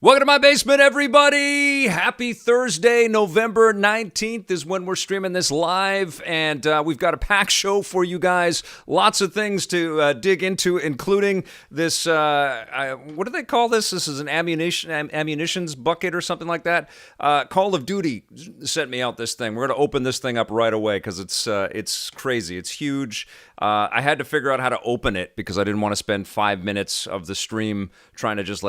Welcome to my basement, everybody. Happy Thursday, November 19th is when we're streaming this live, and we've got a packed show for you guys. Lots of things to dig into, including this, what do they call this? This is an ammunitions bucket or something like that. Call of Duty sent me out this thing. We're going to open this thing up right away because it's crazy. It's huge. I had to figure out how to open it because I didn't want to spend 5 minutes of the stream trying to just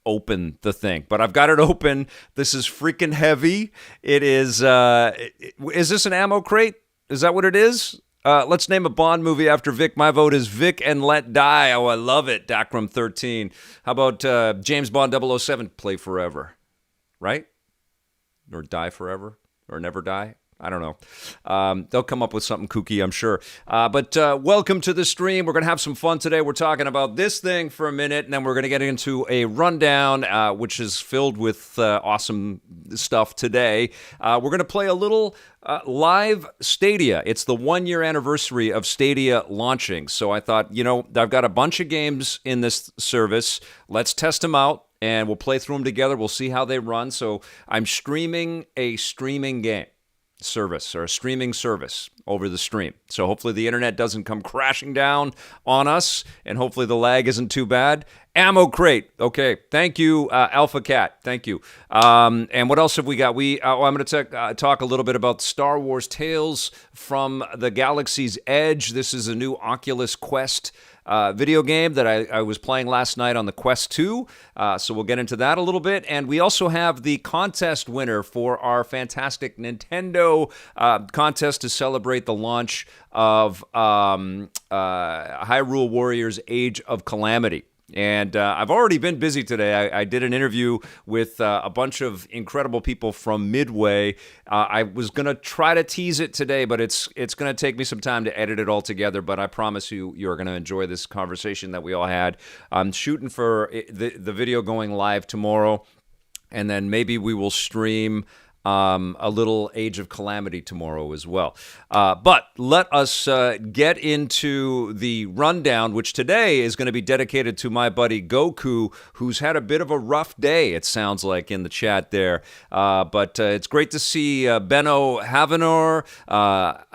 open the thing, but I've got it open. This is freaking heavy. It is. Is this an ammo crate? Is that what it is? Let's name a Bond movie after Vic. My vote is Vic and Let Die. Oh, I love it. Dacrum 13. How about James Bond 007? Play forever, right? Or die forever, or never die. I don't know. They'll come up with something kooky, I'm sure. But welcome to the stream. We're going to have some fun today. We're talking about this thing for a minute, and then we're going to get into a rundown, which is filled with awesome stuff today. We're going to play a little live Stadia. It's the 1-year anniversary of Stadia launching. So I thought, I've got a bunch of games in this service. Let's test them out, and we'll play through them together. We'll see how they run. So I'm streaming a streaming game service or a streaming service over the stream. So hopefully the internet doesn't come crashing down on us, and hopefully the lag isn't too bad. Ammo crate. Okay. Thank you, Alpha Cat. Thank you. And what else have we got? I'm going to talk a little bit about Star Wars Tales from the Galaxy's Edge. This is a new Oculus Quest video game that I was playing last night on the Quest 2. So we'll get into that a little bit. And we also have the contest winner for our fantastic Nintendo contest to celebrate the launch of Hyrule Warriors Age of Calamity. And I've already been busy today. I did an interview with a bunch of incredible people from Midway. I was going to try to tease it today, but it's going to take me some time to edit it all together. But I promise you're going to enjoy this conversation that we all had. I'm shooting for the video going live tomorrow, and then maybe we will stream a little Age of Calamity tomorrow as well. But let us get into the rundown, which today is going to be dedicated to my buddy Goku, who's had a bit of a rough day, it sounds like, in the chat there. But it's great to see Benno Havanor,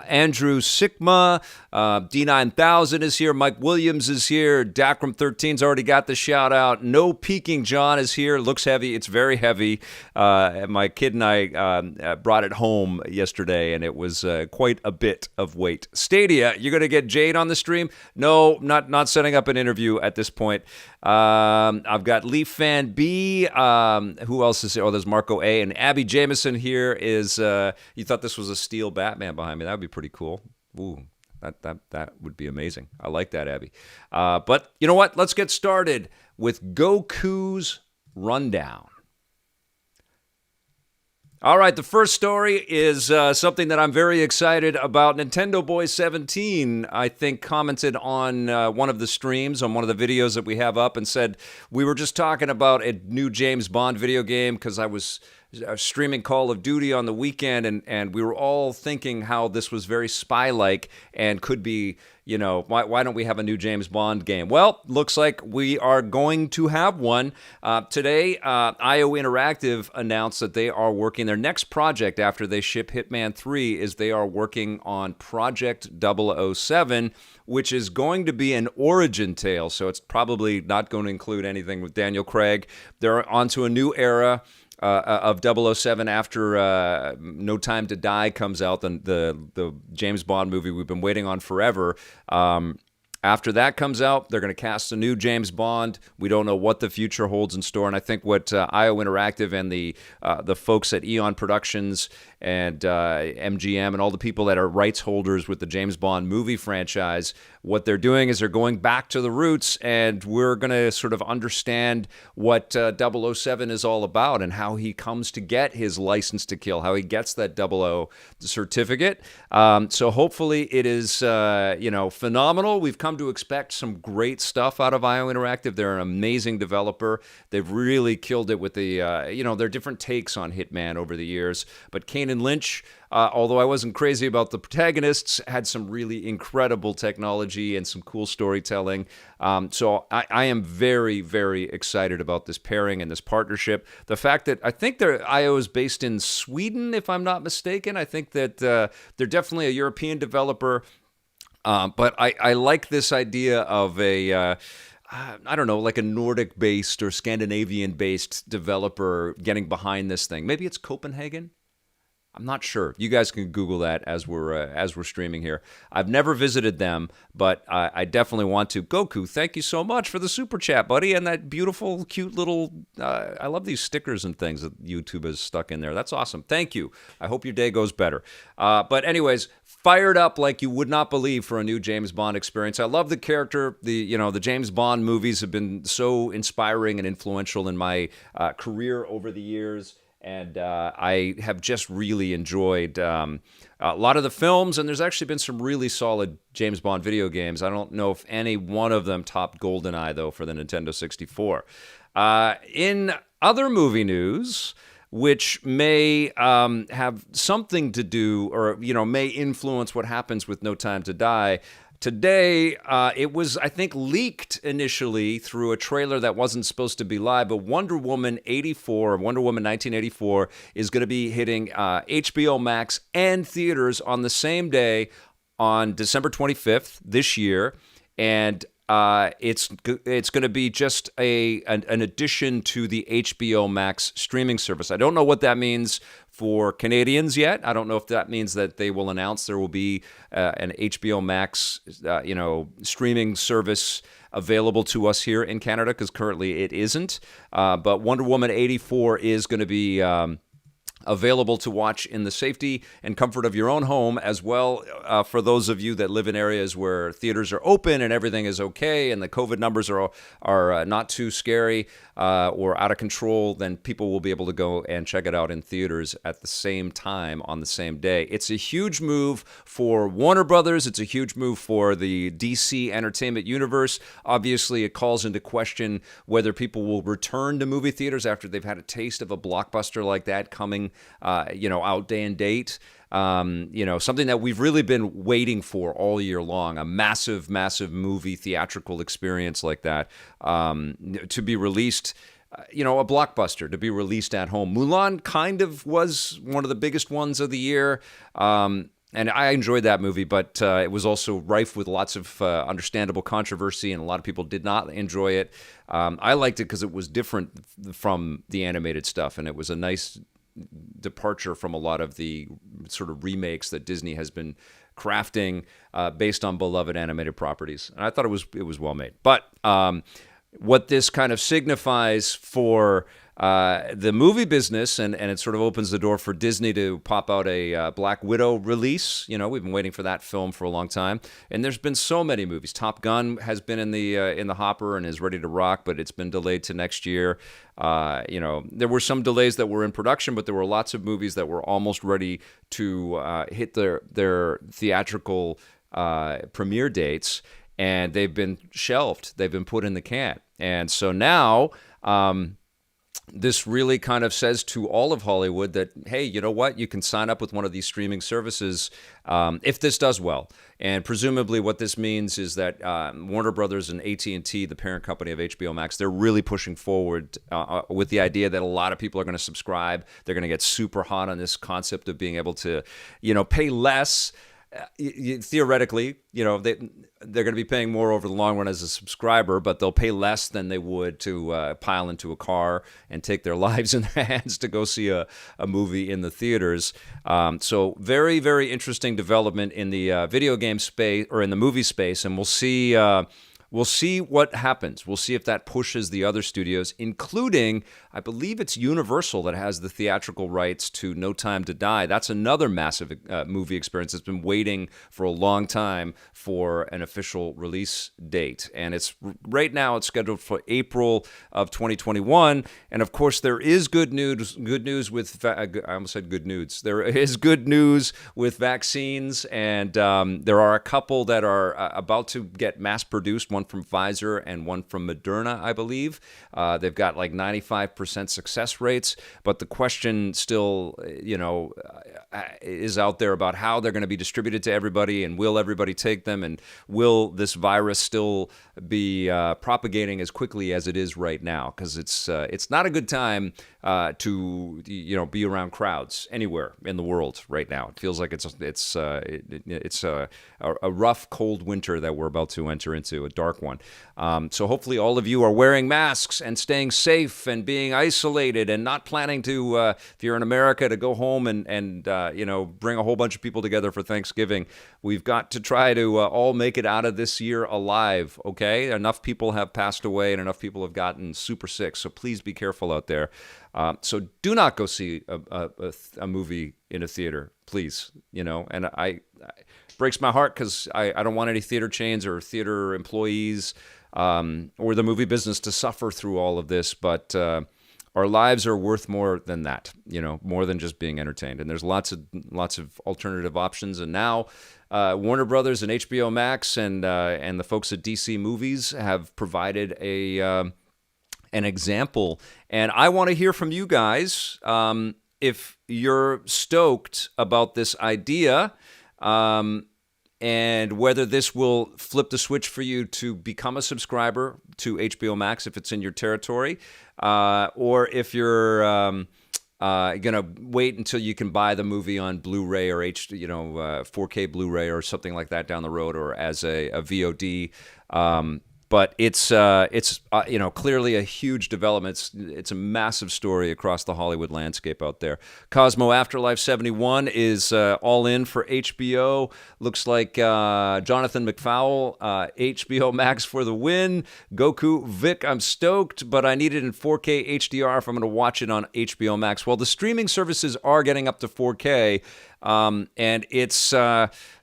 Andrew Sikma, D9000 is here, Mike Williams is here, Dacrum 13's already got the shout out, No Peeking John is here, looks heavy, it's very heavy. My kid and I brought it home yesterday, and it was quite a bit of weight. Stadia, you're going to get Jade on the stream? No, not setting up an interview at this point. I've got Leaf Fan B. Who else is here? Oh, there's Marco A. And Abby Jameson here is, you thought this was a steel Batman behind me. That would be pretty cool. Ooh. That would be amazing. I like that, Abby. But you know what? Let's get started with Goku's Rundown. All right, the first story is something that I'm very excited about. Nintendo Boy 17, I think, commented on one of the streams, on one of the videos that we have up, and said, we were just talking about a new James Bond video game because I was streaming Call of Duty on the weekend, and we were all thinking how this was very spy-like and could be, why don't we have a new James Bond game? Well, looks like we are going to have one. Today, IO Interactive announced that they are working, their next project after they ship Hitman 3 is they are working on Project 007, which is going to be an origin tale, so it's probably not going to include anything with Daniel Craig. They're onto a new era of 007 after No Time to Die comes out, the James Bond movie we've been waiting on forever. After that comes out, they're going to cast a new James Bond. We don't know what the future holds in store, and I think what IO Interactive and the folks at Eon Productions and MGM and all the people that are rights holders with the James Bond movie franchise, what they're doing is they're going back to the roots, and we're going to sort of understand what 007 is all about and how he comes to get his license to kill, how he gets that 00 certificate. So hopefully it is, phenomenal. We've come to expect some great stuff out of IO Interactive. They're an amazing developer. They've really killed it with the, their different takes on Hitman over the years. But Kane and Lynch, although I wasn't crazy about the protagonists, had some really incredible technology and some cool storytelling. So I am very, very excited about this pairing and this partnership. The fact that I think IO is based in Sweden, if I'm not mistaken. I think that they're definitely a European developer. But I like this idea of I don't know, like a Nordic-based or Scandinavian-based developer getting behind this thing. Maybe it's Copenhagen? I'm not sure. You guys can Google that as we're streaming here. I've never visited them, but I definitely want to. Goku, thank you so much for the super chat, buddy, and that beautiful, cute little. I love these stickers and things that YouTube has stuck in there. That's awesome. Thank you. I hope your day goes better. But anyways, fired up like you would not believe for a new James Bond experience. I love the character. The James Bond movies have been so inspiring and influential in my career over the years. And I have just really enjoyed a lot of the films, and there's actually been some really solid James Bond video games. I don't know if any one of them topped GoldenEye, though, for the Nintendo 64. In other movie news, which may have something to do or, may influence what happens with No Time to Die, today, it was, I think, leaked initially through a trailer that wasn't supposed to be live, but Wonder Woman 1984, is going to be hitting HBO Max and theaters on the same day on December 25th this year, and it's going to be just an addition to the HBO Max streaming service. I don't know what that means for Canadians yet. I don't know if that means that they will announce there will be an HBO Max, streaming service available to us here in Canada, because currently it isn't. But Wonder Woman 84 is going to be available to watch in the safety and comfort of your own home, as well for those of you that live in areas where theaters are open and everything is okay and the COVID numbers are not too scary or out of control. Then people will be able to go and check it out in theaters at the same time on the same day. It's a huge move for Warner Brothers. It's a huge move for the DC entertainment universe. Obviously, it calls into question whether people will return to movie theaters after they've had a taste of a blockbuster like that coming out day and date. Something that we've really been waiting for all year long, a massive, massive movie theatrical experience like that, to be released, a blockbuster to be released at home. Mulan kind of was one of the biggest ones of the year. And I enjoyed that movie, but it was also rife with lots of understandable controversy, and a lot of people did not enjoy it. I liked it because it was different from the animated stuff, and it was a nice departure from a lot of the sort of remakes that Disney has been crafting based on beloved animated properties. And I thought it was well made. But what this kind of signifies for the movie business, and it sort of opens the door for Disney to pop out a Black Widow release. We've been waiting for that film for a long time, and there's been so many movies. Top Gun has been in the hopper and is ready to rock, but it's been delayed to next year. There were some delays that were in production, but there were lots of movies that were almost ready to hit their theatrical premiere dates, and they've been shelved. They've been put in the can, and so now. This really kind of says to all of Hollywood that, hey, you know what? You can sign up with one of these streaming services if this does well. And presumably what this means is that Warner Brothers and AT&T, the parent company of HBO Max, they're really pushing forward with the idea that a lot of people are going to subscribe. They're going to get super hot on this concept of being able to, pay less. Theoretically, they're going to be paying more over the long run as a subscriber, but they'll pay less than they would to pile into a car and take their lives in their hands to go see a movie in the theaters. So very, very interesting development in the video game space or in the movie space, and we'll see we'll see what happens. We'll see if that pushes the other studios, including, I believe it's Universal that has the theatrical rights to No Time to Die. That's another massive movie experience that's been waiting for a long time for an official release date. And it's right now it's scheduled for April of 2021. And of course, there is good news with, I almost said good news. There is good news with vaccines, and there are a couple that are about to get mass produced, one from Pfizer and one from Moderna, I believe. They've got like 95% success rates, but the question still, is out there about how they're going to be distributed to everybody, and will everybody take them, and will this virus still be propagating as quickly as it is right now? Because it's not a good time to be around crowds anywhere in the world right now. It feels like it's a rough, cold winter that we're about to enter into, a dark one. So hopefully all of you are wearing masks and staying safe and being isolated and not planning to, if you're in America, to go home and bring a whole bunch of people together for Thanksgiving. We've got to try to all make it out of this year alive, okay? Enough people have passed away and enough people have gotten super sick, so please be careful out there. So do not go see a movie in a theater, please. And I breaks my heart because I don't want any theater chains or theater employees or the movie business to suffer through all of this. But our lives are worth more than that, more than just being entertained. And there's lots of alternative options. And now Warner Brothers and HBO Max and the folks at DC Movies have provided an example. And I want to hear from you guys if you're stoked about this idea, and whether this will flip the switch for you to become a subscriber to HBO Max if it's in your territory, or if you're going to wait until you can buy the movie on Blu-ray or 4K Blu-ray or something like that down the road, or as a VOD. But it's clearly a huge development. It's a massive story across the Hollywood landscape out there. Cosmo Afterlife 71 is all in for HBO. Looks like Jonathan McFowle, HBO Max for the win. Goku Vic, I'm stoked, but I need it in 4K HDR if I'm going to watch it on HBO Max. Well, the streaming services are getting up to 4K. And it's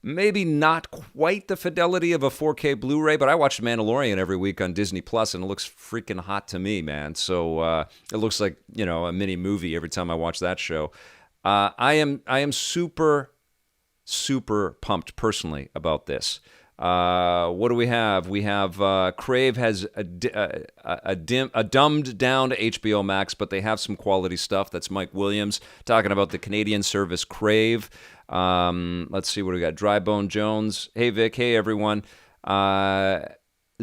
maybe not quite the fidelity of a 4K Blu-ray, but I watch Mandalorian every week on Disney Plus, and it looks freaking hot to me, man. So it looks like a mini movie every time I watch that show. I am super, super pumped personally about this. What do we have? We have Crave has a dumbed down to HBO Max, but they have some quality stuff. That's Mike Williams talking about the Canadian service Crave. Let's see what we got. Drybone Jones. Hey Vic. Hey everyone.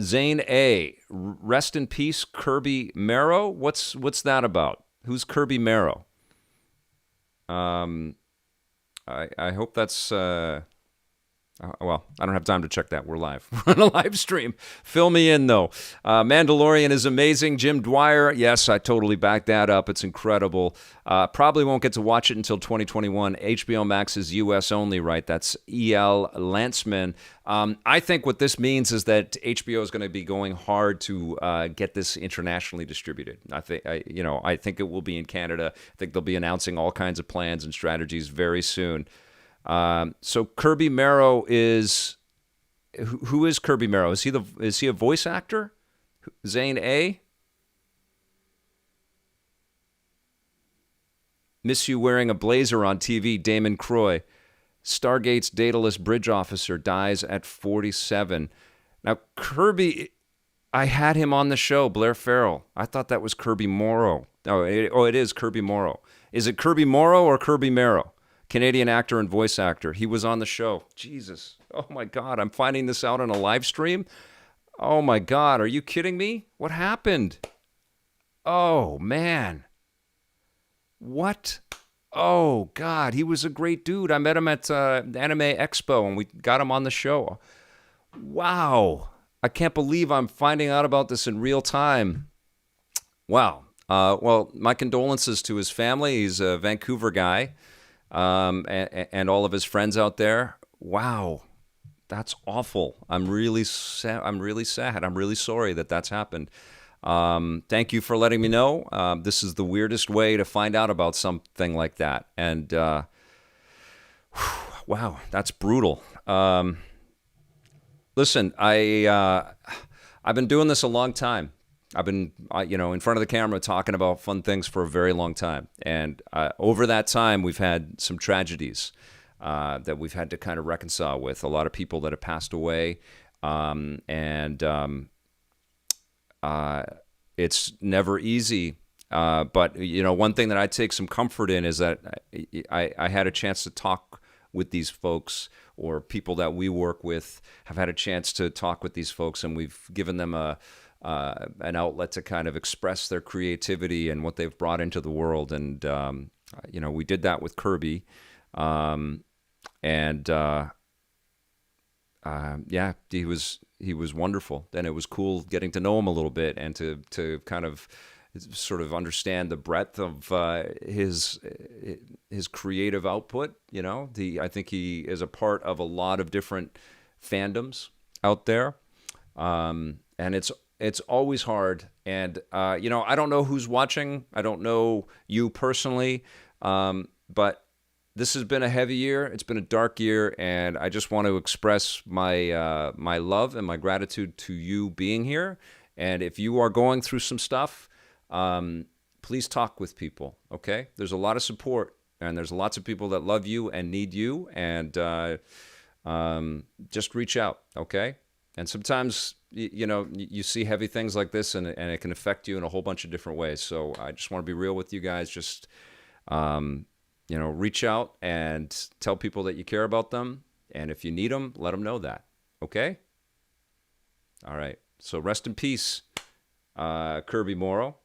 Zane A. Rest in peace, Kirby Morrow. What's that about? Who's Kirby Morrow? I hope that's. Well, I don't have time to check that. We're live. We're on a live stream. Fill me in, though. Mandalorian is amazing. Jim Dwyer, yes, I totally back that up. It's incredible. Probably won't get to watch it until 2021. HBO Max is U.S. only, right? That's E.L. Lantzman. I think what this means is that HBO is going to be going hard to get this internationally distributed. I think it will be in Canada. I think they'll be announcing all kinds of plans and strategies very soon. So Kirby Morrow is who is Kirby Morrow? Is he a voice actor? Zane A. Miss you wearing a blazer on TV. Damon Croy. Stargate's dataless bridge officer dies at 47. Now Kirby, I had him on the show. Blair Farrell. I thought that was Kirby Morrow. It is Kirby Morrow. Is it Kirby Morrow or Kirby Morrow? Canadian actor and voice actor. He was on the show. Jesus. Oh, my God. I'm finding this out on a live stream? Oh, my God. Are you kidding me? What happened? Oh, man. What? Oh, God. He was a great dude. I met him at Anime Expo, and we got him on the show. Wow. I can't believe I'm finding out about this in real time. Wow. Well, my condolences to his family. He's a Vancouver guy. And all of his friends out there. Wow. That's awful. I'm really sad. I'm really sad. I'm really sorry that that's happened. Thank you for letting me know. This is the weirdest way to find out about something like that. And wow, that's brutal. Listen, I've been doing this a long time. I've been, in front of the camera talking about fun things for a very long time. And over that time, we've had some tragedies that we've had to kind of reconcile with. A lot of people that have passed away. It's never easy. But, one thing that I take some comfort in is that I had a chance to talk with these folks, or people that we work with have had a chance to talk with these folks, and we've given them an outlet to kind of express their creativity and what they've brought into the world. And, we did that with Kirby. He was wonderful. And it was cool getting to know him a little bit and to kind of sort of understand the breadth of his creative output. I think he is a part of a lot of different fandoms out there, and it's always hard. And I don't know who's watching. I don't know you personally, but this has been a heavy year. It's been a dark year, and I just want to express my my love and my gratitude to you being here. And if you are going through some stuff, please talk with people, okay? There's a lot of support, and there's lots of people that love you and need you, and just reach out, okay? And sometimes, you see heavy things like this, and it can affect you in a whole bunch of different ways. So I just want to be real with you guys. Just, reach out and tell people that you care about them, and if you need them, let them know that, okay? All right. So rest in peace, Kirby Morrow.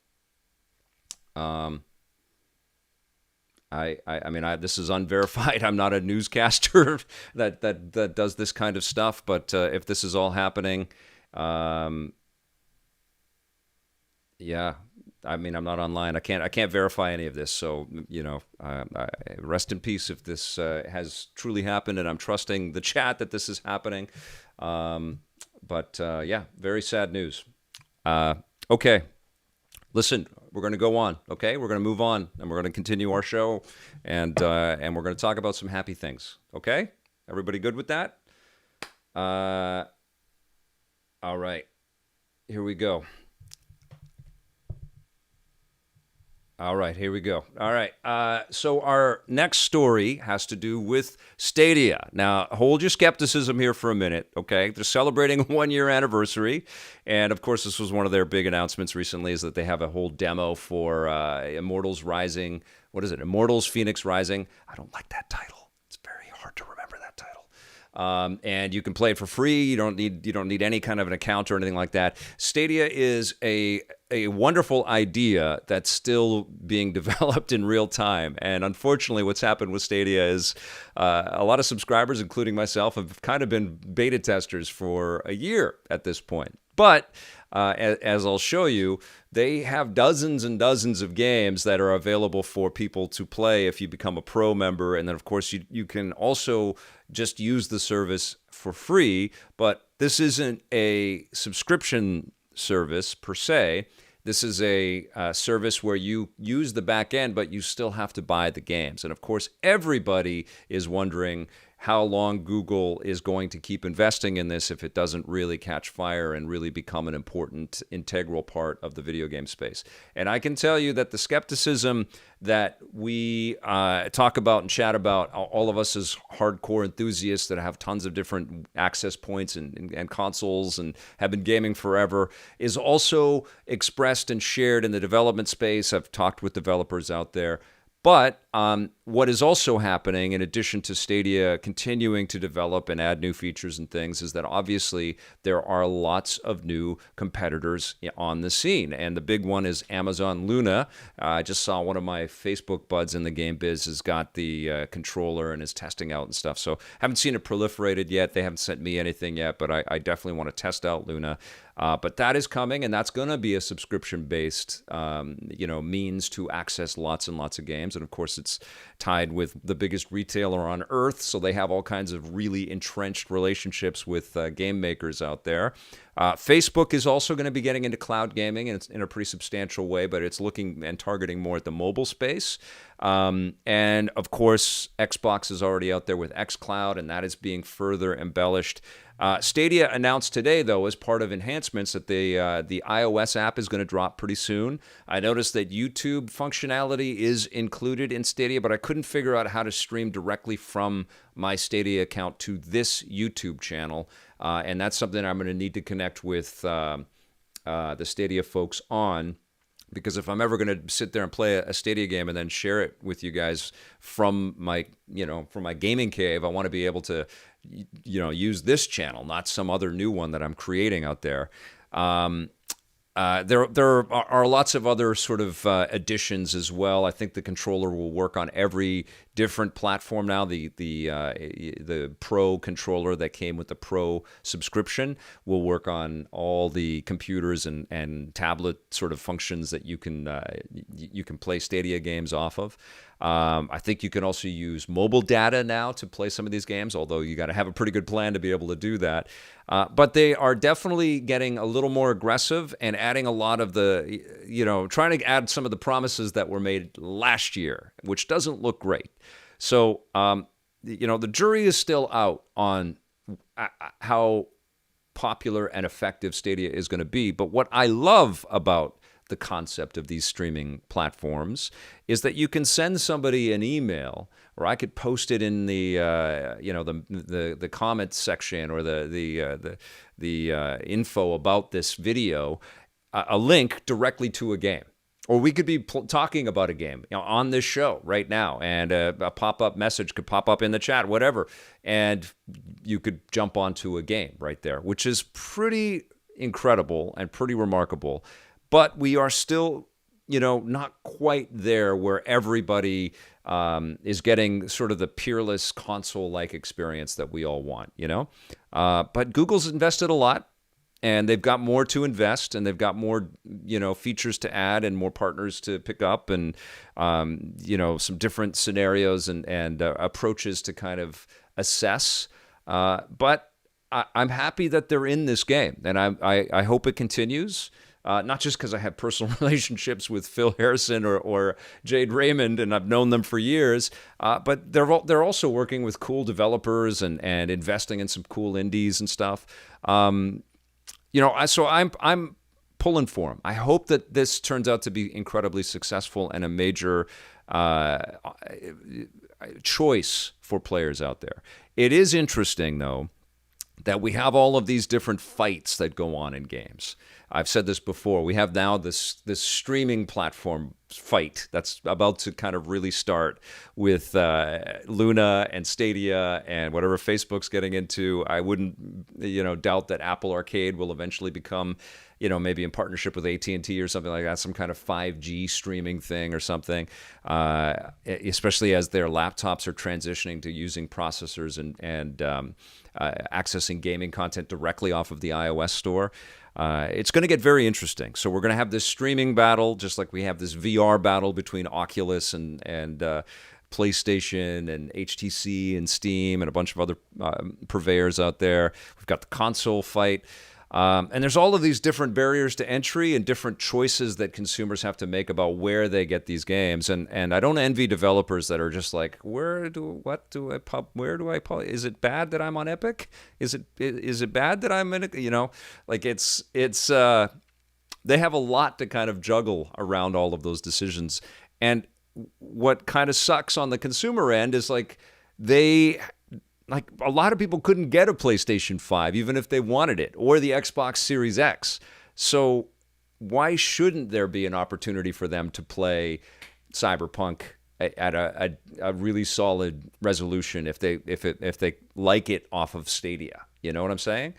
This is unverified. I'm not a newscaster that does this kind of stuff. But if this is all happening, I'm not online. I can't verify any of this. So rest in peace if this has truly happened. And I'm trusting the chat that this is happening. Very sad news. Okay. Listen, we're going to go on, okay? We're going to move on, and we're going to continue our show, and we're going to talk about some happy things, okay? Everybody good with that? All right. Here we go. All right, here we go. All right, so our next story has to do with Stadia. Now, hold your skepticism here for a minute, okay? They're celebrating a one-year anniversary, and of course, this was one of their big announcements recently, is that they have a whole demo for Immortals Rising. What is it? Immortals Phoenix Rising. I don't like that title. It's very hard to remember that title. And you can play it for free. You don't need any kind of an account or anything like that. Stadia is a wonderful idea that's still being developed in real time. And unfortunately, what's happened with Stadia is a lot of subscribers, including myself, have kind of been beta testers for a year at this point. But as I'll show you, they have dozens and dozens of games that are available for people to play if you become a pro member. And then, of course, you can also just use the service for free. But this isn't a subscription service per se. This is a service where you use the back end, but you still have to buy the games. And of course, everybody is wondering how long Google is going to keep investing in this if it doesn't really catch fire and really become an important, integral part of the video game space. And I can tell you that the skepticism that we talk about and chat about, all of us as hardcore enthusiasts that have tons of different access points and consoles and have been gaming forever, is also expressed and shared in the development space. I've talked with developers out there. But what is also happening, in addition to Stadia continuing to develop and add new features and things, is that obviously there are lots of new competitors on the scene. And the big one is Amazon Luna. I just saw one of my Facebook buds in the game biz has got the controller and is testing out and stuff. So haven't seen it proliferated yet. They haven't sent me anything yet, but I definitely want to test out Luna. But that is coming, and that's going to be a subscription-based, means to access lots and lots of games. And of course, It's tied with the biggest retailer on earth, so they have all kinds of really entrenched relationships with game makers out there. Facebook is also going to be getting into cloud gaming, and it's in a pretty substantial way, but it's looking and targeting more at the mobile space. And of course, Xbox is already out there with xCloud, and that is being further embellished. Stadia announced today, though, as part of enhancements, that the iOS app is going to drop pretty soon. I noticed that YouTube functionality is included in Stadia, but I couldn't figure out how to stream directly from my Stadia account to this YouTube channel, and that's something I'm going to need to connect with the Stadia folks on. Because if I'm ever going to sit there and play a Stadia game and then share it with you guys from my gaming cave, I want to be able to, use this channel, not some other new one that I'm creating out there. There are lots of other sort of additions as well. I think the controller will work on every different platform now. The Pro controller that came with the Pro subscription will work on all the computers and tablet sort of functions that you can play Stadia games off of. I think you can also use mobile data now to play some of these games, although you got to have a pretty good plan to be able to do that. But they are definitely getting a little more aggressive and adding a lot of the, trying to add some of the promises that were made last year, which doesn't look great. So, the jury is still out on how popular and effective Stadia is going to be. But what I love about the concept of these streaming platforms is that you can send somebody an email, or I could post it in the the comments section or the info about this video, a link directly to a game. Or we could be talking about a game on this show right now, and a pop-up message could pop up in the chat, whatever, and you could jump onto a game right there, which is pretty incredible and pretty remarkable. But we are still, not quite there where everybody is getting sort of the peerless console-like experience that we all want, But Google's invested a lot, and they've got more to invest, and they've got more, features to add and more partners to pick up, and, some different scenarios and approaches to kind of assess. But I'm happy that they're in this game, and I hope it continues. Not just because I have personal relationships with Phil Harrison or Jade Raymond, and I've known them for years, but they're also working with cool developers and investing in some cool indies and stuff. So I'm pulling for them. I hope that this turns out to be incredibly successful and a major choice for players out there. It is interesting, though, that we have all of these different fights that go on in games. I've said this before. We have now this streaming platform fight that's about to kind of really start with Luna and Stadia and whatever Facebook's getting into. I wouldn't, doubt that Apple Arcade will eventually become, maybe in partnership with AT&T or something like that, some kind of 5G streaming thing or something, especially as their laptops are transitioning to using processors and accessing gaming content directly off of the iOS store. It's going to get very interesting. So we're going to have this streaming battle, just like we have this VR battle between Oculus and PlayStation and HTC and Steam and a bunch of other purveyors out there. We've got the console fight. And there's all of these different barriers to entry and different choices that consumers have to make about where they get these games. And I don't envy developers that are just like, where do I pub? Is it bad that I'm on Epic? Is it bad that I'm in they have a lot to kind of juggle around all of those decisions. And what kind of sucks on the consumer end is a lot of people couldn't get a PlayStation 5 even if they wanted it, or the Xbox Series X. So why shouldn't there be an opportunity for them to play Cyberpunk at a really solid resolution if they like it off of Stadia? You know what I'm saying?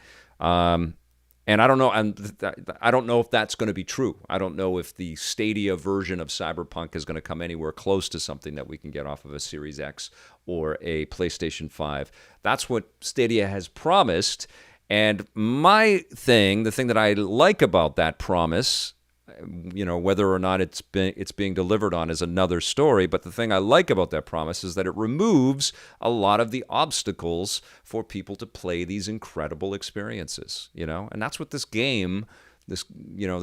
And I don't know if that's going to be true. I don't know if the Stadia version of Cyberpunk is going to come anywhere close to something that we can get off of a Series X or a PlayStation 5. That's what Stadia has promised. And the thing that I like about that promise, Whether or not it's being delivered on is another story. But the thing I like about that promise is that it removes a lot of the obstacles for people to play these incredible experiences. And that's what this game, this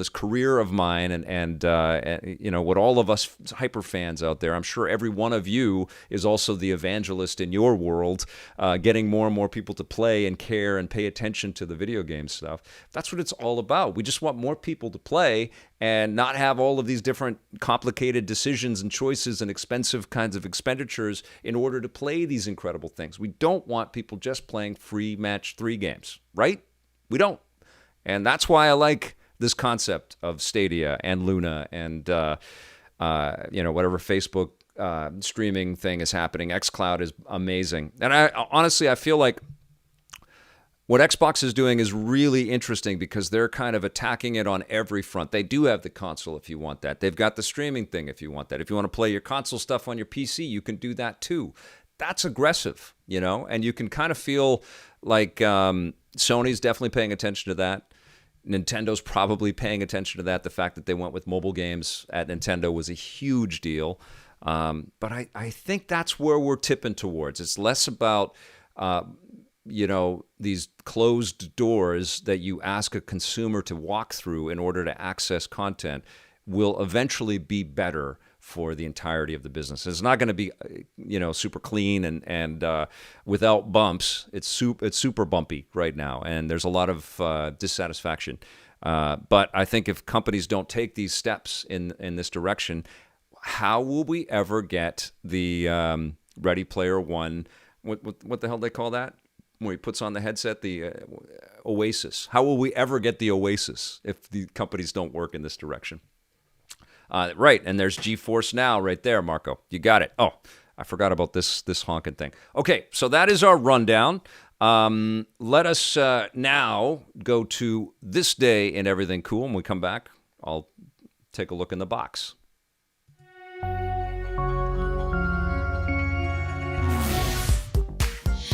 career of mine, and what all of us hyper fans out there, I'm sure every one of you is also the evangelist in your world, getting more and more people to play and care and pay attention to the video game stuff. That's what it's all about. We just want more people to play and not have all of these different complicated decisions and choices and expensive kinds of expenditures in order to play these incredible things. We don't want people just playing free match 3 games, right? We don't. And that's why I like this concept of Stadia and Luna and, whatever Facebook streaming thing is happening. xCloud is amazing. And I feel like what Xbox is doing is really interesting because they're kind of attacking it on every front. They do have the console if you want that. They've got the streaming thing if you want that. If you want to play your console stuff on your PC, you can do that too. That's aggressive, and you can kind of feel like Sony's definitely paying attention to that. Nintendo's probably paying attention to that. The fact that they went with mobile games at Nintendo was a huge deal. But I think that's where we're tipping towards. It's less about, these closed doors that you ask a consumer to walk through in order to access content will eventually be better for the entirety of the business. It's not going to be, super clean and without bumps. It's super bumpy right now, and there's a lot of dissatisfaction. But I think if companies don't take these steps in this direction, how will we ever get the Ready Player One? What the hell do they call that? Where he puts on the headset, the Oasis. How will we ever get the Oasis if the companies don't work in this direction? Right, and there's GeForce Now right there, Marco. You got it. Oh, I forgot about this honking thing. Okay, so that is our rundown. Let us now go to this day in Everything Cool. When we come back, I'll take a look in the box.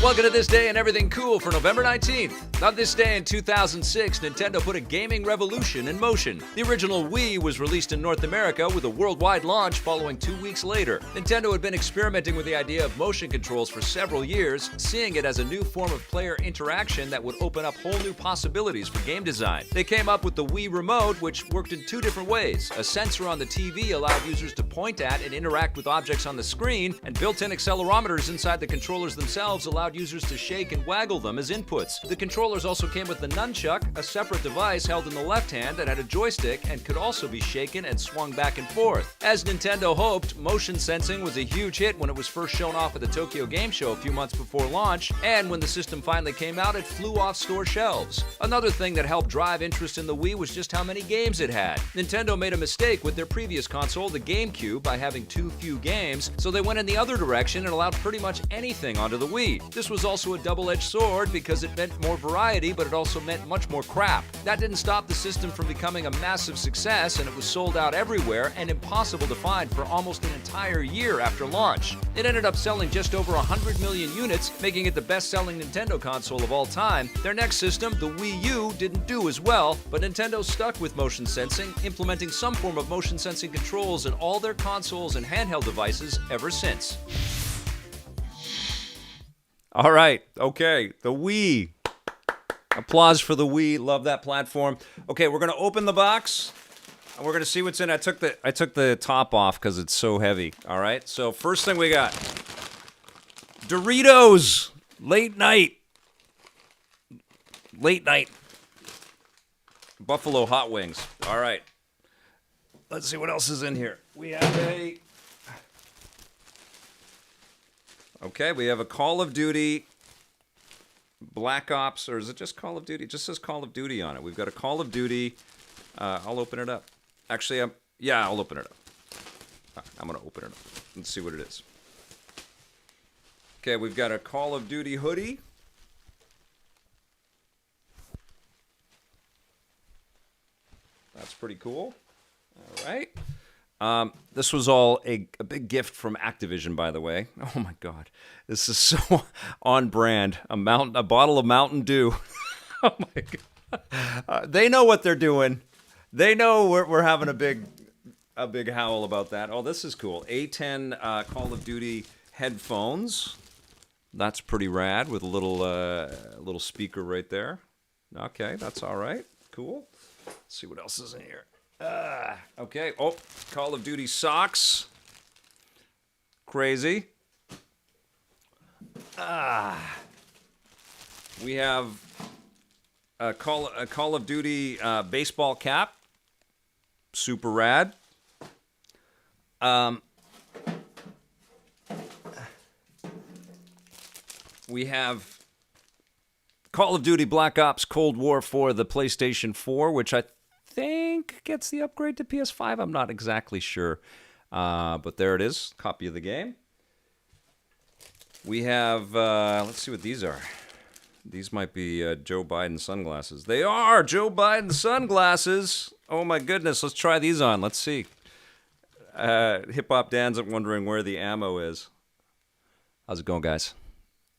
Welcome to This Day in Everything Cool for November 19th. On this day in 2006, Nintendo put a gaming revolution in motion. The original Wii was released in North America with a worldwide launch following 2 weeks later. Nintendo had been experimenting with the idea of motion controls for several years, seeing it as a new form of player interaction that would open up whole new possibilities for game design. They came up with the Wii Remote, which worked in 2 different ways. A sensor on the TV allowed users to point at and interact with objects on the screen, and built-in accelerometers inside the controllers themselves allowed users to shake and waggle them as inputs. The controllers also came with the nunchuck, a separate device held in the left hand that had a joystick and could also be shaken and swung back and forth. As Nintendo hoped, motion sensing was a huge hit when it was first shown off at the Tokyo Game Show a few months before launch, and when the system finally came out, it flew off store shelves. Another thing that helped drive interest in the Wii was just how many games it had. Nintendo made a mistake with their previous console, the GameCube, by having too few games, so they went in the other direction and allowed pretty much anything onto the Wii. This was also a double-edged sword because it meant more variety, but it also meant much more crap. That didn't stop the system from becoming a massive success, and it was sold out everywhere and impossible to find for almost an entire year after launch. It ended up selling just over 100 million units, making it the best-selling Nintendo console of all time. Their next system, the Wii U, didn't do as well, but Nintendo stuck with motion sensing, implementing some form of motion sensing controls in all their consoles and handheld devices ever since. All right, okay, the Wii. Applause for the Wii. Love that platform. Okay, we're gonna open the box and we're gonna see what's in it. I took the top off because it's so heavy. All right, so first thing we got Doritos late night Buffalo hot wings. All right, let's see what else is in here. We have we have a Call of Duty Black Ops, or is it just Call of Duty? It just says Call of Duty on it. We've got a Call of Duty. I'll open it up. Actually, I'll open it up. I'm going to open it up and see what it is. Okay, we've got a Call of Duty hoodie. That's pretty cool. All right. This was all a big gift from Activision, by the way. Oh my God, this is so on brand. A bottle of Mountain Dew. Oh my God, they know what they're doing. They know we're having a big howl about that. Oh, this is cool. A10 Call of Duty headphones. That's pretty rad with a little speaker right there. Okay, that's all right. Cool. Let's see what else is in here. Okay. Oh, Call of Duty socks. Crazy. We have a Call of Duty baseball cap. Super rad. We have Call of Duty Black Ops Cold War for the PlayStation 4, which I think gets the upgrade to PS5. I'm not exactly sure. But there it is. Copy of the game. We have, let's see what these are. These might be Joe Biden sunglasses. They are Joe Biden sunglasses. Oh my goodness. Let's try these on. Let's see. Hip Hop Dan's wondering where the ammo is. How's it going, guys?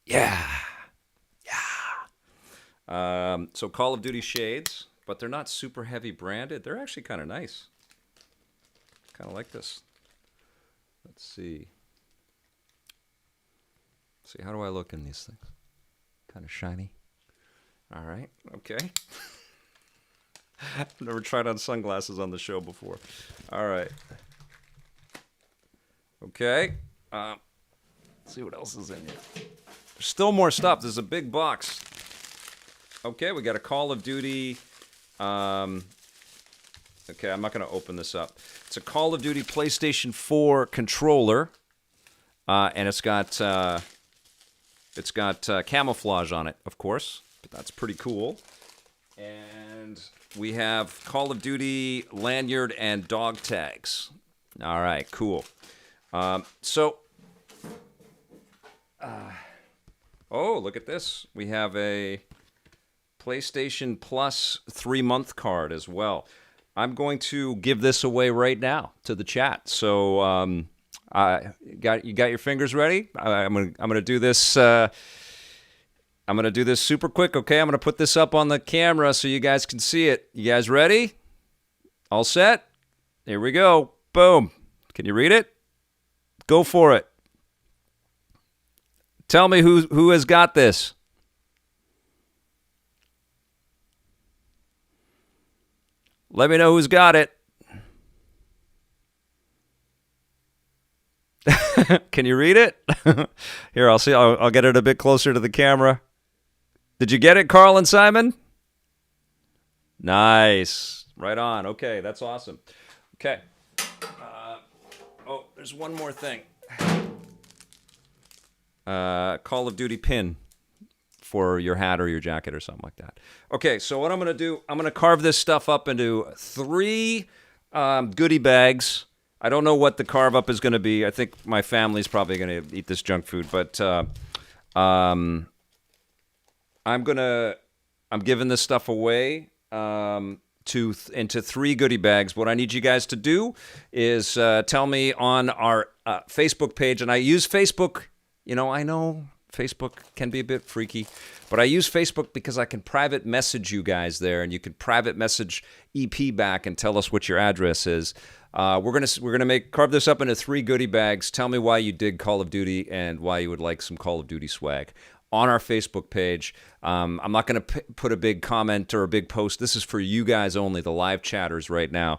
Yeah. So Call of Duty shades, but they're not super heavy branded. They're actually kind of nice. Kind of like this. Let's see. See, how do I look in these things? Kind of shiny. All right. Okay. I've never tried on sunglasses on the show before. All right. Okay. Let's see what else is in here. There's still more stuff. There's a big box. Okay, we got a Call of Duty. Okay, I'm not going to open this up. It's a Call of Duty PlayStation 4 controller, and it's got camouflage on it, of course. But that's pretty cool. And we have Call of Duty lanyard and dog tags. All right, cool. Oh, look at this. We have a PlayStation Plus 3-month card as well. I'm going to give this away right now to the chat. So, you got your fingers ready? I'm gonna do this. I'm gonna do this super quick. Okay, I'm gonna put this up on the camera so you guys can see it. You guys ready? All set? Here we go. Boom. Can you read it? Go for it. Tell me who has got this. Let me know who's got it. Can you read it? Here, I'll see. I'll get it a bit closer to the camera. Did you get it, Carl and Simon? Nice. Right on. Okay, that's awesome. Okay. There's one more thing. Call of Duty pin for your hat or your jacket or something like that. Okay, so what I'm going to do, I'm going to carve this stuff up into 3 goodie bags. I don't know what the carve up is going to be. I think my family's probably going to eat this junk food, but I'm giving this stuff away into 3 goodie bags. What I need you guys to do is tell me on our Facebook page, and I use Facebook. I know Facebook can be a bit freaky, but I use Facebook because I can private message you guys there, and you can private message EP back and tell us what your address is. We're gonna carve this up into 3 goodie bags. Tell me why you dig Call of Duty and why you would like some Call of Duty swag on our Facebook page. I'm not going to put a big comment or a big post. This is for you guys only, the live chatters right now.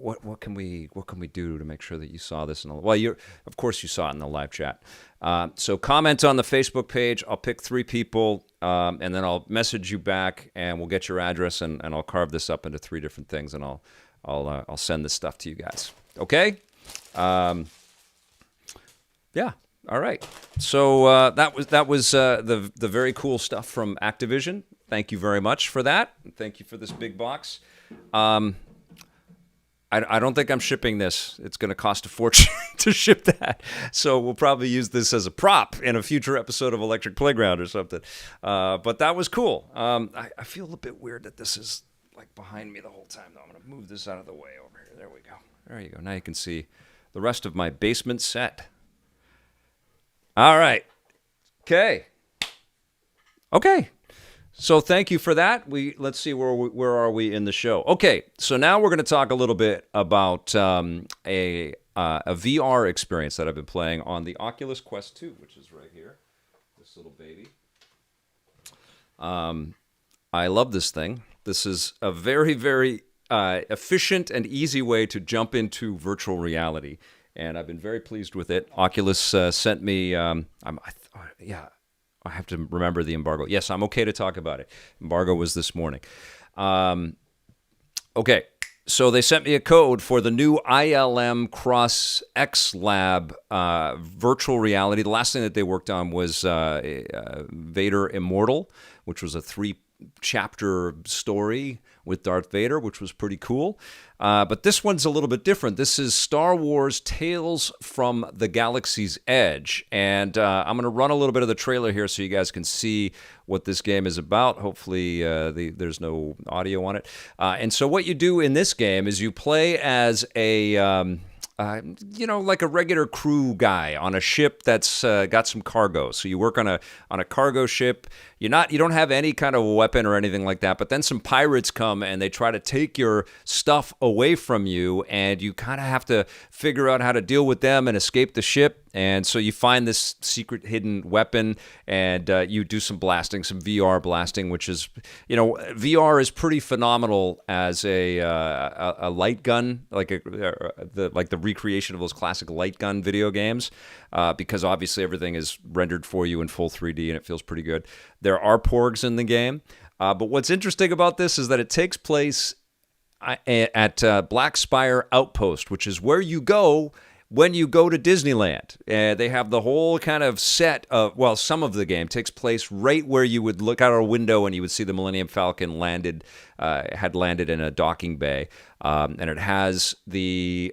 What can we do to make sure that you saw this? Of course you saw it in the live chat. So comment on the Facebook page. I'll pick 3 people, and then I'll message you back, and we'll get your address, and I'll carve this up into 3 different things, and I'll send this stuff to you guys. Okay? Yeah. All right. So that was the very cool stuff from Activision. Thank you very much for that. Thank you for this big box. I don't think I'm shipping this. It's going to cost a fortune to ship that. So we'll probably use this as a prop in a future episode of Electric Playground or something. But that was cool. I feel a bit weird that this is like behind me the whole time, though. I'm going to move this out of the way over here. There we go. There you go. Now you can see the rest of my basement set. All right. Okay. So thank you for that. Let's see where are we in the show. Okay, so now we're going to talk a little bit about a VR experience that I've been playing on the Oculus Quest 2, which is right here. This little baby. I love this thing. This is a very, very efficient and easy way to jump into virtual reality, and I've been very pleased with it. Oculus sent me. I have to remember the embargo. Yes, I'm okay to talk about it. Embargo was this morning. Okay, so they sent me a code for the new ILM Cross X Lab virtual reality. The last thing that they worked on was Vader Immortal, which was a 3-chapter story with Darth Vader, which was pretty cool. But this one's a little bit different. This is Star Wars Tales from the Galaxy's Edge. And I'm going to run a little bit of the trailer here so you guys can see what this game is about. Hopefully there's no audio on it. And so what you do in this game is you play as a... like a regular crew guy on a ship that's got some cargo. So you work on a cargo ship. You don't have any kind of weapon or anything like that. But then some pirates come and they try to take your stuff away from you, and you kind of have to figure out how to deal with them and escape the ship. And so you find this secret hidden weapon, and you do some blasting, some VR blasting, which is, VR is pretty phenomenal as a light gun, like the recreation of those classic light gun video games, because obviously everything is rendered for you in full 3D and it feels pretty good. There are porgs in the game, but what's interesting about this is that it takes place at Black Spire Outpost, which is where you go when you go to Disneyland. They have the whole kind of set of, some of the game takes place right where you would look out a window and you would see the Millennium Falcon had landed in a docking bay. And it has the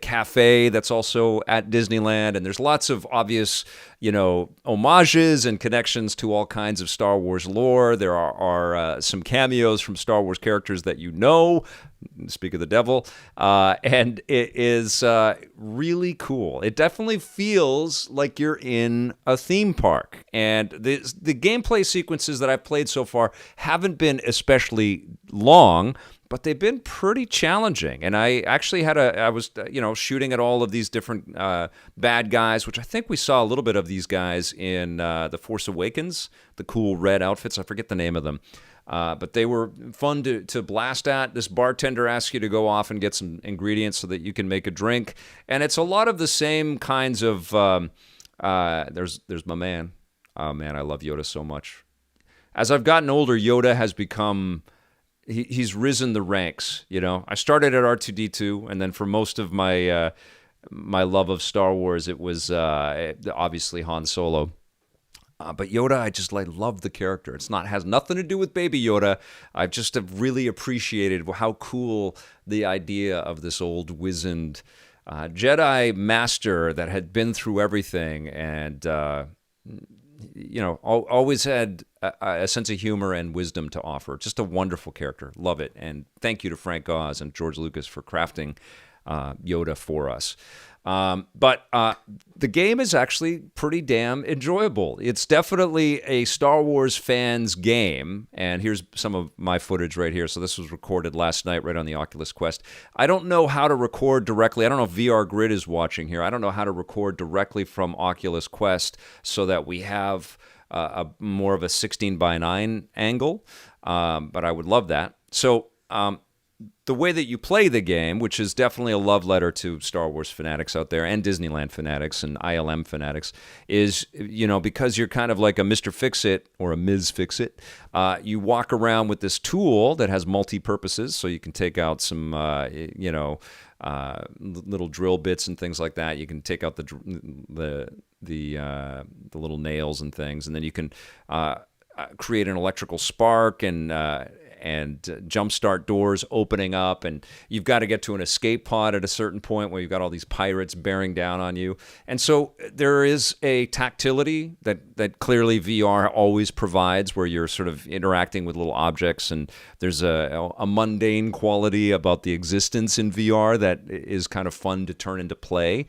cafe that's also at Disneyland, and there's lots of obvious, homages and connections to all kinds of Star Wars lore. There are some cameos from Star Wars characters that speak of the devil, and it is really cool. It definitely feels like you're in a theme park, and the gameplay sequences that I've played so far haven't been especially long, but they've been pretty challenging. And I actually I was shooting at all of these different bad guys, which I think we saw a little bit of these guys in The Force Awakens, the cool red outfits. I forget the name of them. But they were fun to blast at. This bartender asks you to go off and get some ingredients so that you can make a drink. And it's a lot of the same kinds of... there's my man. Oh, man, I love Yoda so much. As I've gotten older, Yoda has become... He's risen the ranks, I started at R2-D2, and then for most of my my love of Star Wars, it was obviously Han Solo. But Yoda, I love the character. Has nothing to do with Baby Yoda. I just have really appreciated how cool the idea of this old wizened Jedi master that had been through everything and always had a sense of humor and wisdom to offer. Just a wonderful character. Love it. And thank you to Frank Oz and George Lucas for crafting Yoda for us. But the game is actually pretty damn enjoyable. It's definitely a Star Wars fan's game. And here's some of my footage right here. So this was recorded last night right on the Oculus Quest. I don't know how to record directly. I don't know if VR Grid is watching here. I don't know how to record directly from Oculus Quest so that we have a more of a 16:9 angle. But I would love that. So the way that you play the game, which is definitely a love letter to Star Wars fanatics out there and Disneyland fanatics and ILM fanatics, is, because you're kind of like a Mr. Fix-It or a Ms. Fix-It, you walk around with this tool that has multi-purposes, so you can take out some, little drill bits and things like that. You can take out the little nails and things, and then you can create an electrical spark and jumpstart doors opening up, and you've got to get to an escape pod at a certain point where you've got all these pirates bearing down on you. And so there is a tactility that clearly VR always provides, where you're sort of interacting with little objects, and there's a mundane quality about the existence in VR that is kind of fun to turn into play.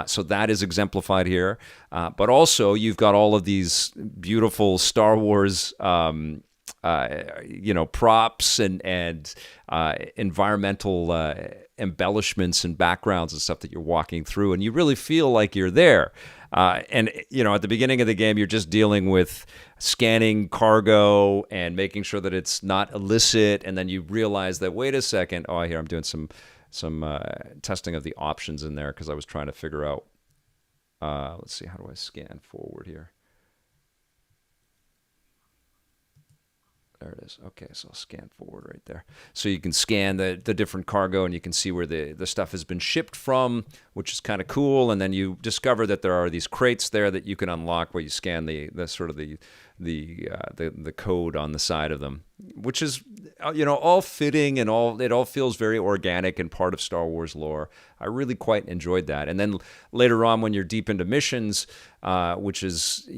So that is exemplified here. But also, you've got all of these beautiful Star Wars props and environmental embellishments and backgrounds and stuff that you're walking through, and you really feel like you're there. And at the beginning of the game, you're just dealing with scanning cargo and making sure that it's not illicit, and then you realize that, wait a second, here I'm doing some testing of the options in there because I was trying to figure out, let's see, how do I scan forward here? There it is. Okay, so I'll scan forward right there. So you can scan the different cargo, and you can see where the stuff has been shipped from, which is kind of cool. And then you discover that there are these crates there that you can unlock where you scan the sort of the code on the side of them, which is all fitting, and it all feels very organic and part of Star Wars lore. I really quite enjoyed that. And then later on, when you're deep into missions, which is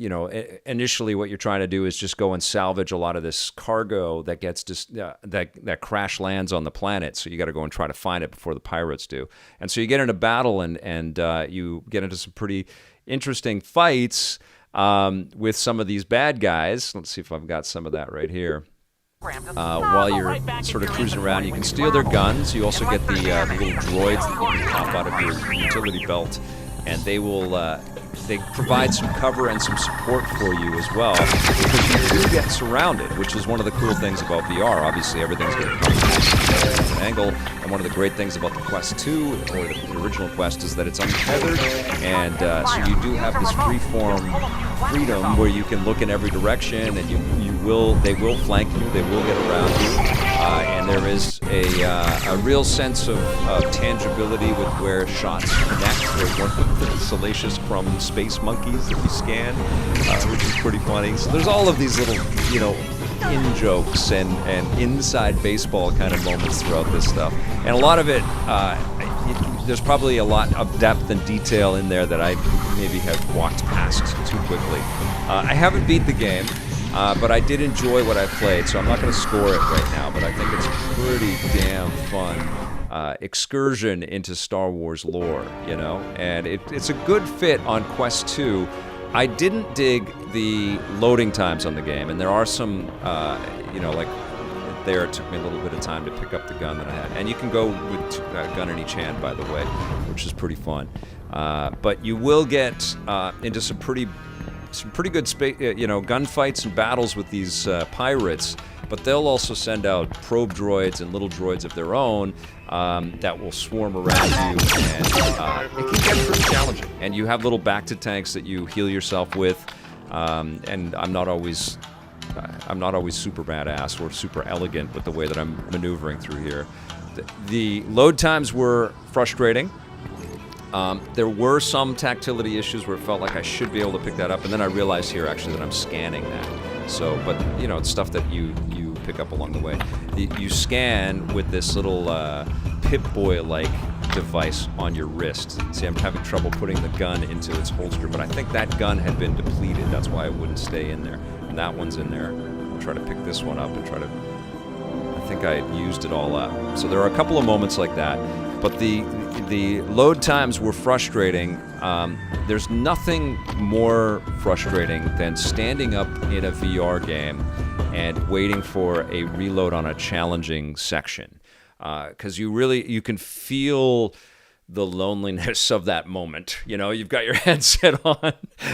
initially what you're trying to do is just go and salvage a lot of this cargo that gets that crash lands on the planet. So you got to go and try to find it before the pirates do. And so you get into battle, and you get into some pretty interesting fights with some of these bad guys. Let's see if I've got some of that right here. While you're sort of cruising around, you can steal their guns. You also get the little droids that you can pop out of your utility belt, and they will they provide some cover and some support for you as well, because you do get surrounded, which is one of the cool things about VR. Obviously, everything's going to come from an angle, and one of the great things about the Quest 2, or the original Quest, is that it's untethered, and so you do have this freeform freedom where you can look in every direction, and they will flank you, they will get around you, and there is a real sense of tangibility with where shots connect. There's one of the salacious crumb space monkeys that you scan, which is pretty funny. So there's all of these little, in-jokes and inside baseball kind of moments throughout this stuff. And a lot of it, there's probably a lot of depth and detail in there that I maybe have walked past too quickly. I haven't beat the game, but I did enjoy what I played, so I'm not going to score it right now, but I think it's a pretty damn fun excursion into Star Wars lore, and it's a good fit on Quest 2. I didn't dig the loading times on the game, and there are some, like there it took me a little bit of time to pick up the gun that I had. And you can go with a gun in each hand, by the way, which is pretty fun. But you will get into some pretty good gunfights and battles with these pirates. But they'll also send out probe droids and little droids of their own that will swarm around you, and it can get pretty challenging. And you have little back-to tanks that you heal yourself with, and I'm not always super badass or super elegant with the way that I'm maneuvering through here. The load times were frustrating. There were some tactility issues where it felt like I should be able to pick that up, and then I realized here actually that I'm scanning that. So, but it's stuff that you pick up along the way. You scan with this little Pip-Boy-like device on your wrist. See, I'm having trouble putting the gun into its holster, but I think that gun had been depleted. That's why it wouldn't stay in there. And that one's in there. I'll try to pick this one up and I think I used it all up. So there are a couple of moments like that, but the load times were frustrating. There's nothing more frustrating than standing up in a VR game and waiting for a reload on a challenging section, because you can feel the loneliness of that moment. You've got your headset on,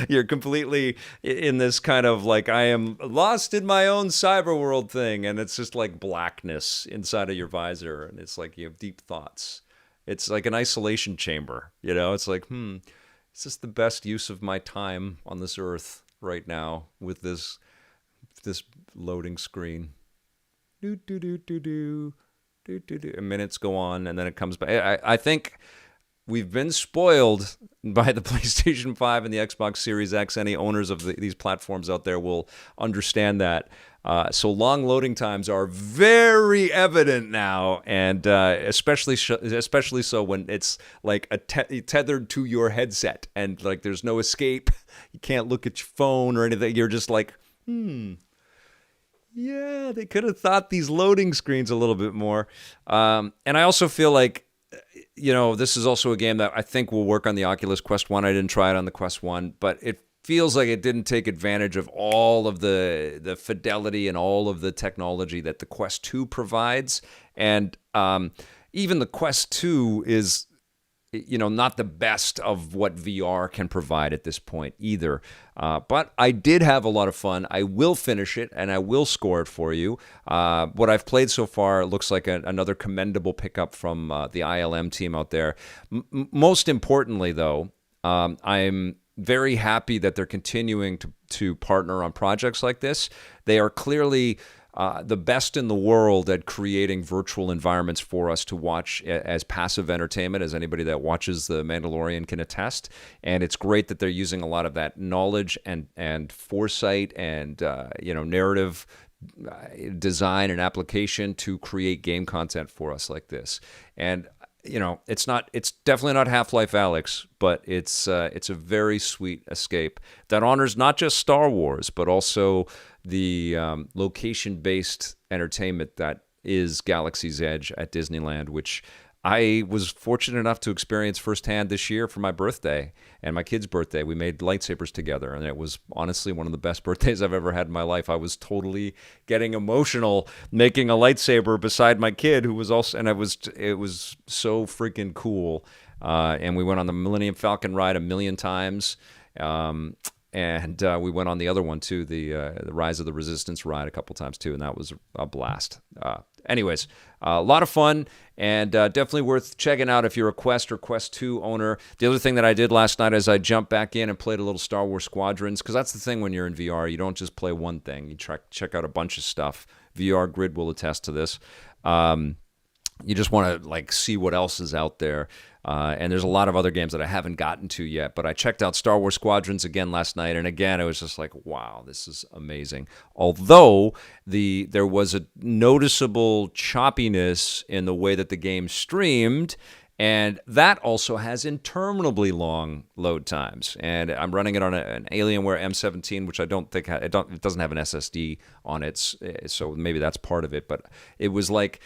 you're completely in this kind of like, I am lost in my own cyber world thing, and it's just like blackness inside of your visor, and it's like you have deep thoughts. It's like an isolation chamber, it's like, is this the best use of my time on this earth right now with this loading screen? And minutes go on, and then it comes back. I think we've been spoiled by the PlayStation 5 and the Xbox Series X. Any owners of these platforms out there will understand that. So long loading times are very evident now, and especially so when it's like tethered to your headset, and like there's no escape. You can't look at your phone or anything. You're just like, yeah, they could have thought these loading screens a little bit more. And I also feel like, this is also a game that I think will work on the Oculus Quest 1. I didn't try it on the Quest 1, but it feels like it didn't take advantage of all of the fidelity and all of the technology that the Quest 2 provides. And even the Quest 2 is, not the best of what VR can provide at this point either. But I did have a lot of fun. I will finish it, and I will score it for you. What I've played so far looks like another commendable pickup from the ILM team out there. Most importantly, though, I'm very happy that they're continuing to partner on projects like this. They are clearly the best in the world at creating virtual environments for us to watch as passive entertainment, as anybody that watches The Mandalorian can attest. And it's great that they're using a lot of that knowledge and foresight and narrative design and application to create game content for us like this. And it's definitely not Half-Life Alyx, but it's a very sweet escape that honors not just Star Wars, but also the location-based entertainment that is Galaxy's Edge at Disneyland, which I was fortunate enough to experience firsthand this year for my birthday and my kid's birthday. We made lightsabers together, and it was honestly one of the best birthdays I've ever had in my life. I was totally getting emotional making a lightsaber beside my kid, who was also, and it was so freaking cool. And we went on the Millennium Falcon ride a million times. And we went on the other one too, the Rise of the Resistance ride a couple times too, and that was a blast. Anyways, a lot of fun, and definitely worth checking out if you're a Quest or Quest 2 owner. The other thing that I did last night is I jumped back in and played a little Star Wars Squadrons, because that's the thing when you're in VR. You don't just play one thing. You check out a bunch of stuff. VR Grid will attest to this. You just want to see what else is out there. And there's a lot of other games that I haven't gotten to yet, but I checked out Star Wars Squadrons again last night, and again, it was just like, wow, this is amazing. Although there was a noticeable choppiness in the way that the game streamed, and that also has interminably long load times. And I'm running it on an Alienware M17, which I don't think it doesn't have an SSD on it, so maybe that's part of it. But it was like.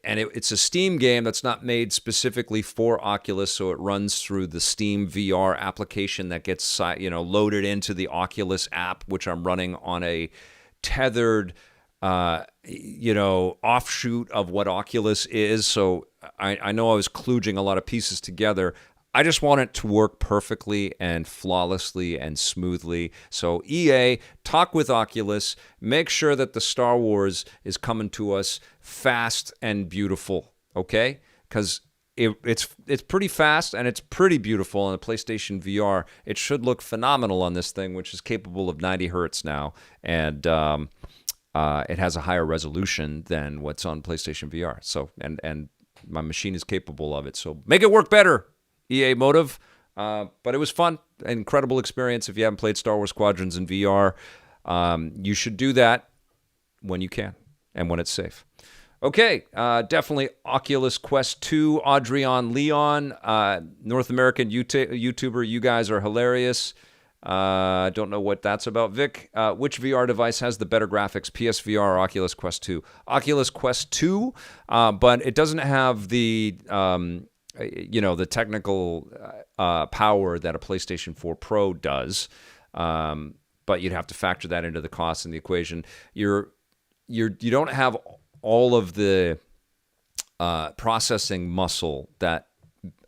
And it's a Steam game that's not made specifically for Oculus, so it runs through the Steam VR application that gets loaded into the Oculus app, which I'm running on a tethered, offshoot of what Oculus is. So I know I was kludging a lot of pieces together. I just want it to work perfectly and flawlessly and smoothly. So EA, talk with Oculus. Make sure that the Star Wars is coming to us fast and beautiful, okay? Because it's pretty fast and it's pretty beautiful on the PlayStation VR. It should look phenomenal on this thing, which is capable of 90 hertz now. And it has a higher resolution than what's on PlayStation VR. So and my machine is capable of it. So make it work better, EA Motive. But it was fun, incredible experience. If you haven't played Star Wars Squadrons in VR, you should do that when you can and when it's safe. Okay, definitely Oculus Quest 2, Audrion Leon, North American YouTuber. You guys are hilarious. Don't know what that's about. Vic, which VR device has the better graphics, PSVR or Oculus Quest 2? Oculus Quest 2, but it doesn't have the the technical power that a PlayStation 4 Pro does. But you'd have to factor that into the cost and the equation. You don't have all of the processing muscle that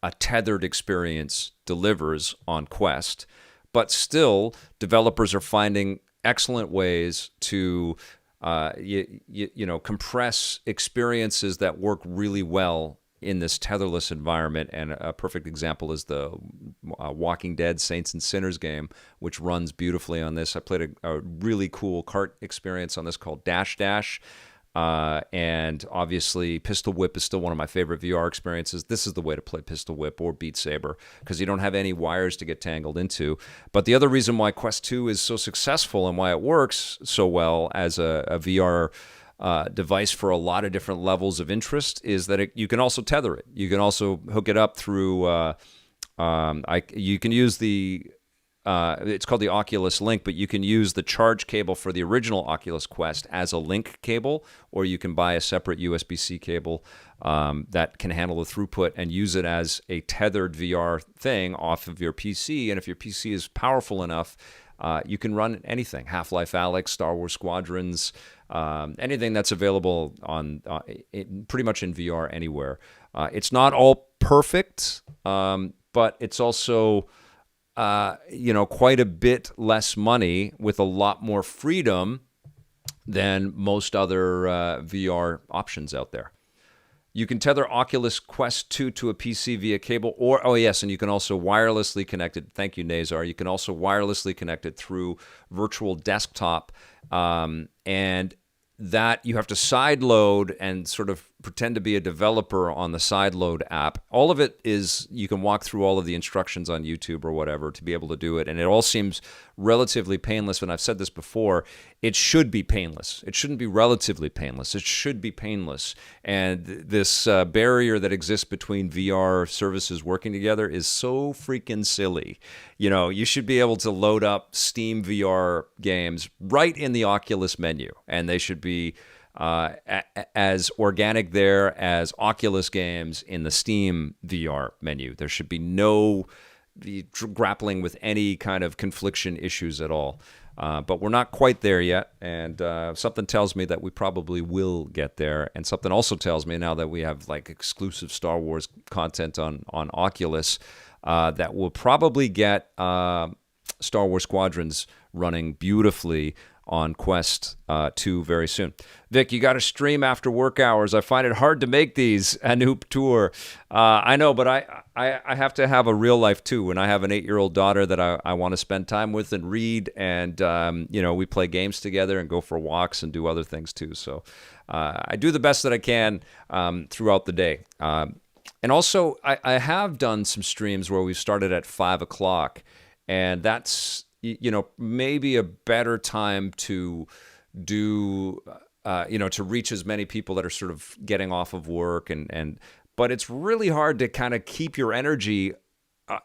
a tethered experience delivers on Quest, but still, developers are finding excellent ways to compress experiences that work really well in this tetherless environment. And a perfect example is the Walking Dead Saints and Sinners game, which runs beautifully on this. I played a really cool kart experience on this called Dash Dash. And obviously, Pistol Whip is still one of my favorite VR experiences. This is the way to play Pistol Whip or Beat Saber because you don't have any wires to get tangled into. But the other reason why Quest 2 is so successful and why it works so well as a VR device for a lot of different levels of interest is that you can also tether it. You can also hook it up through. You can use the. It's called the Oculus Link, but you can use the charge cable for the original Oculus Quest as a link cable, or you can buy a separate USB-C cable that can handle the throughput and use it as a tethered VR thing off of your PC. And if your PC is powerful enough, you can run anything: Half-Life Alyx, Star Wars Squadrons, anything that's available on pretty much in VR anywhere. It's not all perfect, but it's also quite a bit less money with a lot more freedom than most other VR options out there. You can tether Oculus Quest 2 to a PC via cable, and you can also wirelessly connect it. Thank you, Nazar. You can also wirelessly connect it through virtual desktop, and that you have to sideload and sort of pretend to be a developer on the sideload app. All of it is, you can walk through all of the instructions on YouTube or whatever to be able to do it. And it all seems relatively painless. And I've said this before, it should be painless. It shouldn't be relatively painless. It should be painless. And this barrier that exists between VR services working together is so freaking silly. You should be able to load up Steam VR games right in the Oculus menu. And they should be as organic there as Oculus games in the Steam VR menu. There should be no grappling with any kind of confliction issues at all. But we're not quite there yet, and something tells me that we probably will get there. And something also tells me now that we have like exclusive Star Wars content on Oculus, that we'll probably get Star Wars Squadrons running beautifully on Quest 2 very soon. Vic, you got to stream after work hours. I find it hard to make these Anoop Tour. I know, but I have to have a real life too. And I have an 8-year-old daughter that I want to spend time with and read. And, we play games together and go for walks and do other things too. So I do the best that I can throughout the day. And also, I have done some streams where we've started at 5 o'clock. And that's, maybe a better time to do, to reach as many people that are sort of getting off of work. But it's really hard to kind of keep your energy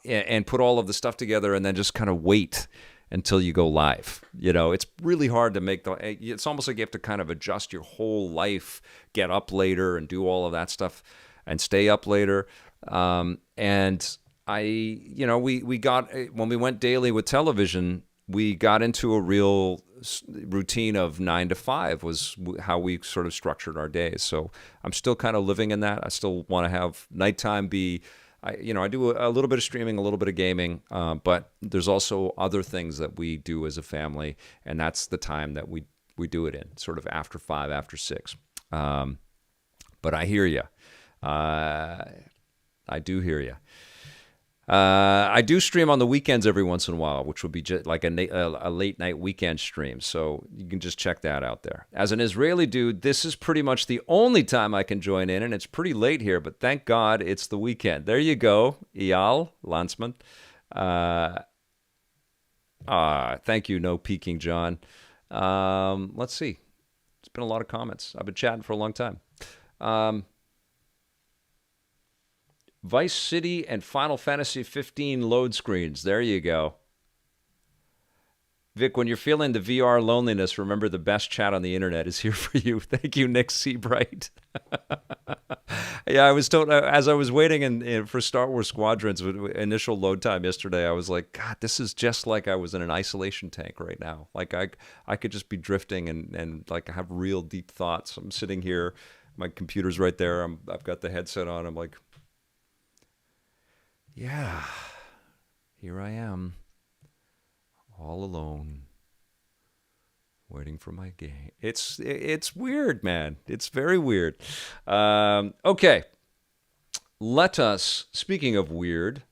and put all of the stuff together and then just kind of wait until you go live. It's really hard to make it's almost like you have to kind of adjust your whole life, get up later and do all of that stuff and stay up later. We got, when we went daily with television, we got into a real routine of 9 to 5 was how we sort of structured our days. So I'm still kind of living in that. I still want to have nighttime be, I do a little bit of streaming, a little bit of gaming, but there's also other things that we do as a family, and that's the time that we do it in, sort of after 5, after 6. But I hear you. I do hear you. I do stream on the weekends every once in a while, which would be just like a late night weekend stream. So you can just check that out there. As an Israeli dude, this is pretty much the only time I can join in, and it's pretty late here, but thank God it's the weekend. There you go, Eyal Landsman. Thank you, No Peeking John. Let's see. It's been a lot of comments. I've been chatting for a long time. Vice City and Final Fantasy 15 load screens. There you go. Vic, when you're feeling the VR loneliness, remember the best chat on the internet is here for you. Thank you, Nick Seabright. Yeah, I was told, as I was waiting for Star Wars Squadrons with initial load time yesterday, I was like, God, this is just like I was in an isolation tank right now. Like I could just be drifting and like have real deep thoughts. I'm sitting here, my computer's right there. I've got the headset on. I'm like, yeah, here I am, all alone, waiting for my game. It's weird, man. It's very weird. Okay, let us, speaking of weird,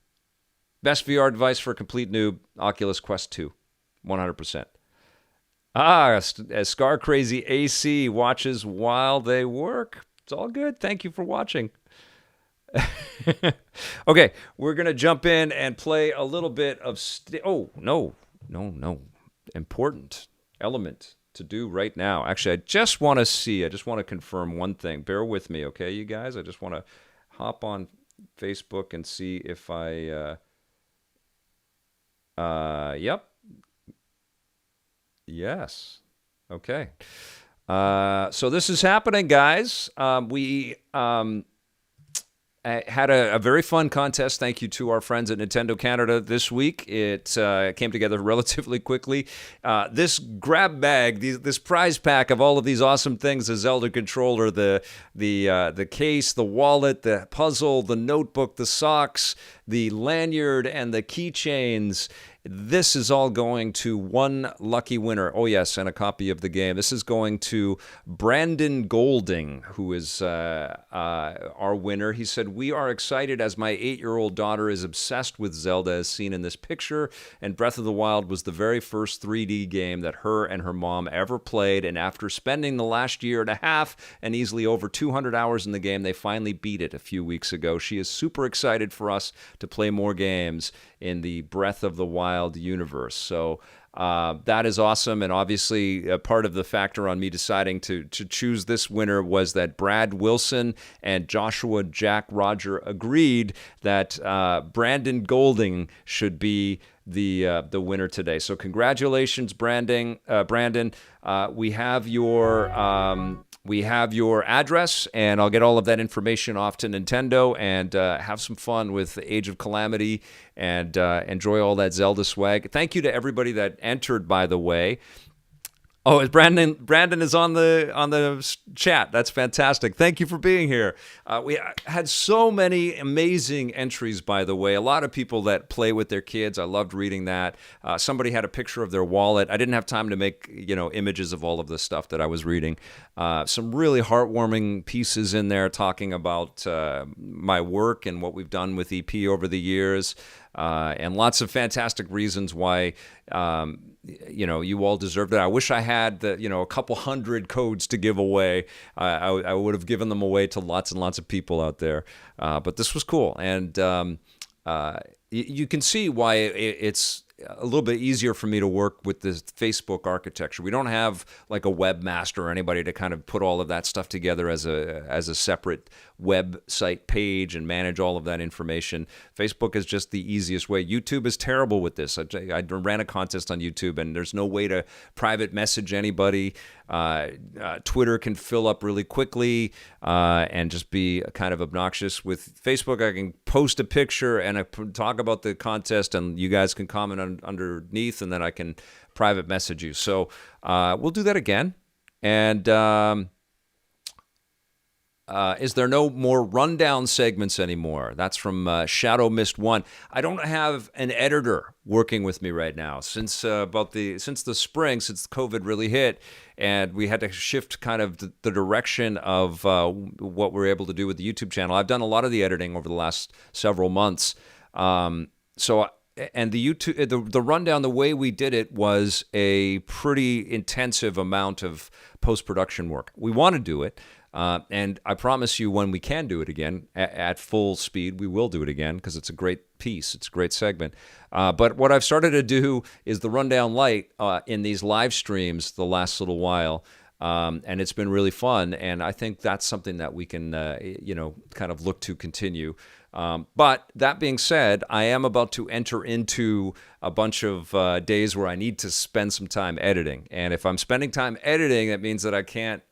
best VR device for a complete noob, Oculus Quest 2, 100%. Scar Crazy AC watches while they work. It's all good. Thank you for watching. Okay, we're going to jump in and play a little bit of... oh, no. Important element to do right now. Actually, I just want to confirm one thing. Bear with me, okay, you guys? I just want to hop on Facebook and see if yep. Yes. Okay. So this is happening, guys. We had a very fun contest. Thank you to our friends at Nintendo Canada this week. It came together relatively quickly. This grab bag, this prize pack of all of these awesome things: the Zelda controller, the case, the wallet, the puzzle, the notebook, the socks, the lanyard, and the keychains. This is all going to one lucky winner. Oh, yes, and a copy of the game. This is going to Brandon Golding, who is our winner. He said, "We are excited as my 8-year-old daughter is obsessed with Zelda as seen in this picture, and Breath of the Wild was the very first 3D game that her and her mom ever played, and after spending the last year and a half and easily over 200 hours in the game, they finally beat it a few weeks ago. She is super excited for us to play more games in the Breath of the Wild universe." So that is awesome, and obviously part of the factor on me deciding to choose this winner was that Brad Wilson and Joshua Jack Roger agreed that Brandon Golding should be the winner today. So congratulations, Brandon. We have your address, and I'll get all of that information off to Nintendo and have some fun with Age of Calamity and enjoy all that Zelda swag. Thank you to everybody that entered, by the way. Oh, Brandon is on the chat. That's fantastic. Thank you for being here. We had so many amazing entries, by the way. A lot of people that play with their kids. I loved reading that. Somebody had a picture of their wallet. I didn't have time to make images of all of the stuff that I was reading. Some really heartwarming pieces in there talking about my work and what we've done with EP over the years, and lots of fantastic reasons why you all deserved it. I wish I had a couple hundred codes to give away. I would have given them away to lots and lots of people out there. But this was cool, and you can see why it's a little bit easier for me to work with this Facebook architecture. We don't have like a webmaster or anybody to kind of put all of that stuff together as a separate website page and manage all of that information. Facebook is just the easiest way. YouTube is terrible with this. I ran a contest on YouTube, and there's no way to private message anybody. Twitter can fill up really quickly and just be kind of obnoxious. With Facebook, I can post a picture and I talk about the contest, and you guys can comment underneath, and then I can private message you. So we'll do that again. And is there no more rundown segments anymore? That's from Shadow Mist 1. I don't have an editor working with me right now since the spring, since COVID really hit, and we had to shift kind of the direction of what we're able to do with the YouTube channel. I've done a lot of the editing over the last several months. And the YouTube, the rundown, the way we did it was a pretty intensive amount of post-production work. We want to do it. And I promise you, when we can do it again at full speed, we will do it again because it's a great piece. It's a great segment. But what I've started to do is the Rundown Lite in these live streams the last little while. And it's been really fun. And I think that's something that we can, kind of look to continue. But that being said, I am about to enter into a bunch of days where I need to spend some time editing. And if I'm spending time editing, that means that I can't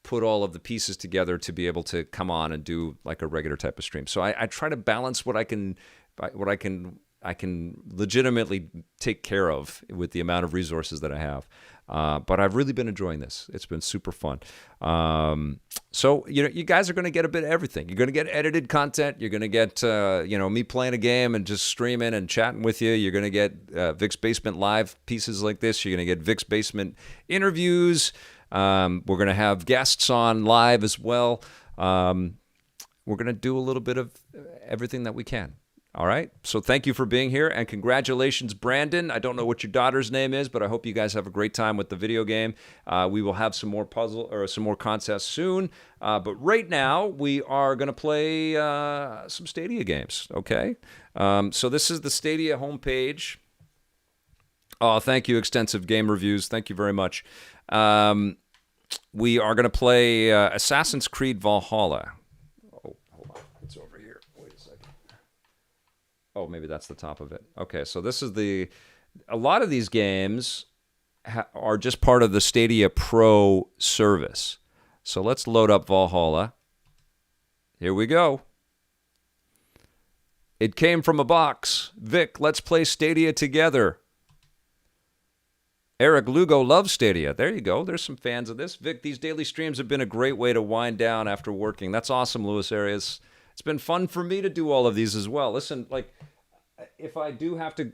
put all of the pieces together to be able to come on and do like a regular type of stream. So I try to balance what I can legitimately take care of with the amount of resources that I have. But I've really been enjoying this. It's been super fun. So you guys are going to get a bit of everything. You're going to get edited content. You're going to get me playing a game and just streaming and chatting with you. You're going to get Vic's Basement Live pieces like this. You're going to get Vic's Basement interviews. We're going to have guests on live as well. We're going to do a little bit of everything that we can. All right. So thank you for being here, and congratulations, Brandon. I don't know what your daughter's name is, but I hope you guys have a great time with the video game. We will have some more puzzle or some more contests soon. But right now, we are going to play some Stadia games. Okay. So this is the Stadia homepage. Oh, thank you, Extensive Game Reviews. Thank you very much. We are going to play Assassin's Creed Valhalla. Oh, hold on. It's over here. Wait a second. Oh, maybe that's the top of it. Okay, so this is a lot of these games are just part of the Stadia Pro service. So let's load up Valhalla. Here we go. It came from a box. Vic, let's play Stadia together. Eric Lugo loves Stadia. There you go. There's some fans of this. Vic, these daily streams have been a great way to wind down after working. That's awesome, Louis Arias. It's been fun for me to do all of these as well. Listen, like, if I do have to,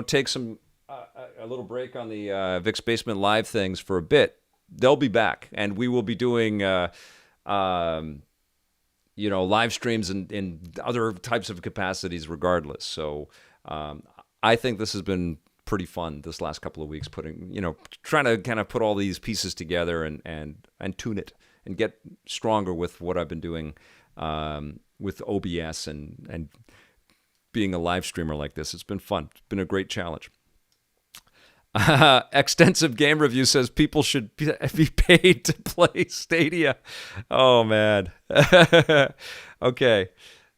take some a little break on the Vic's Basement Live things for a bit, they'll be back, and we will be doing, live streams in other types of capacities, regardless. So, I think this has been pretty fun this last couple of weeks, trying to kind of put all these pieces together and tune it and get stronger with what I've been doing with OBS and being a live streamer like this. It's been fun. It's been a great challenge. Extensive Game Review says people should be paid to play Stadia. Oh, man. Okay.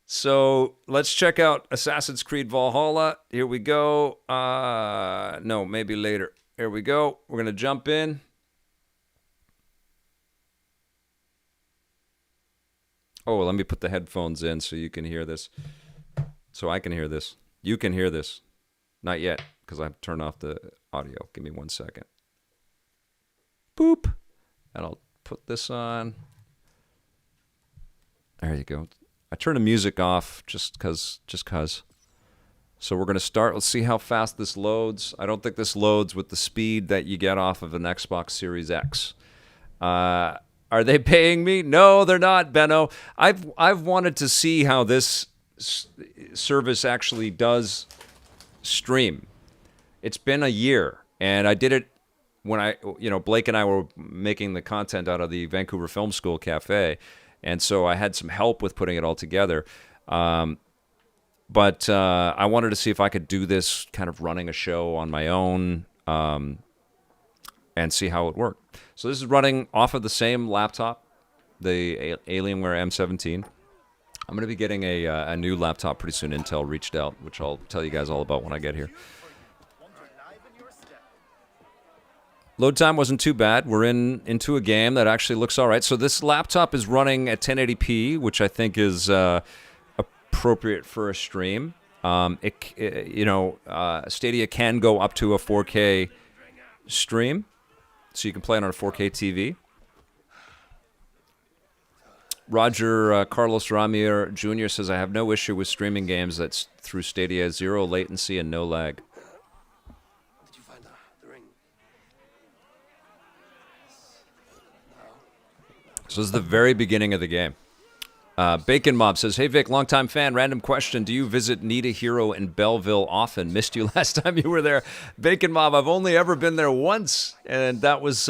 So let's check out Assassin's Creed Valhalla. Here we go. No, maybe later. Here we go. We're going to jump in. Oh, let me put the headphones in so you can hear this. So I can hear this. You can hear this. Not yet, because I have to turn off the audio. Give me 1 second. Boop. And I'll put this on. There you go. I turn the music off just cause. So we're going to start. Let's see how fast this loads. I don't think this loads with the speed that you get off of an Xbox Series X. Are they paying me? No, they're not, Benno. I've wanted to see how this service actually does stream. It's been a year, and I did it when Blake and I were making the content out of the Vancouver Film School Cafe. And so I had some help with putting it all together. But I wanted to see if I could do this kind of running a show on my own and see how it worked. So this is running off of the same laptop, the Alienware M17. I'm going to be getting a new laptop pretty soon. Intel reached out, which I'll tell you guys all about when I get here. Load time wasn't too bad. We're into a game that actually looks all right. So this laptop is running at 1080p, which I think is appropriate for a stream. Stadia can go up to a 4K stream, so you can play it on a 4K TV. Roger Carlos Ramier Jr. says, I have no issue with streaming games that's through Stadia. 0 latency and no lag. So this is the very beginning of the game. Bacon Mob says, hey, Vic, longtime fan, random question. Do you visit Need a Hero in Belleville often? Missed you last time you were there. Bacon Mob, I've only ever been there once, and that was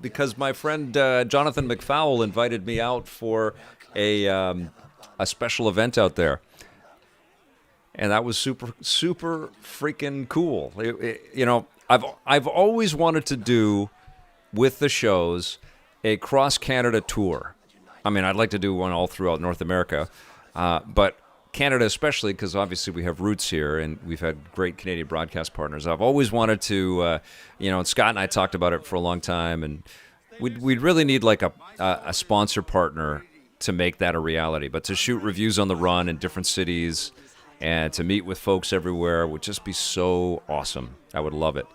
because my friend Jonathan McFowell invited me out for a special event out there. And that was super, super freaking cool. I've always wanted to do with the shows a cross-Canada tour. I mean, I'd like to do one all throughout North America, but Canada especially, because obviously we have roots here and we've had great Canadian broadcast partners. I've always wanted to, and Scott and I talked about it for a long time, and we'd really need like a sponsor partner to make that a reality. But to shoot reviews on the run in different cities and to meet with folks everywhere would just be so awesome. I would love it.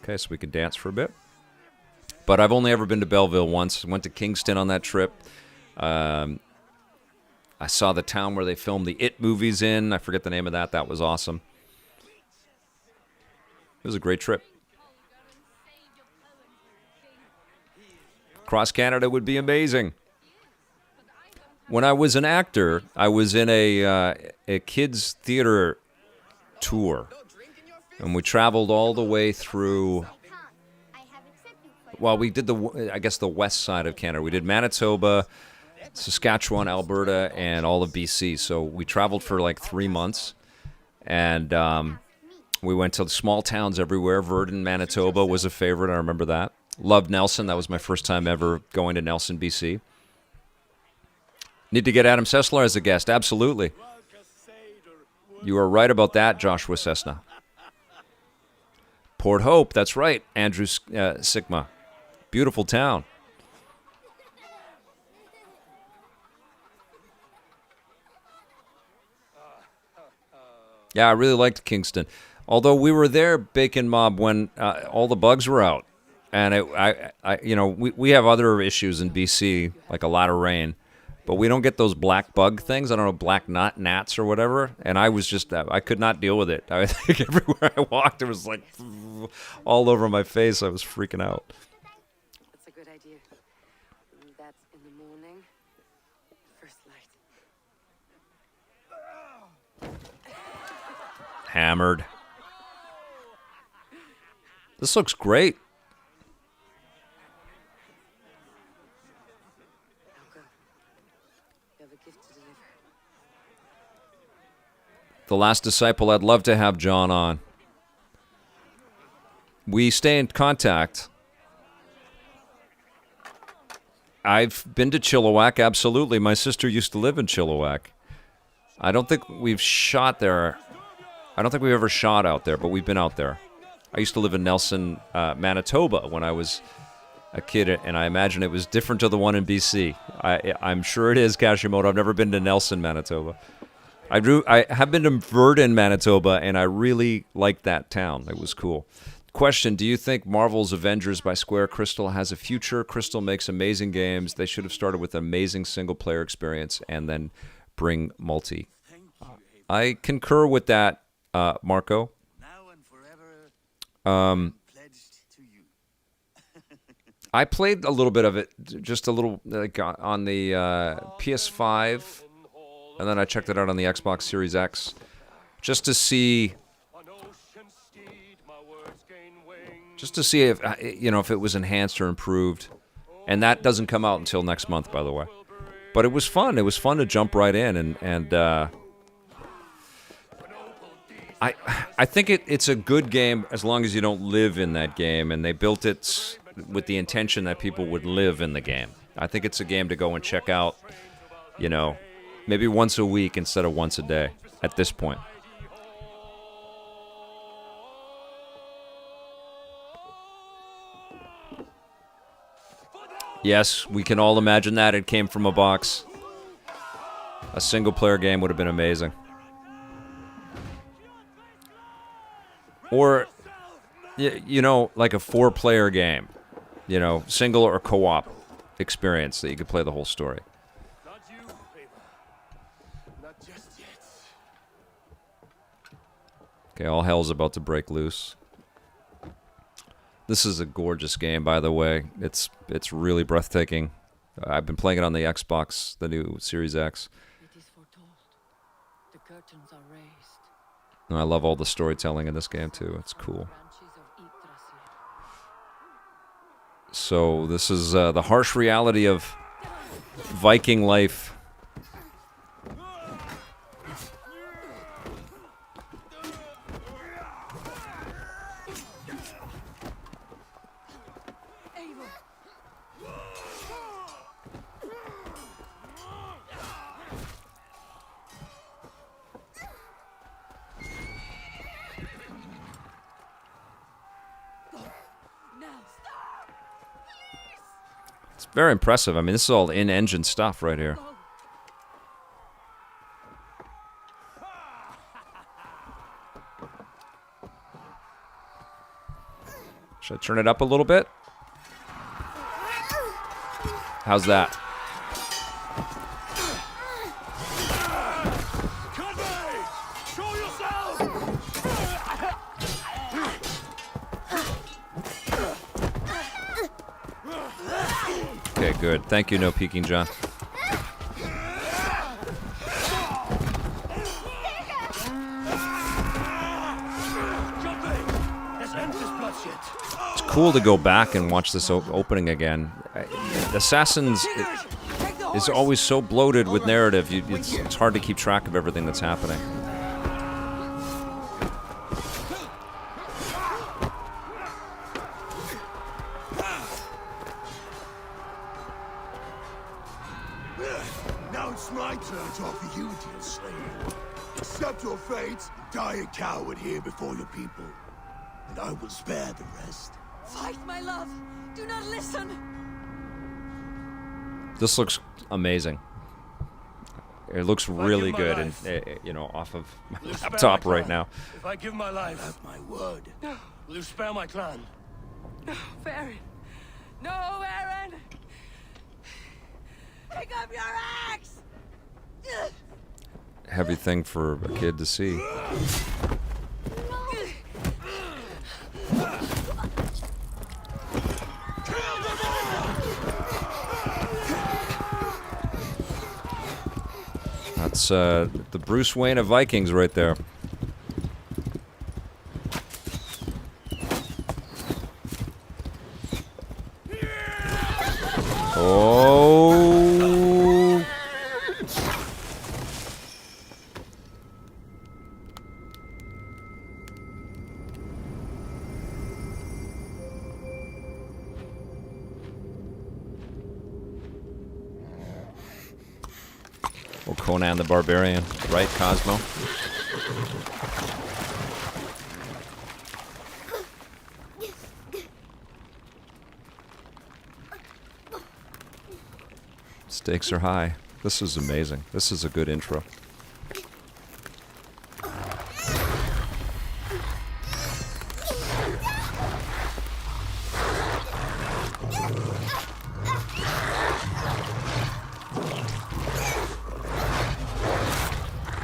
Okay, so we can dance for a bit. But I've only ever been to Belleville once. Went to Kingston on that trip. I saw the town where they filmed the It movies in. I forget the name of that. That was awesome. It was a great trip. Cross Canada would be amazing. When I was an actor, I was in a kids theater tour, and we traveled all the way through. Well, we did the west side of Canada. We did Manitoba, Saskatchewan, Alberta, and all of BC. So we traveled for like 3 months, and we went to small towns everywhere. Virden, Manitoba was a favorite. I remember that. Loved Nelson. That was my first time ever going to Nelson, BC. Need to get Adam Sessler as a guest. Absolutely. You are right about that, Joshua Cessna. Port Hope, that's right, Andrew Sigma. Beautiful town. Yeah, I really liked Kingston. Although we were there, Bacon Mob, when all the bugs were out. And we have other issues in BC, like a lot of rain. But we don't get those black bug things. I don't know, black gnats or whatever. And I was just, I could not deal with it. I think everywhere I walked, it was like all over my face. I was freaking out. That's a good idea. That's in the morning. First light. Hammered. This looks great. The Last Disciple, I'd love to have John on. We stay in contact. I've been to Chilliwack, absolutely. My sister used to live in Chilliwack. I don't think we've shot there. I don't think we've ever shot out there, but we've been out there. I used to live in Nelson, Manitoba when I was a kid, and I imagine it was different to the one in BC. I'm sure it is, Kashimoto. I've never been to Nelson, Manitoba. I have been to Virden, Manitoba, and I really liked that town. It was cool. Question, do you think Marvel's Avengers by Square Crystal has a future? Crystal makes amazing games. They should have started with an amazing single-player experience and then bring multi. I concur with that, Marco. I played a little bit of it, just a little, like on the PS5. And then I checked it out on the Xbox Series X just to see if if it was enhanced or improved. And that doesn't come out until next month, by the way. But it was fun. It was fun to jump right in, and I think it's a good game as long as you don't live in that game. And they built it with the intention that people would live in the game. I think it's a game to go and check out, maybe once a week instead of once a day at this point. Yes, we can all imagine that. It came from a box. A single-player game would have been amazing. Or, like a 4-player game. Single or co-op experience that you could play the whole story. Okay, all hell's about to break loose. This is a gorgeous game, by the way. It's really breathtaking. I've been playing it on the Xbox, the new Series X. It is foretold. The curtains are raised. And I love all the storytelling in this game, too. It's cool. So this is the harsh reality of Viking life. Very impressive. I mean, this is all in-engine stuff right here. Should I turn it up a little bit? How's that? Okay, good. Thank you, No Peeking John. cool to go back and watch this opening again. Assassins is always so bloated with narrative. It's hard to keep track of everything that's happening. Now it's my turn to offer you, dear slave. Accept your fate, die a coward here before your people, and I will spare the rest. Fight, my love. Do not listen. This looks amazing. It looks really good, and you know, off of my laptop right now. If I give my life, have my word. Will you spare my clan? No, Aaron. No, Aaron. Pick up your axe. Heavy thing for a kid to see. That's the Bruce Wayne of Vikings right there. Oh! Or Conan the Barbarian, right, Cosmo? Stakes are high. This is amazing. This is a good intro.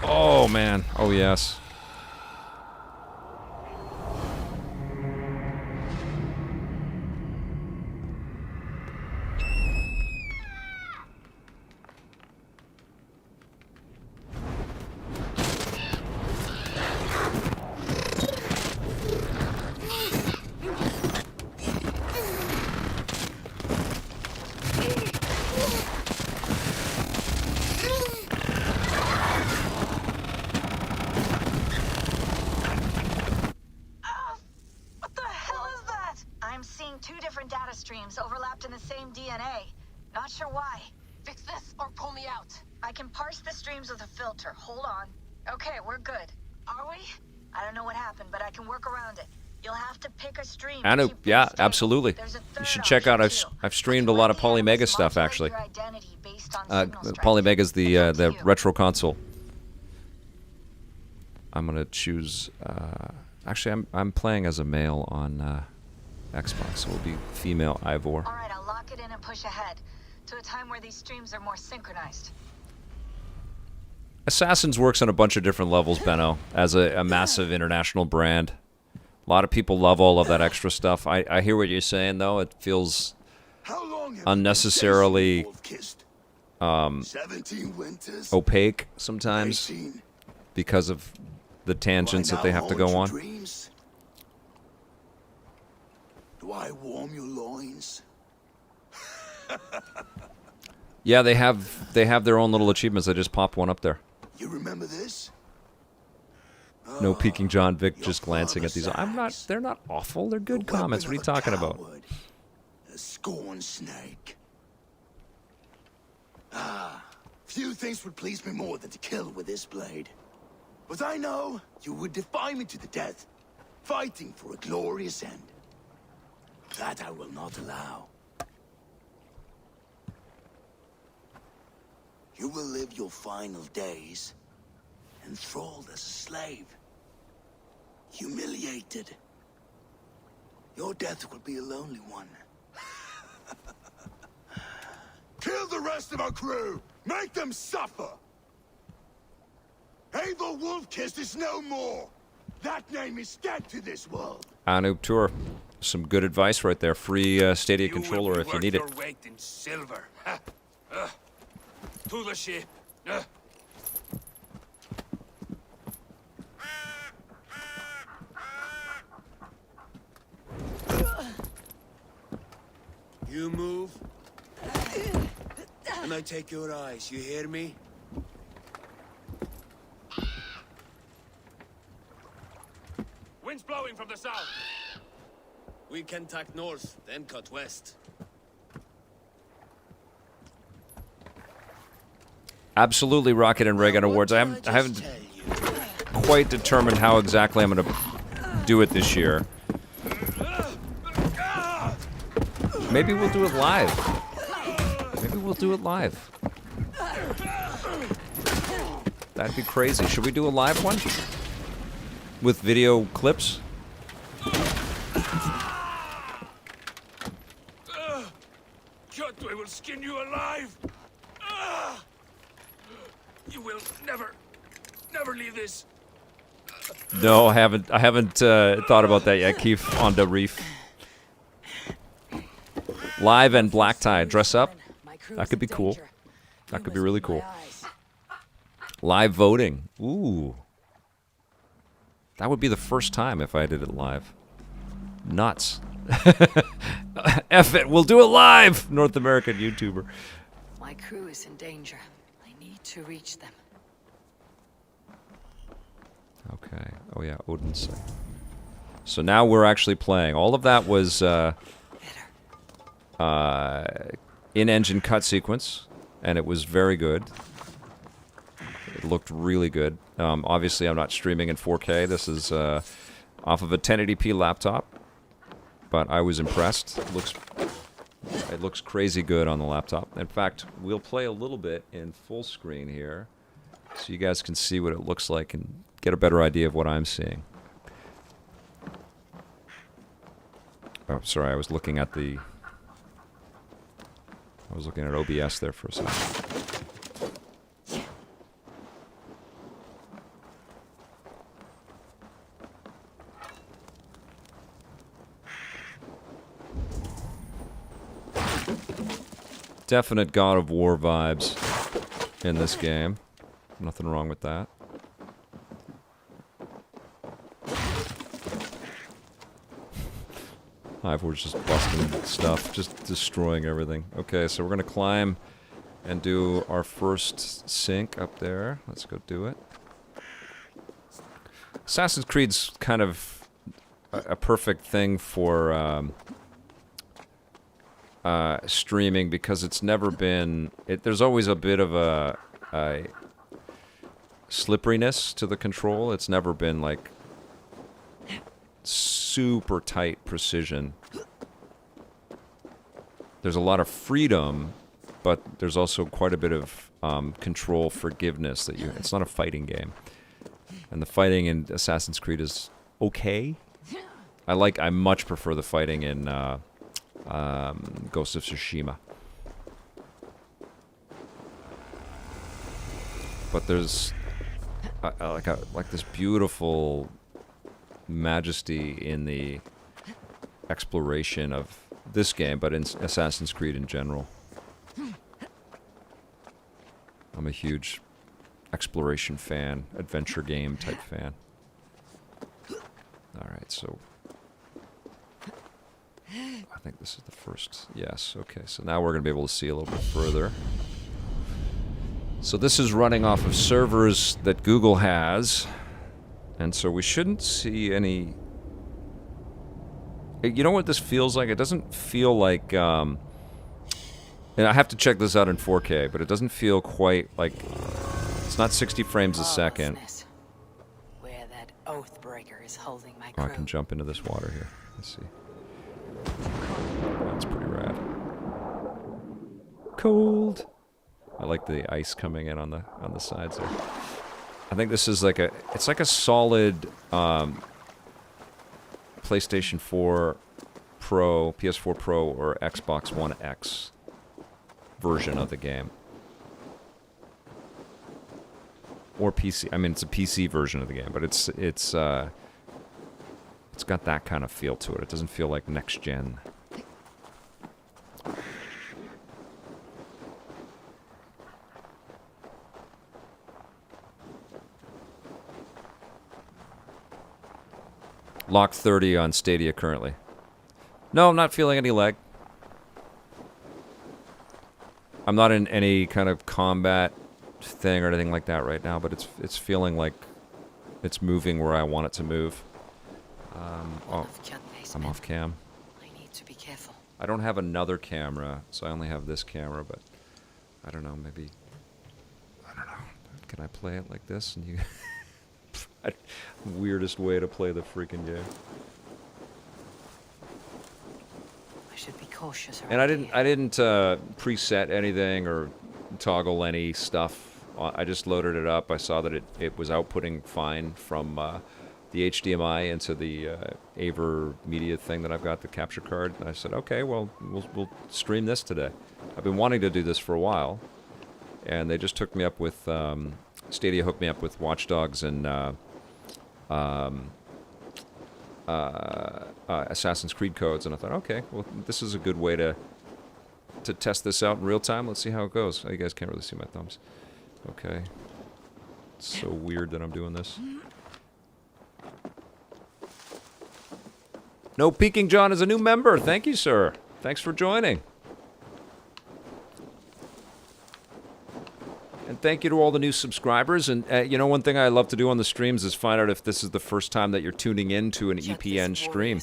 Oh man. Oh yes. Overlapped in the same DNA. Not sure why. Fix this or pull me out. I can parse the streams with a filter. Hold on. Okay, we're good. Are we? I don't know what happened, but I can work around it. You'll have to pick a stream. Anu, yeah, absolutely. You should check out. I've streamed a lot of Polymega stuff actually. Polymega's the retro console. I'm gonna choose. Actually, I'm playing as a male on Xbox, so it'll be female Ivor. All right, I'll lock it in and push ahead to a time where these streams are more synchronized. Assassins works on a bunch of different levels, Benno, as a massive international brand. A lot of people love all of that extra stuff. I hear what you're saying, though. It feels unnecessarily opaque sometimes because of the tangents that they have to go on. Do I warm your loins? Yeah, they have their own little achievements. I just popped one up there. You remember this? No peeking John Vic, just glancing at these. They're not awful. They're good comments. What are you talking about? A scorn snake. Few things would please me more than to kill with this blade. But I know you would defy me to the death, fighting for a glorious end. That I will not allow. You will live your final days enthralled as a slave. Humiliated. Your death will be a lonely one. Kill the rest of our crew! Make them suffer! Ava Wolfkiss is no more! That name is dead to this world! Anoop Tour. Some good advice right there. Free Stadia controller if you need it. Your weight in silver. To the ship. You move, and I take your eyes. You hear me? Wind's blowing from the south. We can tack north, then cut west. Absolutely, Rocket and Reagan Awards. I haven't quite determined how exactly I'm going to do it this year. Maybe we'll do it live. Maybe we'll do it live. That'd be crazy. Should we do a live one? With video clips? Cut, I will skin you alive. You will never leave this. No, I haven't thought about that yet, Keith, on the reef. Live and black tie. Dress up. That could be cool. That could be really cool. Live voting. Ooh. That would be the first time if I did it live. Nuts. F it, we'll do it live! North American YouTuber. My crew is in danger. I need to reach them. Okay. Oh yeah, Odin's site. So now we're actually playing. All of that was in-engine cut sequence, and it was very good. It looked really good. Obviously, I'm not streaming in 4K. This is off of a 1080p laptop, but I was impressed. It looks crazy good on the laptop. In fact, we'll play a little bit in full screen here, so you guys can see what it looks like and get a better idea of what I'm seeing. Oh, sorry, I was looking at OBS there for a second. Definite God of War vibes in this game. Nothing wrong with that. We're just busting stuff, just destroying everything. Okay, so we're gonna climb and do our first sink up there. Let's go do it. Assassin's Creed's kind of a perfect thing for streaming because it's never been... there's always a bit of a slipperiness to the control. It's never been like super tight precision. There's a lot of freedom, but there's also quite a bit of control forgiveness that you... It's not a fighting game. And the fighting in Assassin's Creed is okay. I much prefer the fighting in Ghost of Tsushima. But there's like this beautiful majesty in the exploration of this game, but in Assassin's Creed in general. I'm a huge exploration fan, adventure game type fan. Alright, so I think this is the first. Yes, okay, so now we're going to be able to see a little bit further. So this is running off of servers that Google has, and so we shouldn't see any... You know what this feels like? It doesn't feel like... and I have to check this out in 4K, but it doesn't feel quite like... It's not 60 frames a second. Where that oathbreaker is holding my Oh, I crew. can jump into this water here. Let's see. That's pretty rad. Cold. I like the ice coming in on the sides there. I think this is like it's like a solid PlayStation 4 Pro, PS4 Pro, or Xbox One X version of the game. Or PC. I mean, it's a PC version of the game, but it's got that kind of feel to it. It doesn't feel like next gen. Lock 30 on Stadia currently. No, I'm not feeling any lag. I'm not in any kind of combat thing or anything like that right now, but it's feeling like it's moving where I want it to move. Oh, I'm off cam. I need to be careful. I don't have another camera, so I only have this camera, but I don't know, maybe, I don't know. Can I play it like this? And you, weirdest way to play the freaking game. I should be cautious. And I didn't preset anything or toggle any stuff. I just loaded it up. I saw that it was outputting fine from the HDMI into the Aver media thing that I've got, the capture card. And I said, okay, well, we'll stream this today. I've been wanting to do this for a while, and they just took me up with Stadia hooked me up with Watch Dogs and Assassin's Creed codes, and I thought, okay, well, this is a good way to test this out in real time. Let's see how it goes. Oh, you guys can't really see my thumbs. Okay. It's so weird that I'm doing this. No Peeking John is a new member. Thank you, sir. Thanks for joining. And thank you to all the new subscribers. And, you know, one thing I love to do on the streams is find out if this is the first time that you're tuning in to an EPN stream.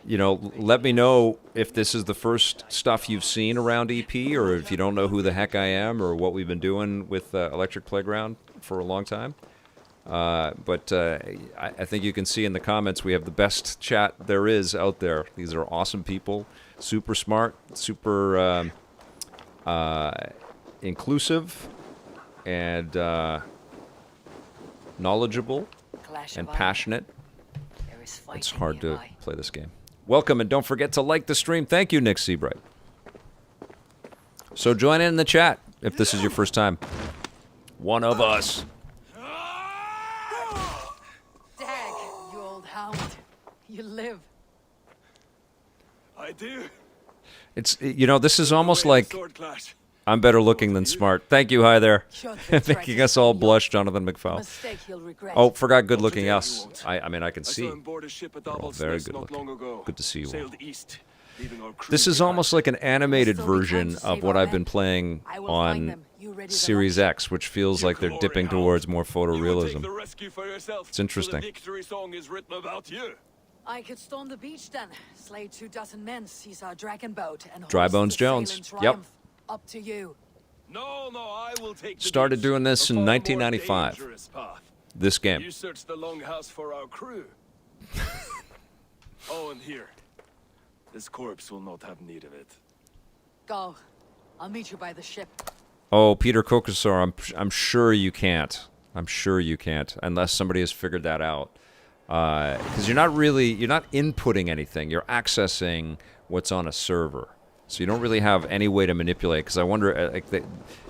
You know, let me know if this is the first stuff you've seen around EP, or if you don't know who the heck I am or what we've been doing with Electric Playground for a long time. But I think you can see in the comments we have the best chat there is out there. These are awesome people, super smart, super inclusive, and knowledgeable, and passionate. It's hard to play this game. Welcome, and don't forget to like the stream. Thank you, Nick Seabright. So join in the chat if this is your first time. One of us. Dag, you old hound. You live. I do. It's, you know, this is almost like Sword clash. I'm better looking than smart. Thank you, hi there. Shut the Making us all blush, Jonathan McFall. Mistake he'll regret. Oh, forgot good looking today else. you won't. I mean, I can I see. saw him board a ship at They're all Davos very Nest good not looking. long ago. Good to see you all. Sailed east, leaving our crew This is behind. almost like an animated Still be time version to of save what our I've been men. playing I will find on them. You ready to Series launch? X, which feels like they're Glory dipping hound. towards more You will take photorealism. the rescue for yourself. It's interesting. So the victory song is written about you. I could storm the beach then, slay 24 men, seize our dragon boat, and Dry hoist Bones the sail Jones. in Yep. triumph. Up to you. No, I will take the Started beach, doing this a in far more 1995. dangerous path. This game. You search the longhouse for our crew. Oh, and here. This corpse will not have need of it. Go. I'll meet you by the ship. Oh, Peter Kokosor, I'm sure you can't. I'm sure you can't, unless somebody has figured that out. Because you're not inputting anything. You're accessing what's on a server. So you don't really have any way to manipulate. Because I wonder,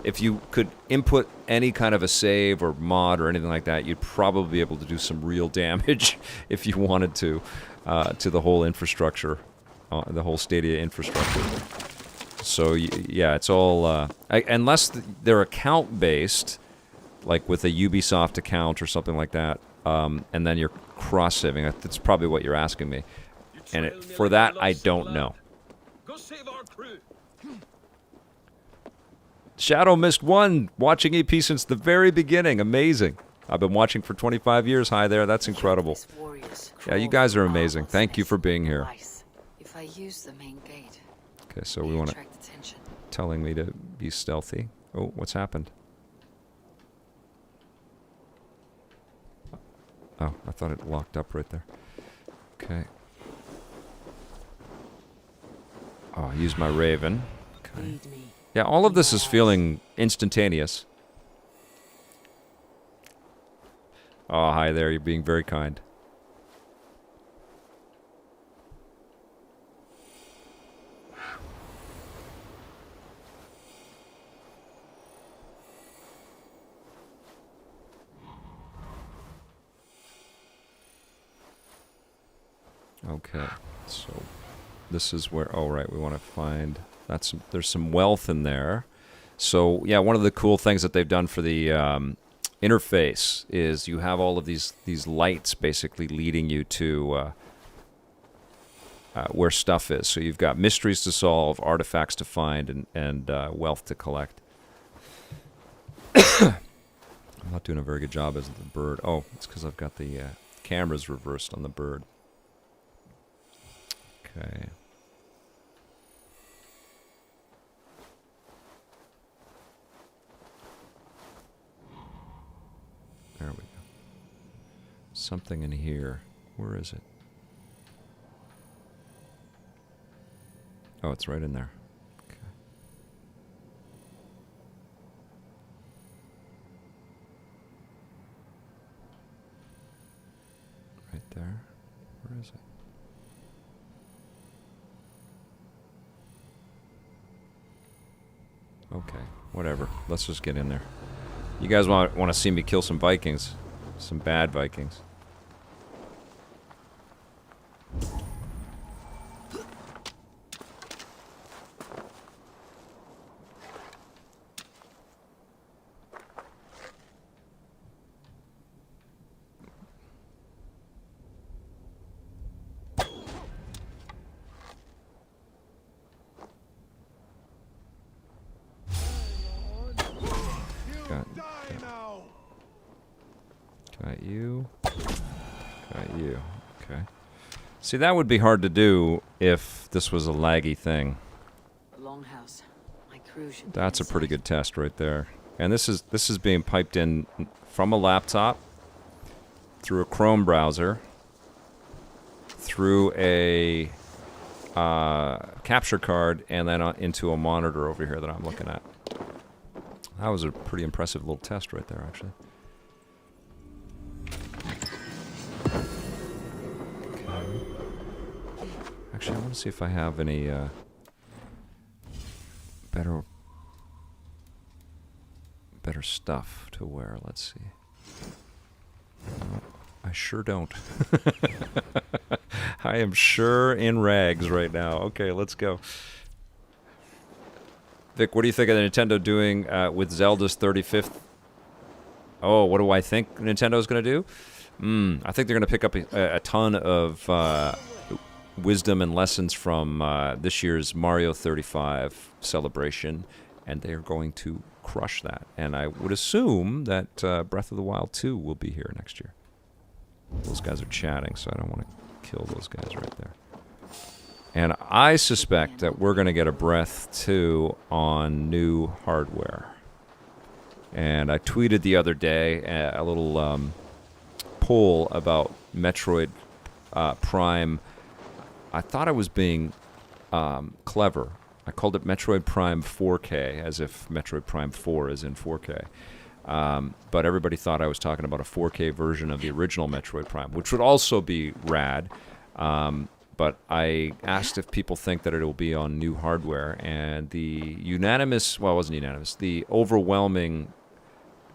if you could input any kind of a save or mod or anything like that, you'd probably be able to do some real damage if you wanted to the whole infrastructure, the whole Stadia infrastructure. So yeah, it's all unless they're account based, like with a Ubisoft account or something like that, and then you're cross saving. That's probably what you're asking me, and for that I don't know. Go save our crew. Shadow Mist 1, watching EP since the very beginning. Amazing. I've been watching for 25 years. Hi there. That's incredible. Yeah, you guys are amazing. Thank you for being here. If I use the main gate, Okay, so we want to attract attention. telling me to be stealthy. Oh, what's happened? Oh, I thought it locked up right there. Okay. Oh, I used my Raven. Okay. Lead me. Yeah, all of this is feeling instantaneous. Oh, hi there. You're being very kind. Okay, so this is where, oh right, we want to find, there's some wealth in there. So yeah, one of the cool things that they've done for the interface is you have all of these lights basically leading you to where stuff is. So you've got mysteries to solve, artifacts to find, and wealth to collect. I'm not doing a very good job as the bird. Oh, it's because I've got the cameras reversed on the bird. Okay. There we go. Something in here. Where is it? Oh, it's right in there. Okay. Right there. Where is it? Okay, whatever. Let's just get in there. You guys want to see me kill some Vikings. Some bad Vikings. Got you. Got you. Okay. See, that would be hard to do if this was a laggy thing. Longhouse. My crew should. That's a pretty good test right there. And this is being piped in from a laptop, through a Chrome browser, through a capture card, and then into a monitor over here that I'm looking at. That was a pretty impressive little test right there, actually. Actually, I want to see if I have any better stuff to wear. Let's see. No, I sure don't. I am sure in rags right now. Okay, let's go. Vic, what do you think of the Nintendo doing with Zelda's 35th? Oh, what do I think Nintendo's going to do? I think they're going to pick up a ton of wisdom and lessons from this year's Mario 35 celebration, and they're going to crush that. And I would assume that Breath of the Wild 2 will be here next year. Those guys are chatting, so I don't want to kill those guys right there. And I suspect that we're going to get a Breath 2 on new hardware. And I tweeted the other day a little poll about Metroid Prime. I thought I was being clever. I called it Metroid Prime 4K, as if Metroid Prime 4 is in 4K. But everybody thought I was talking about a 4K version of the original Metroid Prime, which would also be rad. But I asked if people think that it will be on new hardware, and the unanimous, well, it wasn't unanimous, the overwhelming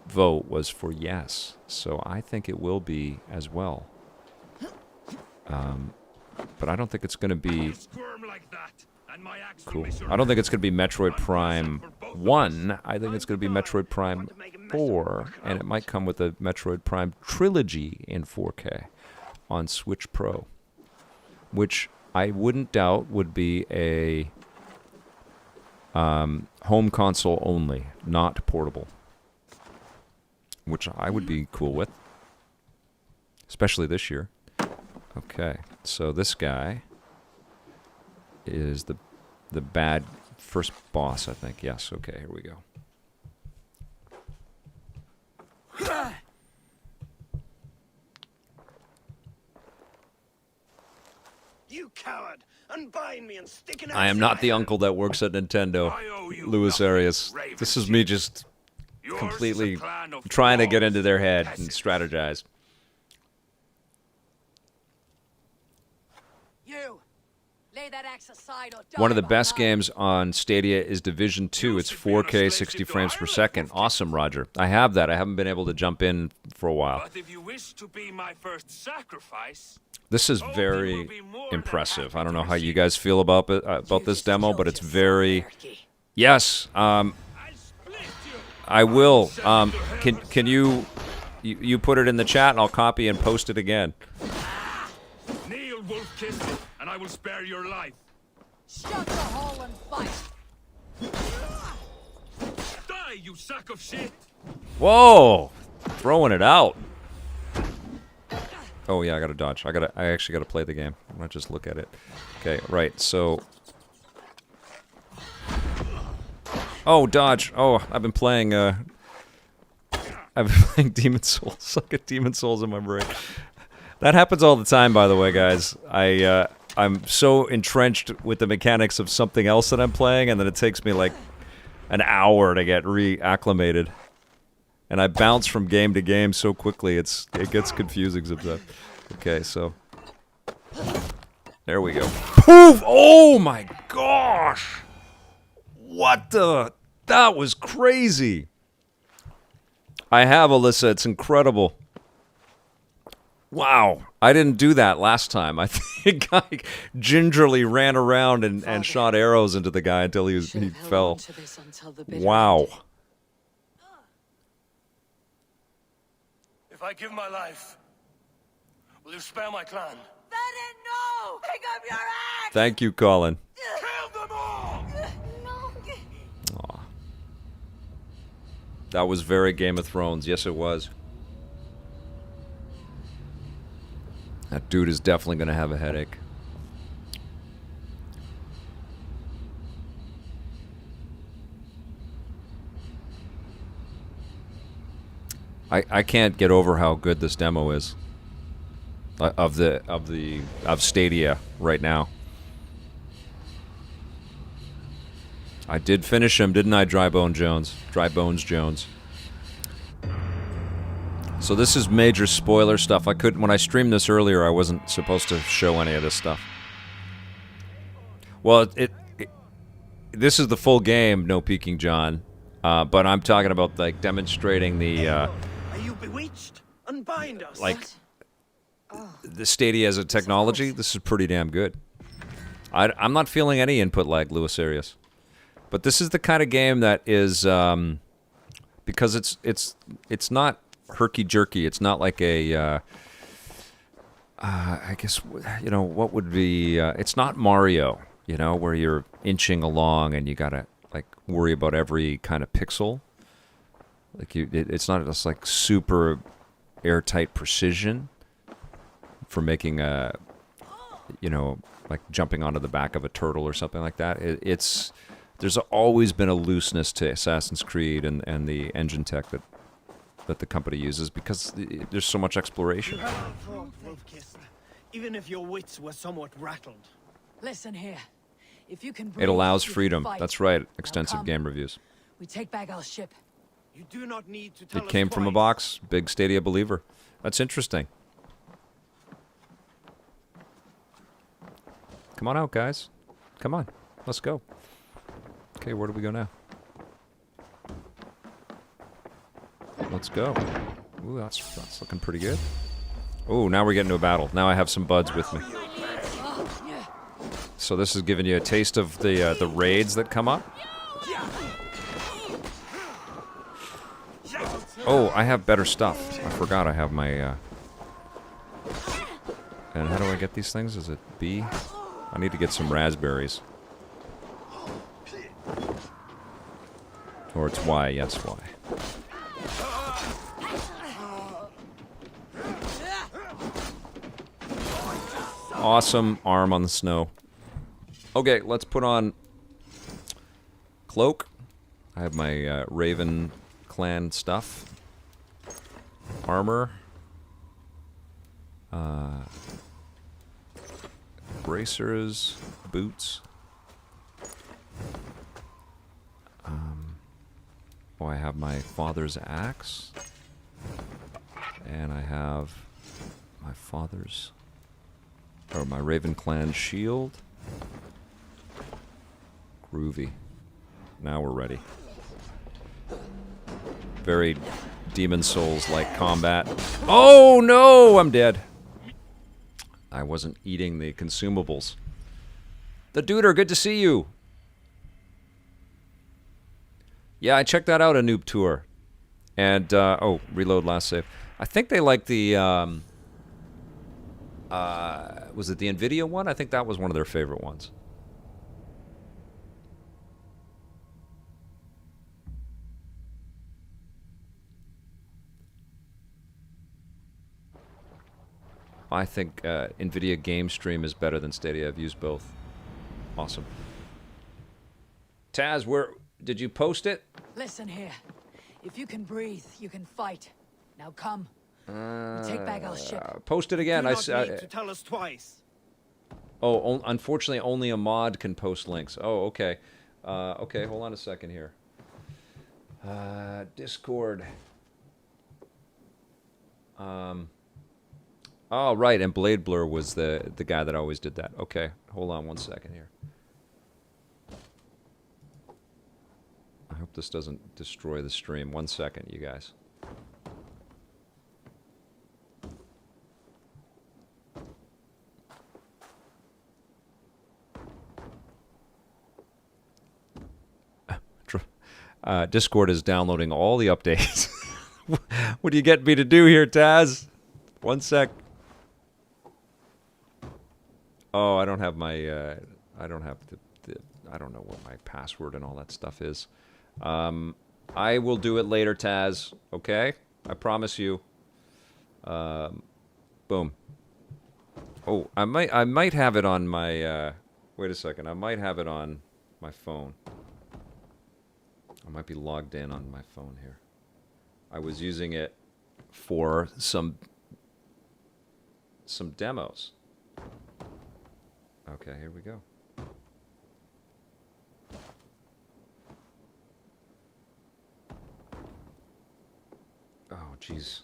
vote was for yes. So I think it will be as well. But I don't think it's going to be cool. I don't think it's going to be Metroid Prime 1. I think it's going to be Metroid Prime 4, and it might come with a Metroid Prime trilogy in 4K on Switch Pro, which I wouldn't doubt would be a home console only, not portable, which I would be cool with, especially this year. Okay, so this guy is the bad first boss, I think. Yes, okay, here we go. You coward! Unbind me and stick an I am not the uncle that works at Nintendo, Louis Arias. This is me just completely trying to get into their head and strategize. Lay that axe aside or One of the best games on Stadia is Division 2. It's 4K, 60 frames per second. Awesome, Roger. I have that. I haven't been able to jump in for a while. But if you wish to be my first sacrifice, This is very impressive. I don't know how you guys feel about this demo, but it's very... Yes, I will. Can you put it in the chat and I'll copy and post it again. Kneel, wolf kiss, and I will spare your life. Shut the hole and fight! Die, you sack of shit! Whoa! Throwing it out. Oh yeah, I gotta dodge. I actually gotta play the game. I'm not just look at it. Okay, right, so... Oh, dodge. Oh, I've been playing, Demon Souls. I get Demon Souls in my brain. That happens all the time, by the way, guys. I'm so entrenched with the mechanics of something else that I'm playing, and then it takes me like an hour to get reacclimated. And I bounce from game to game so quickly, it gets confusing sometimes. Okay, so... There we go. Poof! Oh my gosh! What the... That was crazy! I have, Alyssa. It's incredible. Wow. I didn't do that last time. I think I gingerly ran around and shot arrows into the guy until he fell. Wow. If I give my life, will you spare my clan? Venom, no! Pick up your axe! Thank you, Colin. Kill them all! No! Aw. That was very Game of Thrones. Yes, it was. That dude is definitely going to have a headache. I can't get over how good this demo is of Stadia right now. I did finish him, didn't I, Dry Bones Jones? So this is major spoiler stuff. When I streamed this earlier, I wasn't supposed to show any of this stuff. Well, this is the full game, no peeking, John. But I'm talking about like demonstrating the Are you bewitched? Unbind us. like the Stadia as a technology. This is pretty damn good. I'm not feeling any input lag, Louis Arias. But this is the kind of game that is because it's not herky-jerky. It's not like a, I guess, you know, what would be, it's not Mario, you know, where you're inching along and you gotta, like, worry about every kind of pixel. Like, it's not just, like, super airtight precision for making a, you know, like jumping onto the back of a turtle or something like that. There's always been a looseness to Assassin's Creed and the engine tech that the company uses because there's so much exploration. Even if your wits were somewhat rattled. Listen here. If you can It allows breathe, you freedom. fight. That's right. Now Extensive come. game reviews. We take back our ship. You do not need to tell It us came from a twice. box. Big Stadia believer. That's interesting. Come on out, guys. Come on. Let's go. Okay, where do we go now? Let's go. Ooh, that's looking pretty good. Ooh, now we're getting to a battle. Now I have some buds with me. So this is giving you a taste of the raids that come up. Oh, I have better stuff. I forgot I have my... And how do I get these things? Is it B? I need to get some raspberries. Or it's Y, yes, Y. Awesome arm on the snow. Okay, let's put on cloak. I have my Raven clan stuff. Armor. Bracers. Boots. Oh, I have my father's axe. And I have my father's... Or my Raven Clan shield. Groovy. Now we're ready. Very Demon Souls-like combat. Oh no! I'm dead. I wasn't eating the consumables. The Duder, good to see you. Yeah, I checked that out, a Noob Tour. And, oh, reload last save. I think they like the, Was it the NVIDIA one? I think that was one of their favorite ones. I think NVIDIA Game Stream is better than Stadia. I've used both. Awesome. Taz, where did you post it? Listen here. If you can breathe, you can fight. Now come. Take back our ship. Post it again. Do not need to tell us twice. Oh, unfortunately, only a mod can post links. Oh, okay. Okay, hold on a second here. Discord. Oh, right, and Blade Blur was the guy that always did that. Okay, hold on one second here. I hope this doesn't destroy the stream. 1 second, you guys. Discord is downloading all the updates. What do you get me to do here, Taz? 1 sec. Oh, I don't have my, I don't have I don't know what my password and all that stuff is. I will do it later, Taz. Okay? I promise you. Boom. Oh, I might have it on my, wait a second. I might have it on my phone. I might be logged in on my phone here. I was using it for some demos. Okay, here we go. Oh, jeez.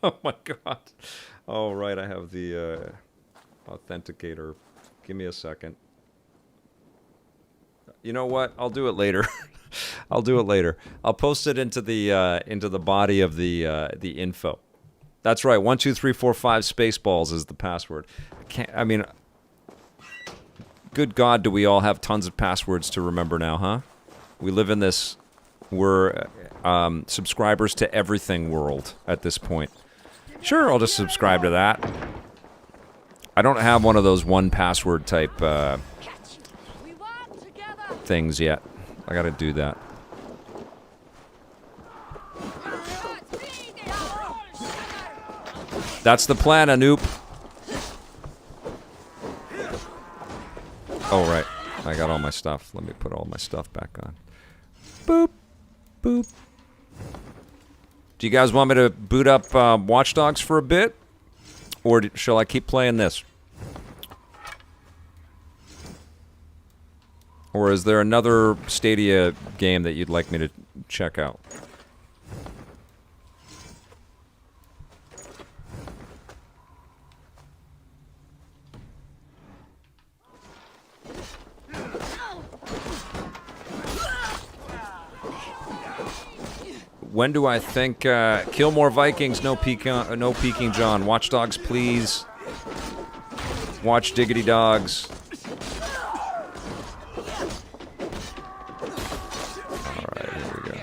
Oh, my God. Oh, right, I have the authenticator. Give me a second. You know what? I'll do it later. I'll do it later. I'll post it into the body of the info. That's right. 1 2 3 4 5 Spaceballs is the password. I mean, good God, do we all have tons of passwords to remember now, huh? We live in this, we're subscribers to everything world at this point. Sure, I'll just subscribe to that. I don't have one of those one password type things yet. I gotta do that. That's the plan, Anoop. Oh, right. I got all my stuff. Let me put all my stuff back on. Boop. Boop. Do you guys want me to boot up Watch Dogs for a bit? Or shall I keep playing this? Or is there another Stadia game that you'd like me to check out? When do I think kill more Vikings? No peeking, John. Watch Dogs, please. Watch Diggity Dogs. All right, here we go.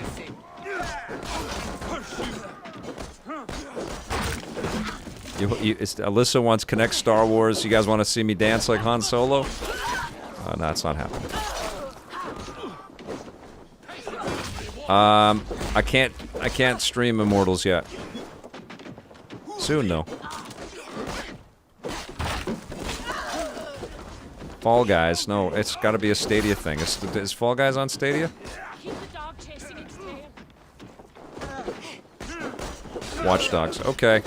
Alyssa wants Connect Star Wars. You guys want to see me dance like Han Solo? No, that's not happening. I can't stream Immortals yet. Soon though. Fall Guys, no, it's got to be a Stadia thing. Is Fall Guys on Stadia? Watch Dogs, okay.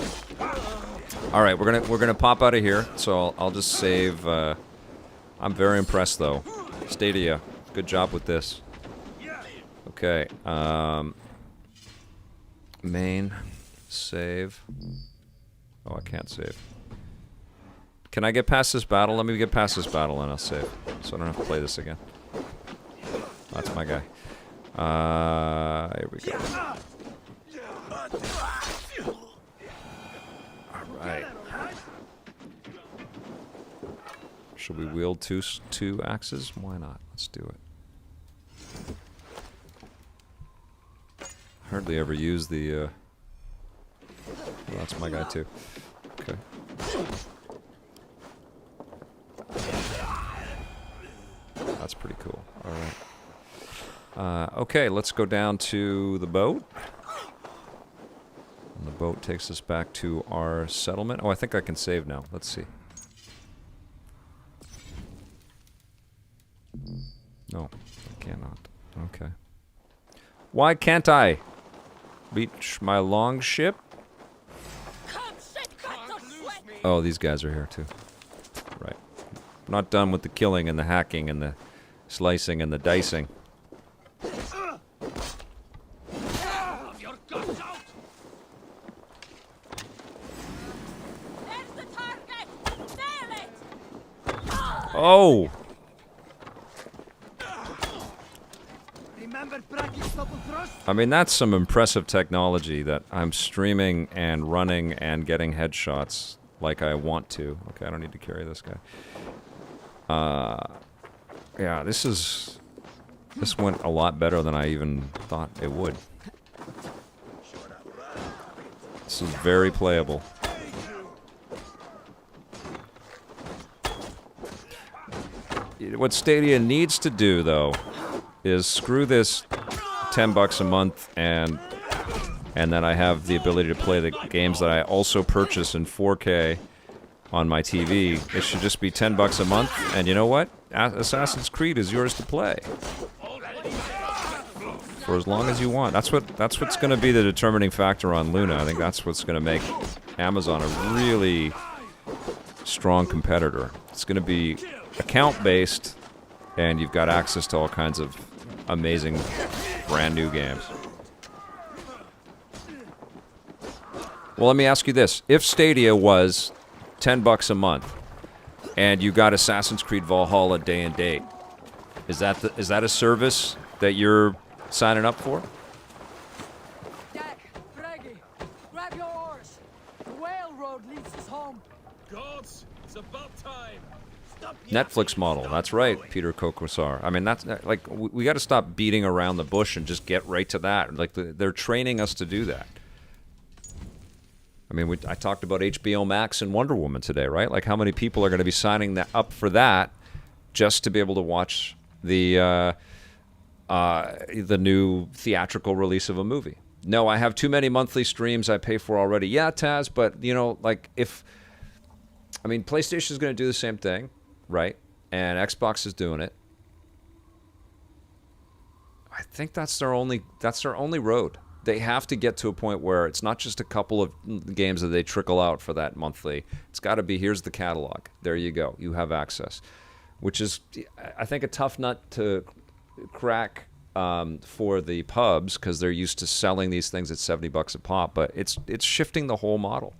All right, we're gonna pop out of here. So I'll just save. I'm very impressed though. Stadia, good job with this. Okay, main, save. Oh, I can't save. Can I get past this battle? Let me get past this battle and I'll save. So I don't have to play this again. That's my guy. Here we go. Alright. Should we wield two axes? Why not? Let's do it. Hardly ever use the, well, that's my guy too. Okay. That's pretty cool. All right. Okay, let's go down to the boat. And the boat takes us back to our settlement. Oh, I think I can save now. Let's see. No, I cannot. Okay. Why can't I reach my long ship? Oh, these guys are here too. Right. I'm not done with the killing and the hacking and the slicing and the dicing. Oh! I mean, that's some impressive technology that I'm streaming and running and getting headshots like I want to. Okay, I don't need to carry this guy. Yeah, this went a lot better than I even thought it would. This is very playable. What Stadia needs to do, though, is screw this $10 a month and then I have the ability to play the games that I also purchase in 4K on my TV. It should just be $10 a month, and you know what? Assassin's Creed is yours to play for as long as you want. That's what's going to be the determining factor on Luna. I think that's what's going to make Amazon a really strong competitor. It's going to be account-based, and you've got access to all kinds of amazing brand new games. Well, let me ask you this. If Stadia was $10 a month and you got Assassin's Creed Valhalla day and date, is that a service that you're signing up for? Jack, Braggy, grab your oars. The whale road leads us home. Gods, it's about time. Stop Netflix model. That's right, Peter Kokosar. I mean, that's like we got to stop beating around the bush and just get right to that. Like they're training us to do that. I mean, I talked about HBO Max and Wonder Woman today, right? Like, how many people are going to be signing up for that just to be able to watch the new theatrical release of a movie? No, I have too many monthly streams I pay for already. Yeah, Taz, but you know, like PlayStation is going to do the same thing, right? And Xbox is doing it. I think that's their only road. They have to get to a point where it's not just a couple of games that they trickle out for that monthly. It's got to be, here's the catalog. There you go. You have access. Which is, I think, a tough nut to crack for the pubs because they're used to selling these things at $70 a pop. But it's shifting the whole model.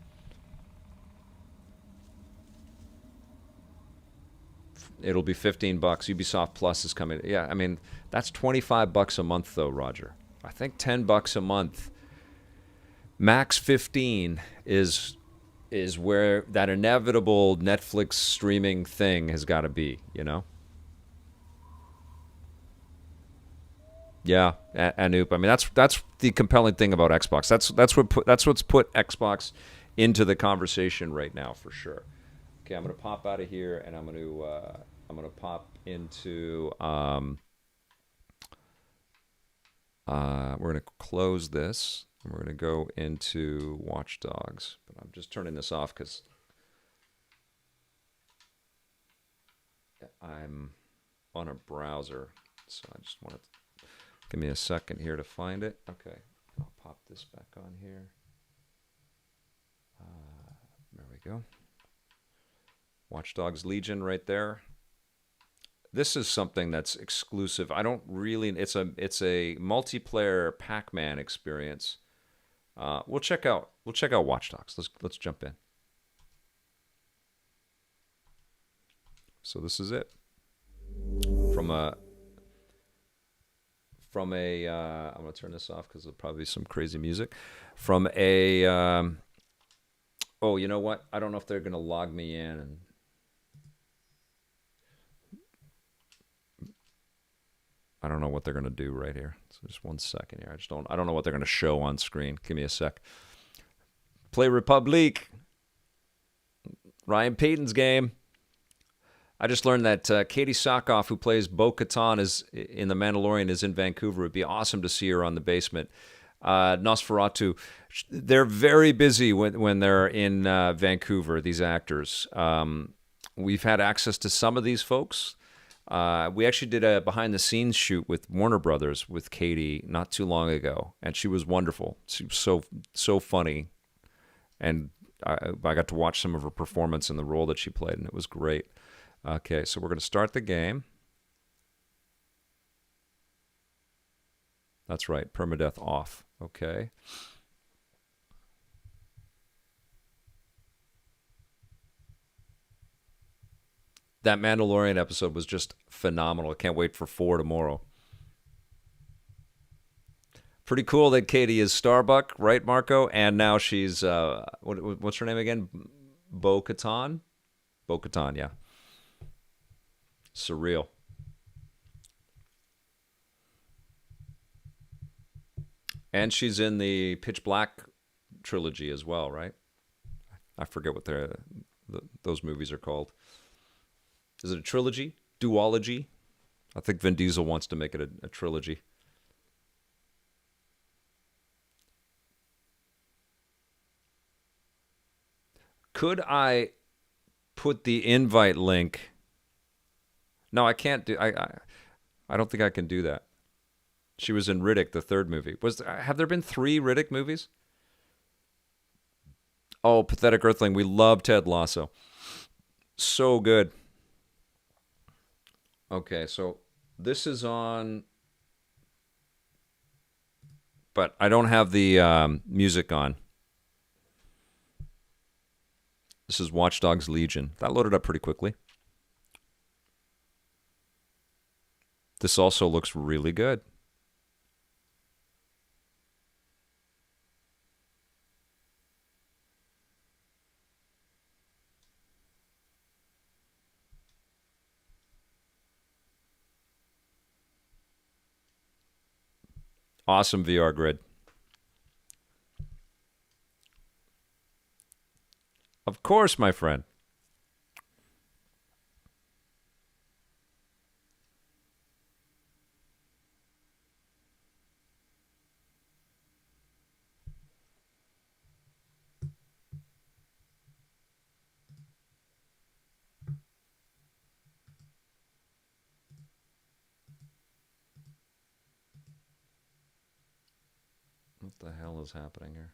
It'll be $15. Ubisoft Plus is coming. Yeah, I mean, that's $25 a month, though, Roger. I think $10 a month, max 15 is where that inevitable Netflix streaming thing has got to be, you know? Yeah, Anoop. I mean, that's the compelling thing about Xbox. That's what's put Xbox into the conversation right now for sure. Okay, I'm gonna pop out of here and I'm gonna pop into. We're going to close this, and we're going to go into Watch Dogs. But I'm just turning this off because I'm on a browser. So I just want to give me a second here to find it. Okay, I'll pop this back on here. There we go. Watch Dogs Legion right there. This is something that's exclusive. I don't really. It's a multiplayer Pac-Man experience. We'll check out Watch Dogs. Let's jump in. So this is it. From a. I'm gonna turn this off because there'll probably be some crazy music. From a. Oh, you know what? I don't know if they're gonna log me in and. I don't know what they're going to do right here. So just 1 second here. I don't know what they're going to show on screen. Give me a sec. Play Republic. Ryan Payton's game. I just learned that Katie Sackhoff, who plays Bo-Katan in The Mandalorian, is in Vancouver. It'd be awesome to see her on The Basement. Nosferatu, they're very busy when they're in Vancouver, these actors. We've had access to some of these folks. We actually did a behind-the-scenes shoot with Warner Brothers with Katie not too long ago, and she was wonderful. She was so funny, and I got to watch some of her performance in the role that she played, and it was great. Okay, so we're going to start the game. That's right, permadeath off. Okay. That Mandalorian episode was just phenomenal. I can't wait for 4 tomorrow. Pretty cool that Katie is Starbuck, right, Marco? And now she's, what's her name again? Bo-Katan? Bo-Katan, yeah. Surreal. And she's in the Pitch Black trilogy as well, right? I forget what those movies are called. Is it a trilogy? Duology? I think Vin Diesel wants to make it a trilogy. Could I put the invite link? No, I can't do. I don't think I can do that. She was in Riddick, the third movie. Have there been 3 Riddick movies? Oh, Pathetic Earthling. We love Ted Lasso. So good. Okay, so this is on, but I don't have the music on. This is Watch Dogs Legion. That loaded up pretty quickly. This also looks really good. Awesome VR grid. Of course, my friend. What the hell is happening here?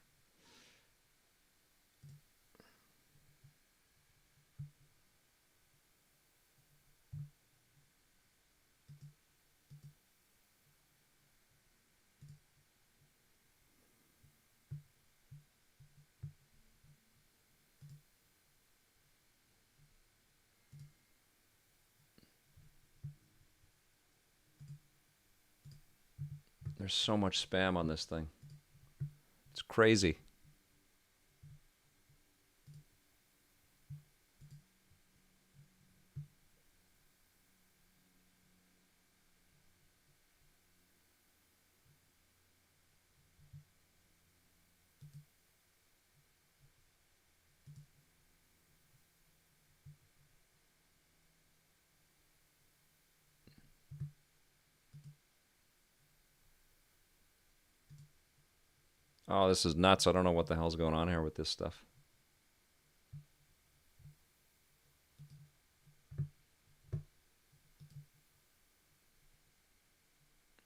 There's so much spam on this thing. It's crazy. Oh, this is nuts. I don't know what the hell's going on here with this stuff.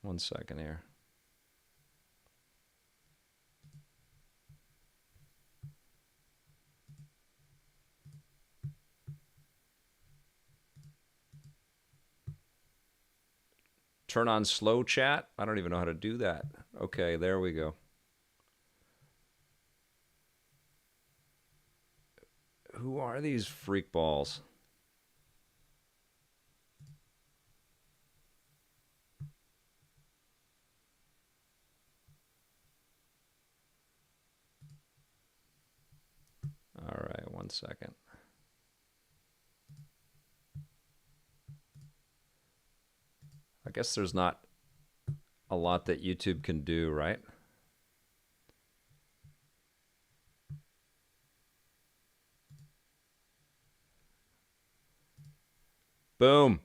One second here. Turn on slow chat? I don't even know how to do that. Okay, there we go. Who are these freak balls? All right, one second. I guess there's not a lot that YouTube can do, right? Boom.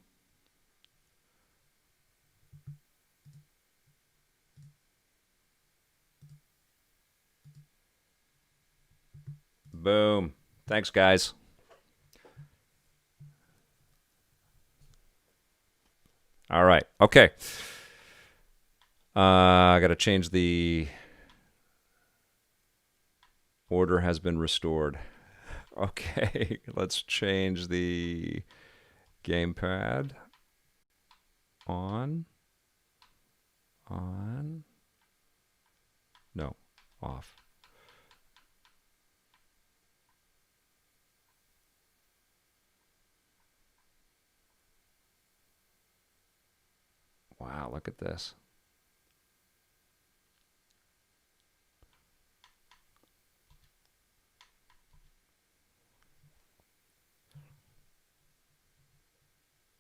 Boom. Thanks, guys. All right. Okay. I got to change the order has been restored. Okay. Let's change the gamepad on. No, off. Wow, look at this.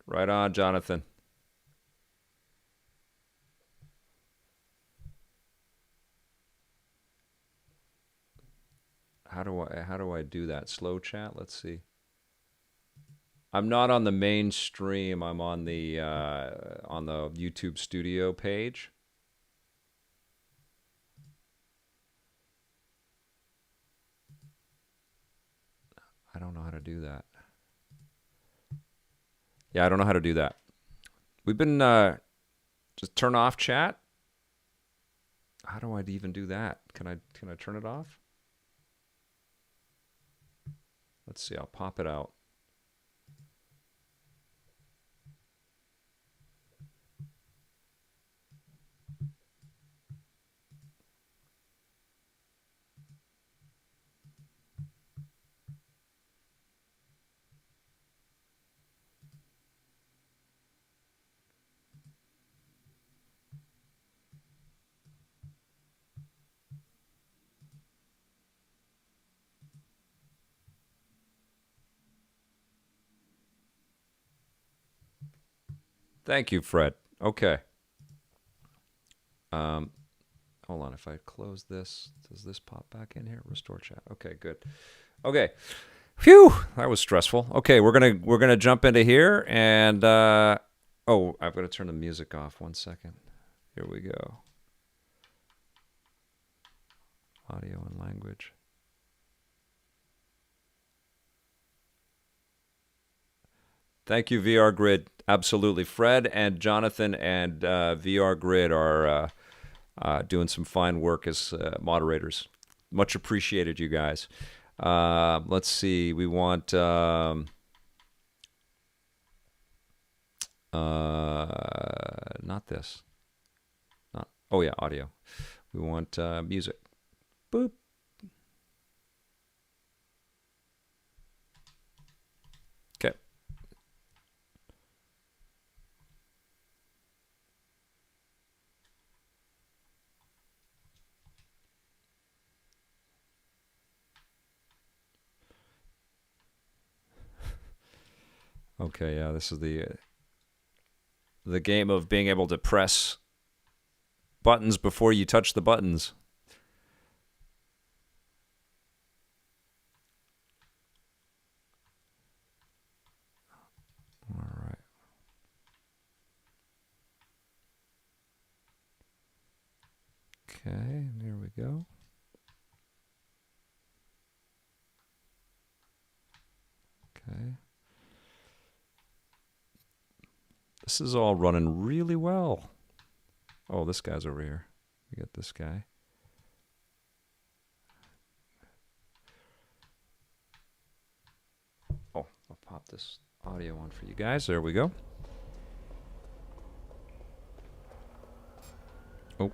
Right on, Jonathan. How do I do that? Slow chat? Let's see. I'm not on the main stream. I'm on the YouTube Studio page. I don't know how to do that. Yeah, I don't know how to do that. We've been just turn off chat. How do I even do that? Can I turn it off? Let's see. I'll pop it out. Thank you, Fred. Okay. Hold on. If I close this, does this pop back in here? Restore chat. Okay, good. Okay. Phew, that was stressful. Okay, we're gonna jump into here, and oh, I've got to turn the music off. 1 second. Here we go. Audio and language. Thank you, VR Grid. Absolutely. Fred and Jonathan and VR Grid are doing some fine work as moderators. Much appreciated, you guys. Let's see. We want not this. Not. Oh yeah, audio. We want music. Boop. Okay. Okay, yeah, this is the game of being able to press buttons before you touch the buttons. All right. Okay, there we go. Okay. This is all running really well. Oh, this guy's over here. We got this guy. Oh, I'll pop this audio on for you guys. There we go. Oh.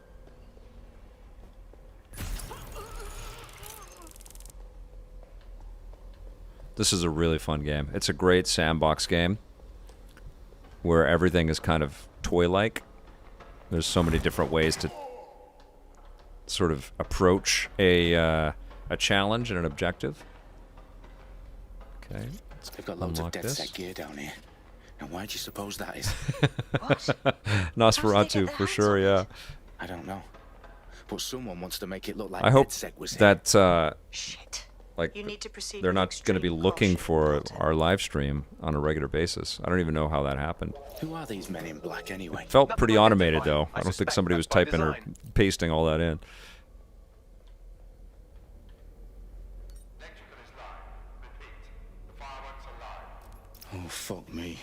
This is a really fun game. It's a great sandbox game where everything is kind of toy-like. There's so many different ways to sort of approach a challenge and an objective. Okay. They've got loads of dead set gear down here. And why do you suppose that is? What? Nosferatu, for sure, yeah. I don't know. But someone wants to make it look like I hope DedSec was here. that Shit. Like, You need to proceed they're with not going to be extreme looking caution, for Walter. our live stream on a regular basis. I don't even know how that happened. Who are these men in black anyway? Felt Nothing pretty automated, identifying. though. I I don't think suspect somebody was that's by typing or design. pasting all that in. Oh, fuck me.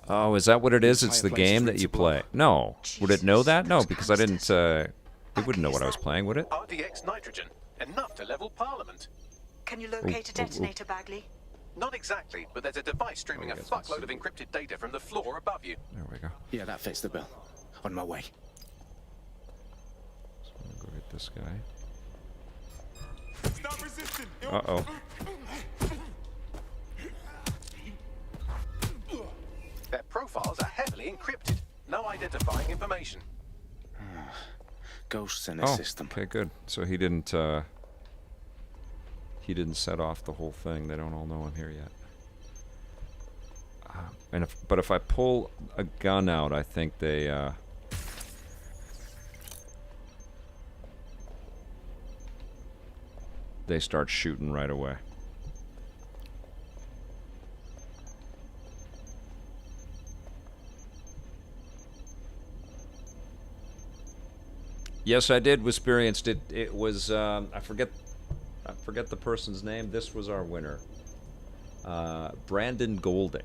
Oh, is that what it is? It's the Entire place game is that ready you to blow. play. No. Would it know that? No, those because I didn't, canisters. it wouldn't know what I was playing, would it? RDX nitrogen, enough to level Parliament. Can you locate a detonator, Bagley? Not exactly, but there's a device streaming a guess we'll fuckload of see. encrypted data from the floor above you. There we go. Yeah, that fits the bill. On my way. So I'm gonna go get this guy. Stop resisting! Uh-oh. Their profiles are heavily encrypted. No identifying information. Ghosts in the Oh, system. okay, good. So he didn't set off the whole thing. They don't all know I'm here yet. But if I pull a gun out, I think they start shooting right away. Yes, I did experienced it. It was I forget the person's name. This was our winner, Brandon Golding.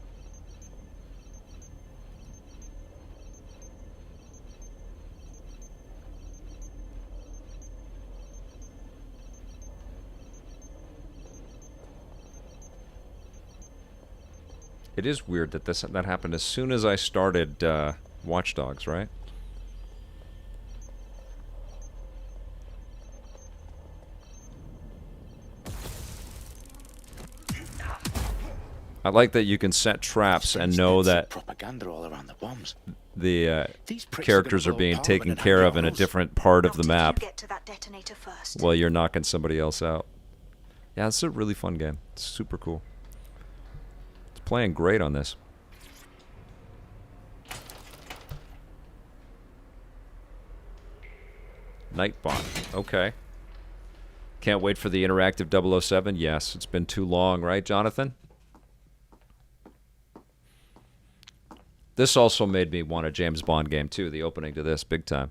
It is weird that that happened as soon as I started Watch Dogs, right? I like that you can set traps and know that Propaganda all around the bombs. the These pricks characters are are gonna being blow taken Parliament care and of in a Morrows. different part of the Not if map You get to that detonator first. while you're knocking somebody else out. Yeah, it's a really fun game. It's super cool. It's playing great on this. Nightbot. Okay. Can't wait for the interactive 007. Yes, it's been too long, right, Jonathan? This also made me want a James Bond game, too. The opening to this, big time.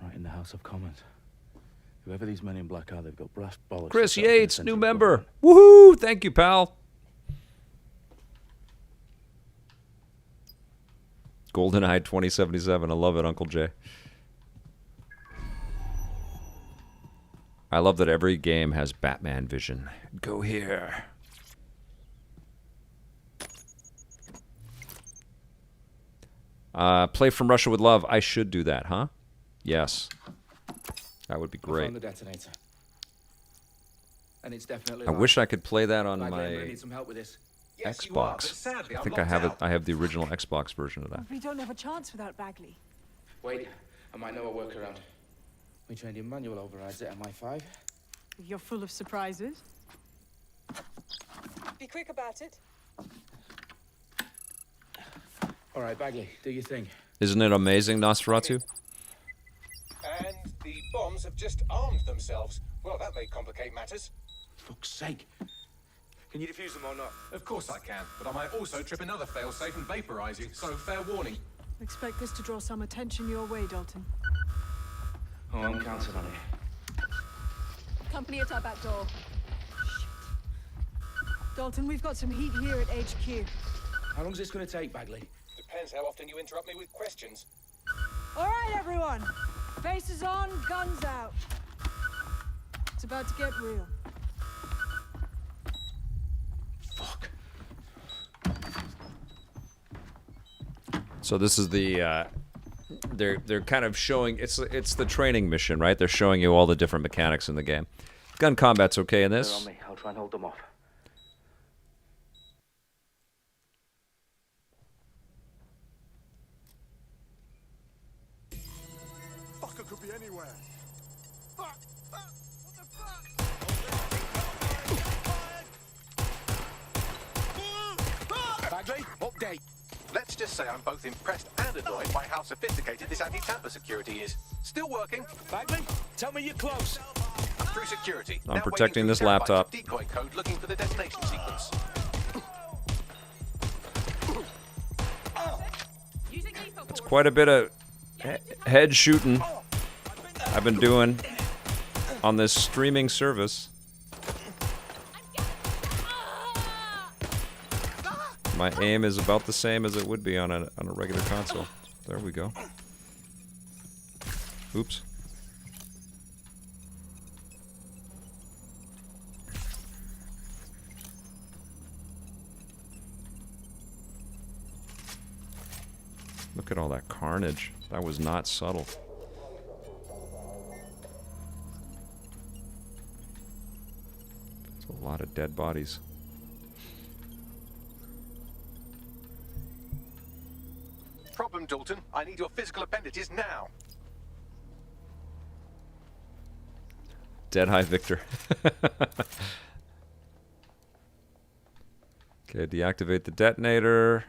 Right in the House of Commons. Whoever these men in black are, they've got brass bollocks. Chris to set up in the Yates, new central member. government. Woohoo! Thank you, pal. GoldenEye 2077. I love it, Uncle Jay. I love that every game has Batman vision. Go here. Play From Russia with Love. I should do that, huh? Yes. That would be I great. found the detonator. And it's definitely I wish I could play that on Bagley, I'm gonna my need some help with this. Yes, you are, but Xbox. sadly, I I'm think I locked have it. out. I have the original Xbox version of that. We don't have a chance without Bagley. Wait, I might know a workaround. We trained in manual overrides at MI5. You're full of surprises. Be quick about it. All right, Bagley, do your thing. Isn't it amazing, Nosferatu? And the bombs have just armed themselves. Well, that may complicate matters. Fuck's sake. Can you defuse them or not? Of course I can, but I might also trip another failsafe and vaporize you, so fair warning. Expect this to draw some attention your way, Dalton. Oh, I'm counting on it. Company at our back door. Shit. Dalton, we've got some heat here at HQ. How long's this going to take, Bagley? Depends how often you interrupt me with questions. All right, everyone. Faces on, guns out. It's about to get real. Fuck. So this is the they're kind of showing it's the training mission, right? They're showing you all the different mechanics in the game. Gun combat's okay in They're this. on me. I'll try and hold them off. Fucker could be anywhere. Fuck! Fuck! What the fuck? Bagley, update. Let's just say I'm both impressed and annoyed by how sophisticated this anti-tamper security is. Still working. Bagley, tell me you're close. Through security. I'm Now protecting waiting this through terabytes laptop. of decoy code looking for the detonation sequence. It's quite a bit of head shooting I've been doing on this streaming service. My aim is about the same as it would be on a regular console. There we go. Oops. Look at all that carnage. That was not subtle. It's a lot of dead bodies. Problem, Dalton. I need your physical appendages now. Dead High Victor. Okay, deactivate the detonator.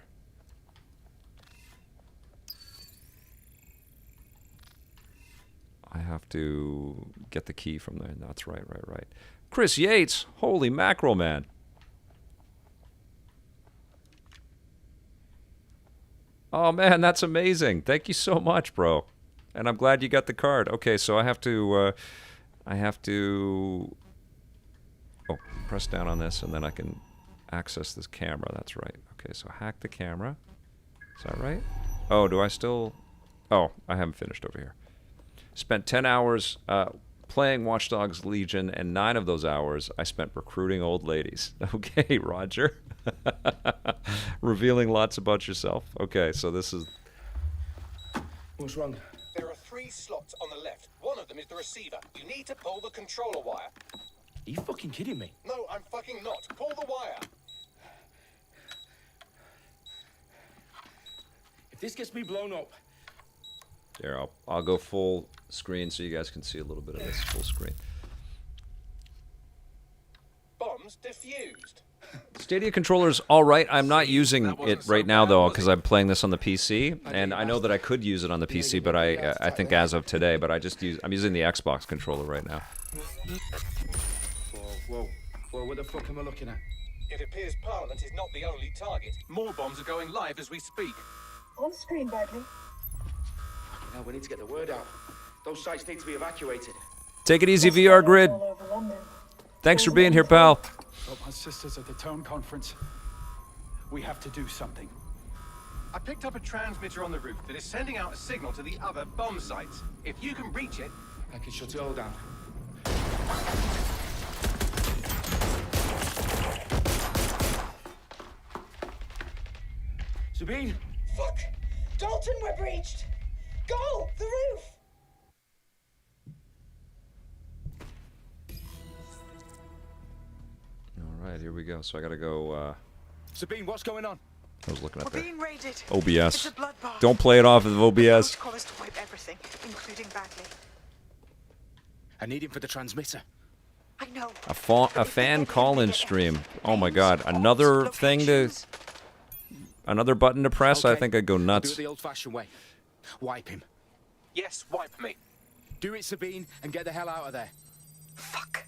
I have to get the key from there. That's right. Chris Yates. Holy mackerel, man. Oh, man, that's amazing. Thank you so much, bro. And I'm glad you got the card. Okay, so I have to oh, press down on this, and then I can access this camera. That's right. Okay, so hack the camera. Is that right? Oh, do I still... Oh, I haven't finished over here. Spent 10 hours playing Watch Dogs Legion, and 9 of those hours I spent recruiting old ladies. Okay, Roger. Revealing lots about yourself. Okay, so this is... What's wrong? There are 3 slots on the left. One of them is the receiver. You need to pull the controller wire. Are you fucking kidding me? No, I'm fucking not. Pull the wire. If this gets me blown up... Here, I'll go full screen so you guys can see a little bit of this full screen. Bombs defused. Stadia controller's all right. I'm not using it right now though because I'm playing this on the PC, and I know that I could use it on the PC, but I think as of today, but I'm using the Xbox controller right now. Whoa, what the fuck am I looking at? It appears Parliament is not the only target. More bombs are going live as we speak. On screen, Bagley. Now we need to get the word out. Those sites need to be evacuated. Take it easy, VR Grid. Thanks for being here, pal. But my sisters at the town conference. We have to do something. I picked up a transmitter on the roof that is sending out a signal to the other bomb sites. If you can reach it, I can shut it all down. Sabine! Fuck! Dalton, we're breached! Go! The roof! All right, here we go. So I gotta go. Sabine, what's going on? I was looking at We're that. being raided. OBS. It's a bloodbath. Don't play it off of OBS. The protocol is to wipe everything, including Bagley. I need him for the transmitter. I know. A fan call-in stream. Oh my God! Another thing to. Another button to press. Okay. I think I'd go Do nuts. it the old-fashioned way. Wipe him. yes, wipe me. Do it, Sabine, and get the hell out of there. Fuck.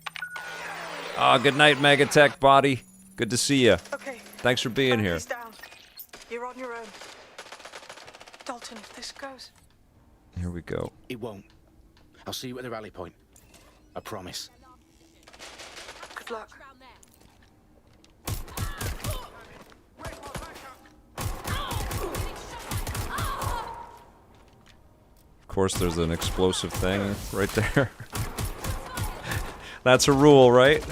Ah, good night, Megatech body. Good to see you. Okay. Thanks for being here. Bagley's down. You're on your own. Dalton, if this goes... Here we go. It won't. I'll see you at the rally point. I promise. Good luck. Of course, there's an explosive thing right there. That's a rule, right?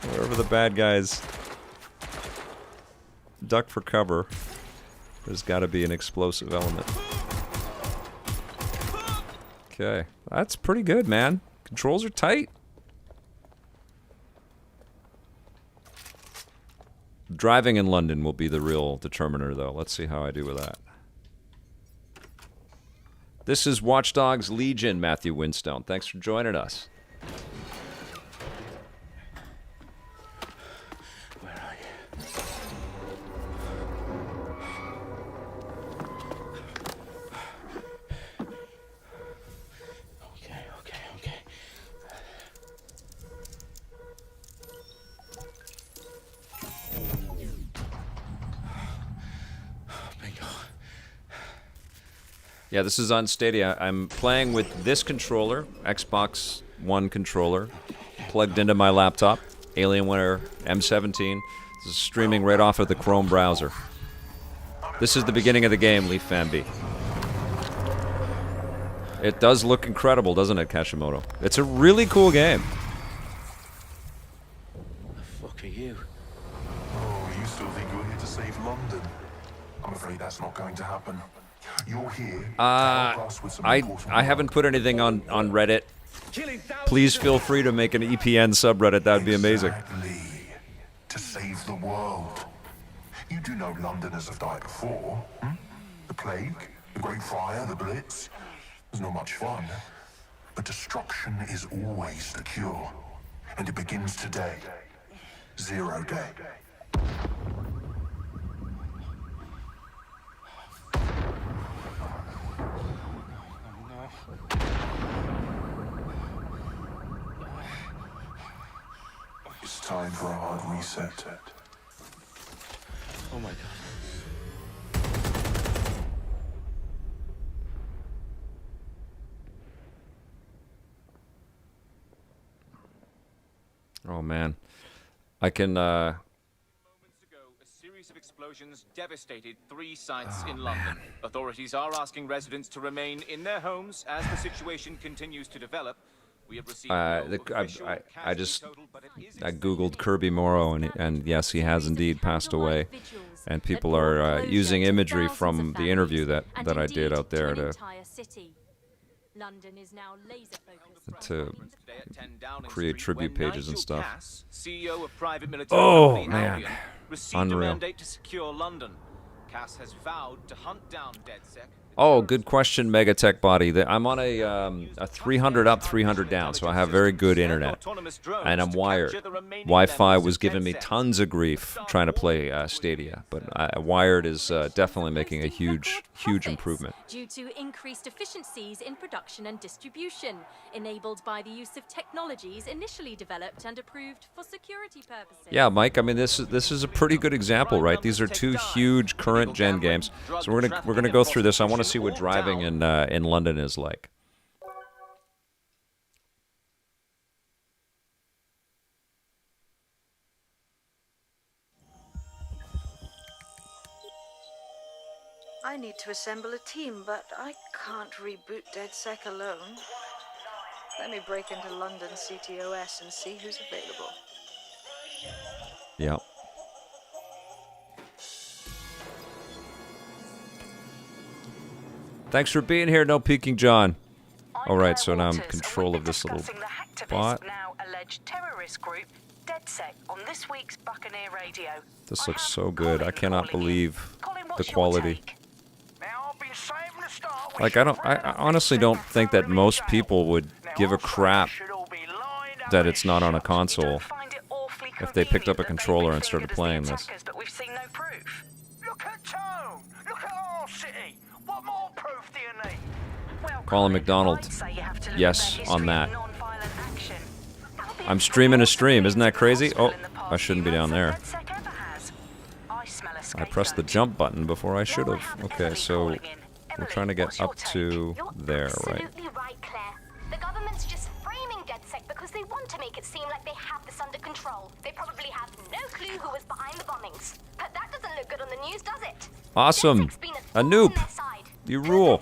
Wherever the bad guys duck for cover, there's got to be an explosive element. Okay, that's pretty good, man. Controls are tight. Driving in London will be the real determiner, though. Let's see how I do with that. This is Watch Dogs Legion, Matthew Winstone. Thanks for joining us. Where are you? Yeah, this is on Stadia. I'm playing with this controller, Xbox One controller, plugged into my laptop, Alienware M17. This is streaming right off of the Chrome browser. This is the beginning of the game, Leaf Fan B. It does look incredible, doesn't it, Kashimoto? It's a really cool game. The fuck are you? Oh, you still think you're here to save London? I'm afraid that's not going to happen. You're here to help us with some important I haven't put anything on Reddit. Please feel free to make an EPN subreddit. That would be amazing. Exactly. To save the world. You do know Londoners have died before. The plague, the Great Fire, the Blitz. It's not much fun. But destruction is always the cure. And it begins today. 0 day. It's time for a hard reset. Oh my god. Oh man, I can. Moments ago, a series of explosions devastated 3 sites in London. Authorities are asking residents to remain in their homes as the situation continues to develop. We have received I just googled Kirby Morrow, and yes, he has indeed passed away. And people are using imagery from the interview that I did out there to create tribute pages and stuff. Oh man, unreal. Cass has vowed to hunt down DedSec. Oh, good question, Megatech Body. I'm on a 300 up, 300 down, so I have very good internet, and I'm wired. Wi-Fi was giving me tons of grief trying to play Stadia, but wired is definitely making a huge improvement. Due to increased efficiencies in production and distribution, enabled by the use of technologies initially developed and approved for security purposes. Yeah, Mike. I mean, this is a pretty good example, right? These are 2 huge current gen games, so we're gonna go through this. I want to see what driving in London is like. I need to assemble a team, but I can't reboot DedSec alone. Let me break into London CTOS and see who's available. Yeah. Thanks for being here, No Peeking John. All right, so now I'm in control of this little bot. Now alleged terrorist group DedSec on this week's Buccaneer Radio. This looks so good. I cannot believe the quality. Like, I honestly don't think that most people would give a crap that it's not on a console if they picked up a controller and started playing this. Colin McDonald, yes, on that. I'm streaming a stream, isn't that crazy? Oh, I shouldn't be down there. I pressed the jump button before I should have. Okay, so we're trying to get up to there, right? Absolutely right, Claire. The government's just framing DedSec because they want to make it seem like they have this under control. They probably have no clue who was behind the bombings. But that doesn't look good on the news, does it? Awesome. Anoop, you rule.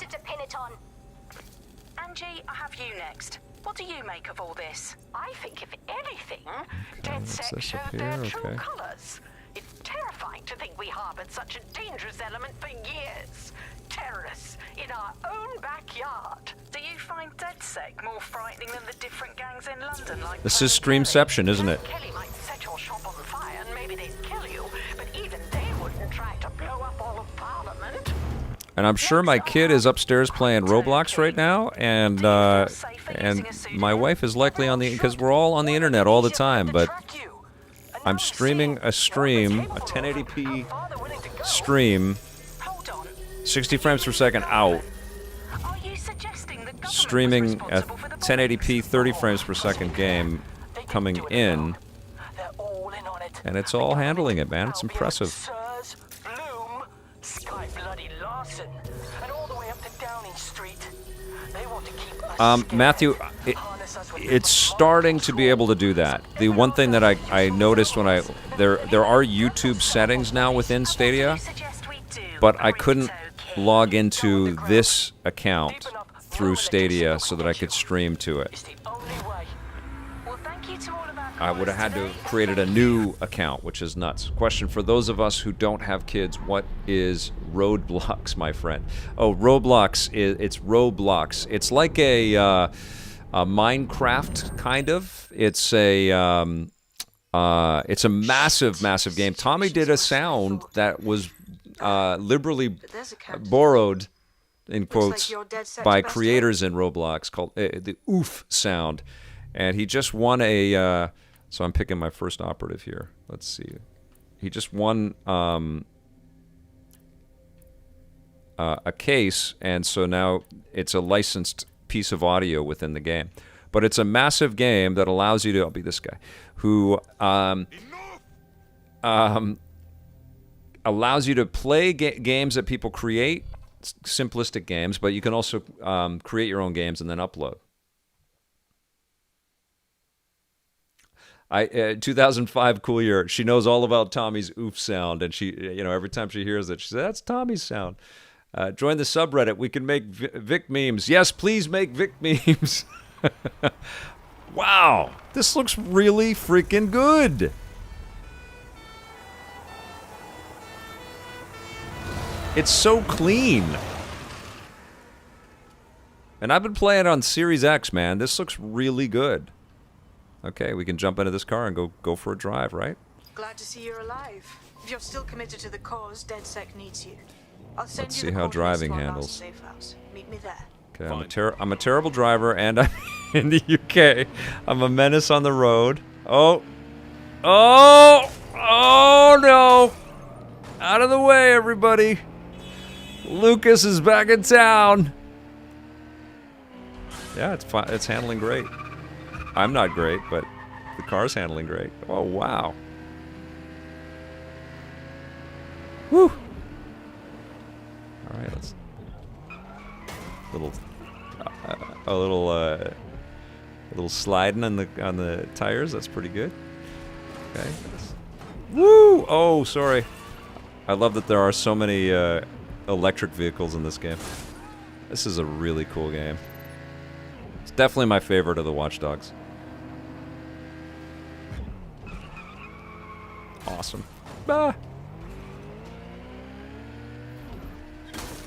Angie, I have you next. What do you make of all this? I think, if anything, DedSec showed their true colours. It's terrifying to think we harboured such a dangerous element for years. Terrorists in our own backyard. Do you find DedSec more frightening than the different gangs in London? Like This is Streamception, isn't it? Kelly might set your shop on fire and maybe they'd kill you, but even they wouldn't try to blow up all of Parliament. And I'm sure my kid is upstairs playing Roblox right now, and my wife is likely on the, because we're all on the internet all the time, but I'm streaming a stream, a 1080p stream, 60 frames per second out, streaming a 1080p 30 frames per second game coming in, and it's all handling it, man. It's impressive. And all the way up to Downey Main Street. They want to keep us Matthew, it's starting to be able to do that. The one thing that I noticed when there are YouTube settings now within Stadia, but I couldn't log into this account through Stadia so that I could stream to it. I would have had to have created a new account, which is nuts. Question for those of us who don't have kids: what is Roblox, my friend? Oh, Roblox it's Roblox. It's like a Minecraft kind of. It's a massive game. Tommy did a sound that was liberally borrowed, in quotes, by creators in Roblox, called the oof sound. And he just won a, so I'm picking my first operative here. Let's see. He just won a case, and so now it's a licensed piece of audio within the game. But it's a massive game that allows you to, I'll be this guy, who allows you to play games that people create, simplistic games, but you can also create your own games and then upload. 2005, cool year. She knows all about Tommy's oof sound, and she, every time she hears it, she says, "That's Tommy's sound." Join the subreddit. We can make Vic memes. Yes, please make Vic memes. Wow, this looks really freaking good. It's so clean. And I've been playing on Series X, man. This looks really good. Okay, we can jump into this car and go for a drive, right? Glad to see you're alive. If you're still committed to the cause, DedSec needs you. I'll send Let's you see the how coordinates driving to our handles. last safe house. Meet me there. Okay, I'm a terrible driver, and I'm in the UK. I'm a menace on the road. Oh no! Out of the way, everybody! Lucas is back in town. Yeah, it's fine. It's handling great. I'm not great, but the car's handling great. Oh, wow. Woo! All right, let's... A little sliding on the tires. That's pretty good. Okay. Woo! Oh, sorry. I love that there are so many electric vehicles in this game. This is a really cool game. It's definitely my favorite of the Watch Dogs. Awesome. Ah.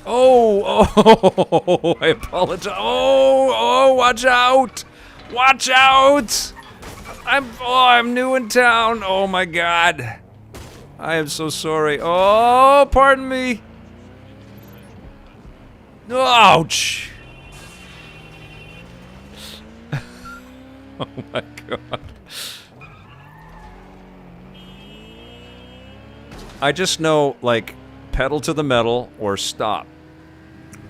Oh, I apologize. Oh, watch out. Watch out. I'm new in town. Oh my God. I am so sorry. Oh, pardon me. Ouch. Oh my God. I just know, like, pedal to the metal or stop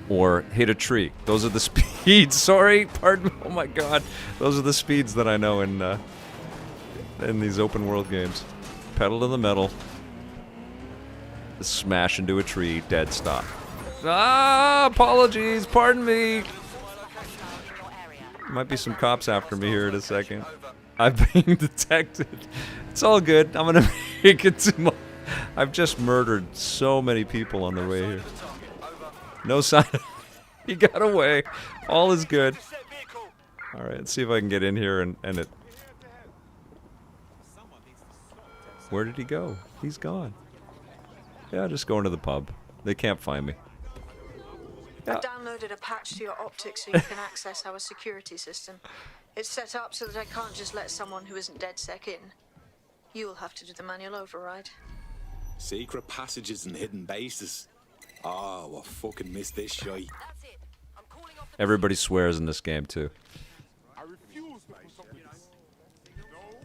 or hit a tree. Those are the speeds. Sorry, pardon. Oh my God. Those are the speeds that I know in these open world games. Pedal to the metal. Smash into a tree. Dead stop. Ah, apologies. Pardon me. Might be some cops after me here in a second. I'm being detected. It's all good. I'm gonna make it to my... I've just murdered so many people on the way here. No sign. He got away. All is good. All right, let's see if I can get in here and it... Where did he go? He's gone. Yeah, just going to the pub. They can't find me. I downloaded a patch to your optics so you can access our security system. It's set up so that I can't just let someone who isn't DedSec in. You'll have to do the manual override. Secret passages and hidden bases. Oh, I fucking missed this shite. Everybody swears in this game, too.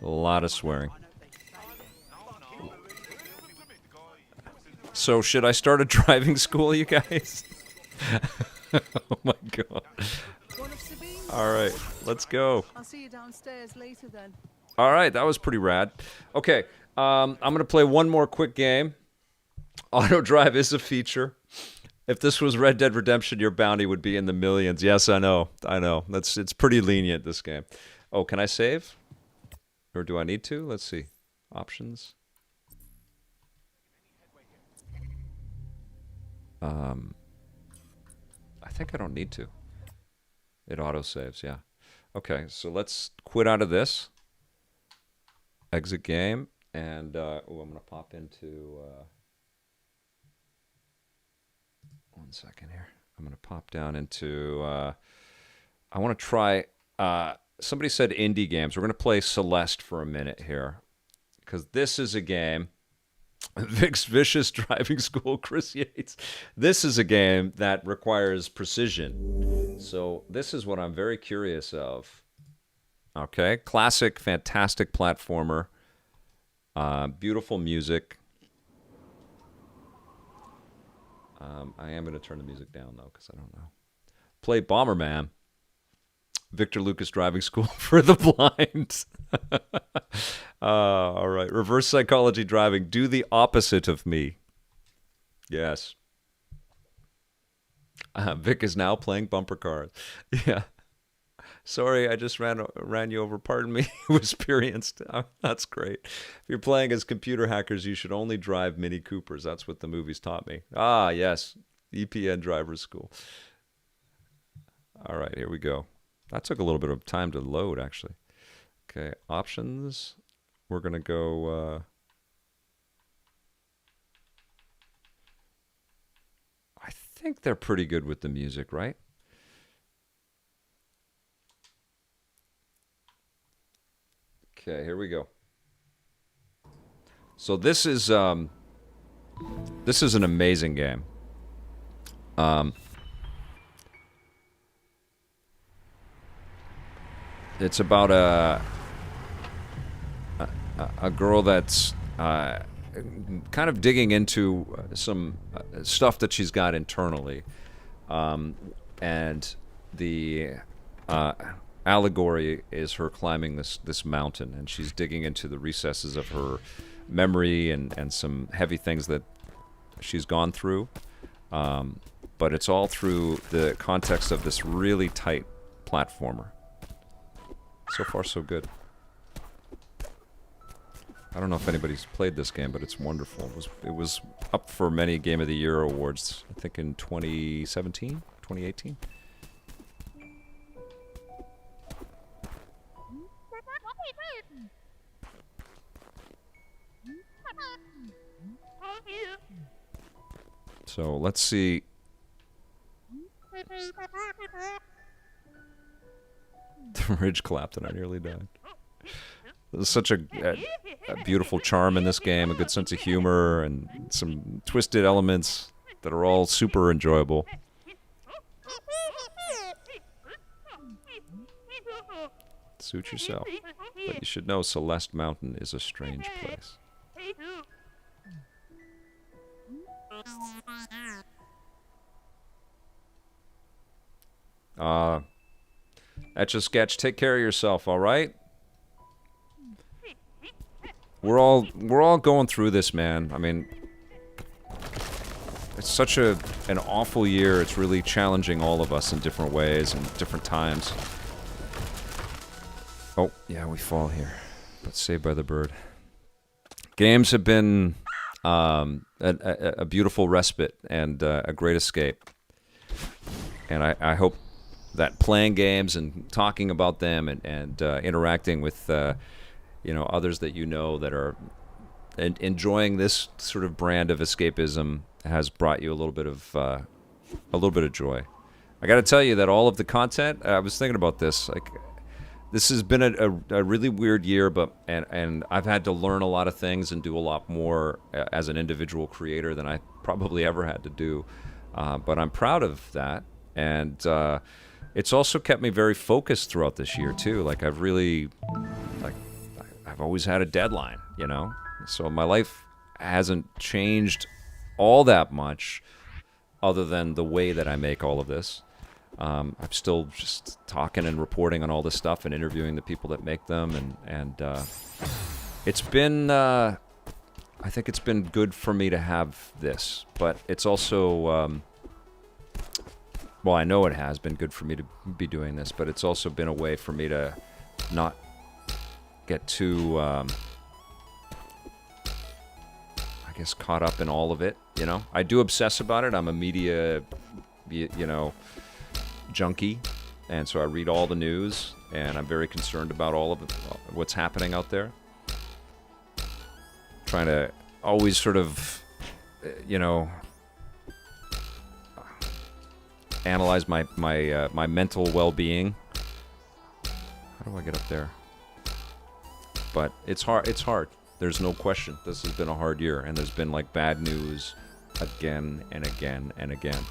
A lot of swearing. So, should I start a driving school, you guys? Oh my God. Alright, let's go. I'll see you downstairs later then. Alright, that was pretty rad. Okay, I'm going to play one more quick game. Auto drive is a feature. If this was Red Dead Redemption, your bounty would be in the millions. Yes, I know. It's pretty lenient, this game. Oh, can I save? Or do I need to? Let's see. Options. I think I don't need to. It auto-saves, yeah. Okay, so let's quit out of this. Exit game. And, I'm going to pop into... one second here. I'm going to pop down into... I want to try... somebody said indie games. We're going to play Celeste for a minute here. Because this is a game... Vic's Vicious Driving School, Chris Yates. This is a game that requires precision. So this is what I'm very curious of. Okay, classic, fantastic platformer. Beautiful music. I am going to turn the music down, though, because I don't know. Play Bomberman. Victor Lucas Driving School for the Blind. All right. Reverse psychology driving. Do the opposite of me. Yes. Vic is now playing bumper cars. Yeah. Sorry, I just ran you over. Pardon me. Experienced. That's great. If you're playing as computer hackers, you should only drive Mini Coopers. That's what the movies taught me. Ah, yes. EPN driver's school. All right, here we go. That took a little bit of time to load, actually. Okay, options. We're going to go... I think they're pretty good with the music, right? Okay, here we go. So this is an amazing game. It's about a girl that's kind of digging into some stuff that she's got internally, and the allegory is her climbing this mountain, and she's digging into the recesses of her memory and some heavy things that she's gone through, but it's all through the context of this really tight platformer. So far, so good. I don't know if anybody's played this game, but it's wonderful. It was up for many Game of the Year awards, I think in 2017, 2018. So let's see. The ridge collapsed and I nearly died. There's such a beautiful charm in this game, a good sense of humor, and some twisted elements that are all super enjoyable. Suit yourself. But you should know Celeste Mountain is a strange place. Etch-a-Sketch, take care of yourself, all right? We're all going through this, man. I mean, it's such an awful year. It's really challenging all of us in different ways and different times. Oh, yeah, we fall here. But saved by the bird. Games have been a beautiful respite and a great escape. And I hope that playing games and talking about them and interacting with others that you know that are enjoying this sort of brand of escapism has brought you a little bit of joy. I got to tell you that all of the content, I was thinking about this, like this has been a really weird year, but and I've had to learn a lot of things and do a lot more as an individual creator than I probably ever had to do. But I'm proud of that, and it's also kept me very focused throughout this year too. Like I've always had a deadline, so my life hasn't changed all that much other than the way that I make all of this. I'm still just talking and reporting on all this stuff and interviewing the people that make them, and it's been I think it's been good for me to have this, but it's also well, I know it has been good for me to be doing this, but it's also been a way for me to not get too, I guess, caught up in all of it, you know? I do obsess about it. I'm a media, you know, junkie, and so I read all the news, and I'm very concerned about all of it, what's happening out there. Trying to always sort of, you know, analyze my mental well-being. How do I get up there? But it's hard. It's hard. There's no question. This has been a hard year, and there's been like bad news again and again and again.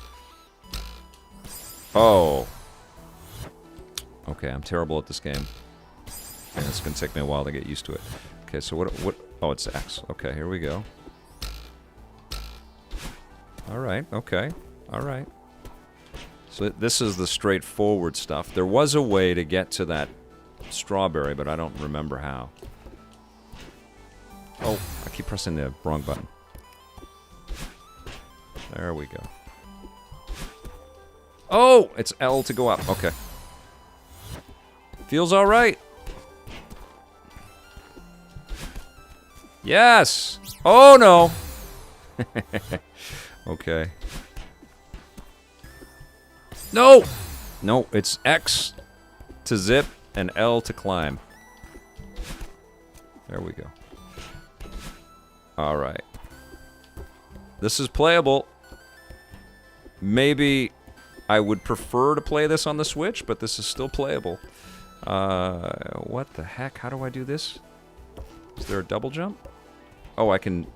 Oh. Okay, I'm terrible at this game, and it's gonna take me a while to get used to it. Okay, so what? Oh, it's X. Okay, here we go. All right. Okay. All right. So this is the straightforward stuff. There was a way to get to that strawberry, but I don't remember how. Oh, I keep pressing the wrong button. There we go. Oh, it's L to go up. Okay. Feels all right. Yes. Oh, no. Okay. No! No, it's X to zip and L to climb. There we go. All right. This is playable. Maybe I would prefer to play this on the Switch, but this is still playable. What the heck? How do I do this? Is there a double jump? Oh, I can...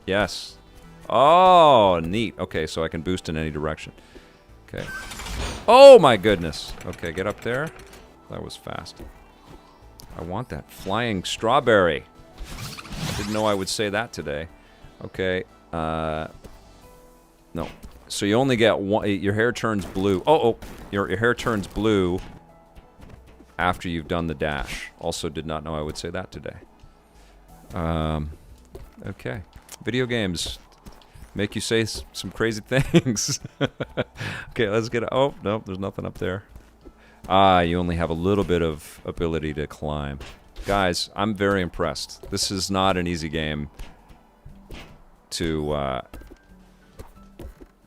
Yes. Oh, neat. Okay, so I can boost in any direction. Okay. Oh, my goodness. Okay, get up there. That was fast. I want that flying strawberry. Didn't know I would say that today. Okay. No. So you only get one... Your hair turns blue. Oh. Your hair turns blue after you've done the dash. Also did not know I would say that today. Okay. Video games make you say some crazy things. Okay, let's get... Oh, no, there's nothing up there. You only have a little bit of ability to climb. Guys, I'm very impressed. This is not an easy game to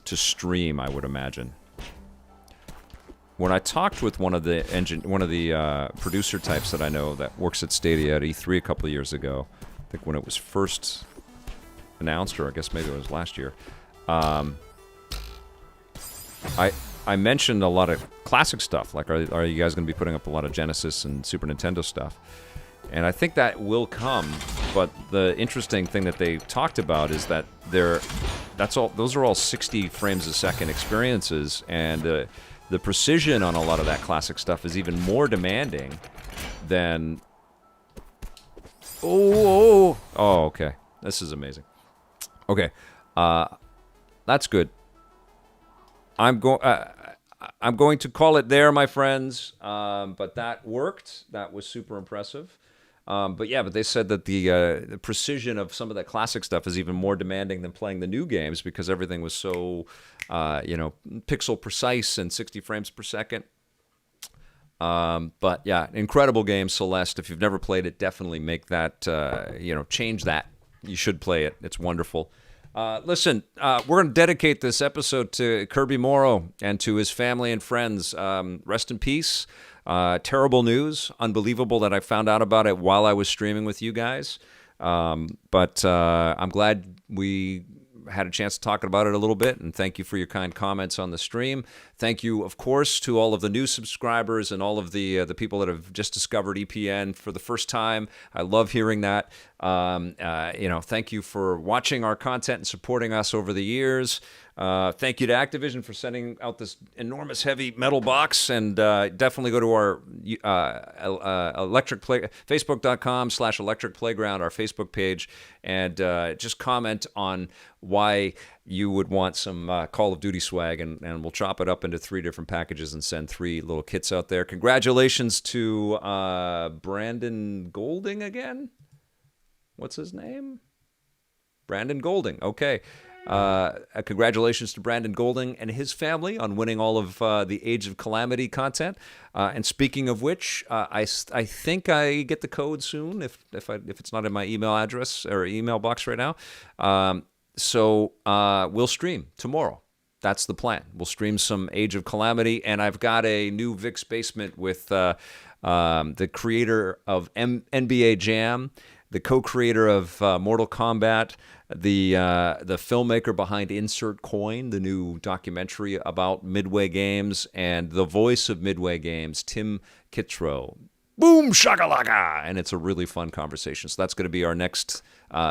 stream, I would imagine. When I talked with one of the producer types that I know that works at Stadia at E3 a couple of years ago, I think when it was first announced, or I guess maybe it was last year, I mentioned a lot of classic stuff, like are you guys going to be putting up a lot of Genesis and Super Nintendo stuff? And I think that will come, but the interesting thing that they talked about is that those are all 60 frames a second experiences, and the precision on a lot of that classic stuff is even more demanding than... Oh, okay. This is amazing. Okay. That's good. I'm going to call it there, my friends. But that worked. That was super impressive. But they said that the precision of some of that classic stuff is even more demanding than playing the new games because everything was so, pixel precise and 60 frames per second. But yeah, incredible game, Celeste. If you've never played it, definitely make that, change that. You should play it. It's wonderful. Listen, we're going to dedicate this episode to Kirby Morrow and to his family and friends. Rest in peace. Terrible news. Unbelievable that I found out about it while I was streaming with you guys. But I'm glad we had a chance to talk about it a little bit, and thank you for your kind comments on the stream. Thank you, of course, to all of the new subscribers and all of the people that have just discovered EPN for the first time. I love hearing that. Thank you for watching our content and supporting us over the years. Thank you to Activision for sending out this enormous heavy metal box, and definitely go to our Facebook.com/Electric Playground, our Facebook page, and just comment on why you would want some Call of Duty swag, and we'll chop it up into 3 different packages and send 3 little kits out there. Congratulations to Brandon Golding again. What's his name? Brandon Golding. Okay. Congratulations to Brandon Golding and his family on winning all of the Age of Calamity content. And speaking of which, I think I get the code soon if it's not in my email address or email box right now. So we'll stream tomorrow. That's the plan. We'll stream some Age of Calamity, and I've got a new Vic's Basement with the creator of NBA Jam, the co-creator of Mortal Kombat, the filmmaker behind Insert Coin, the new documentary about Midway Games, and the voice of Midway Games, Tim Kitrow. Boom shakalaka! And it's a really fun conversation. So that's going to be our next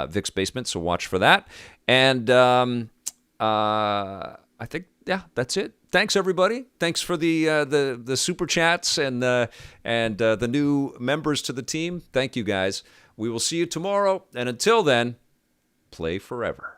Vic's Basement, so watch for that. And I think, yeah, that's it. Thanks, everybody. Thanks for the super chats and the new members to the team. Thank you, guys. We will see you tomorrow. And until then, play forever.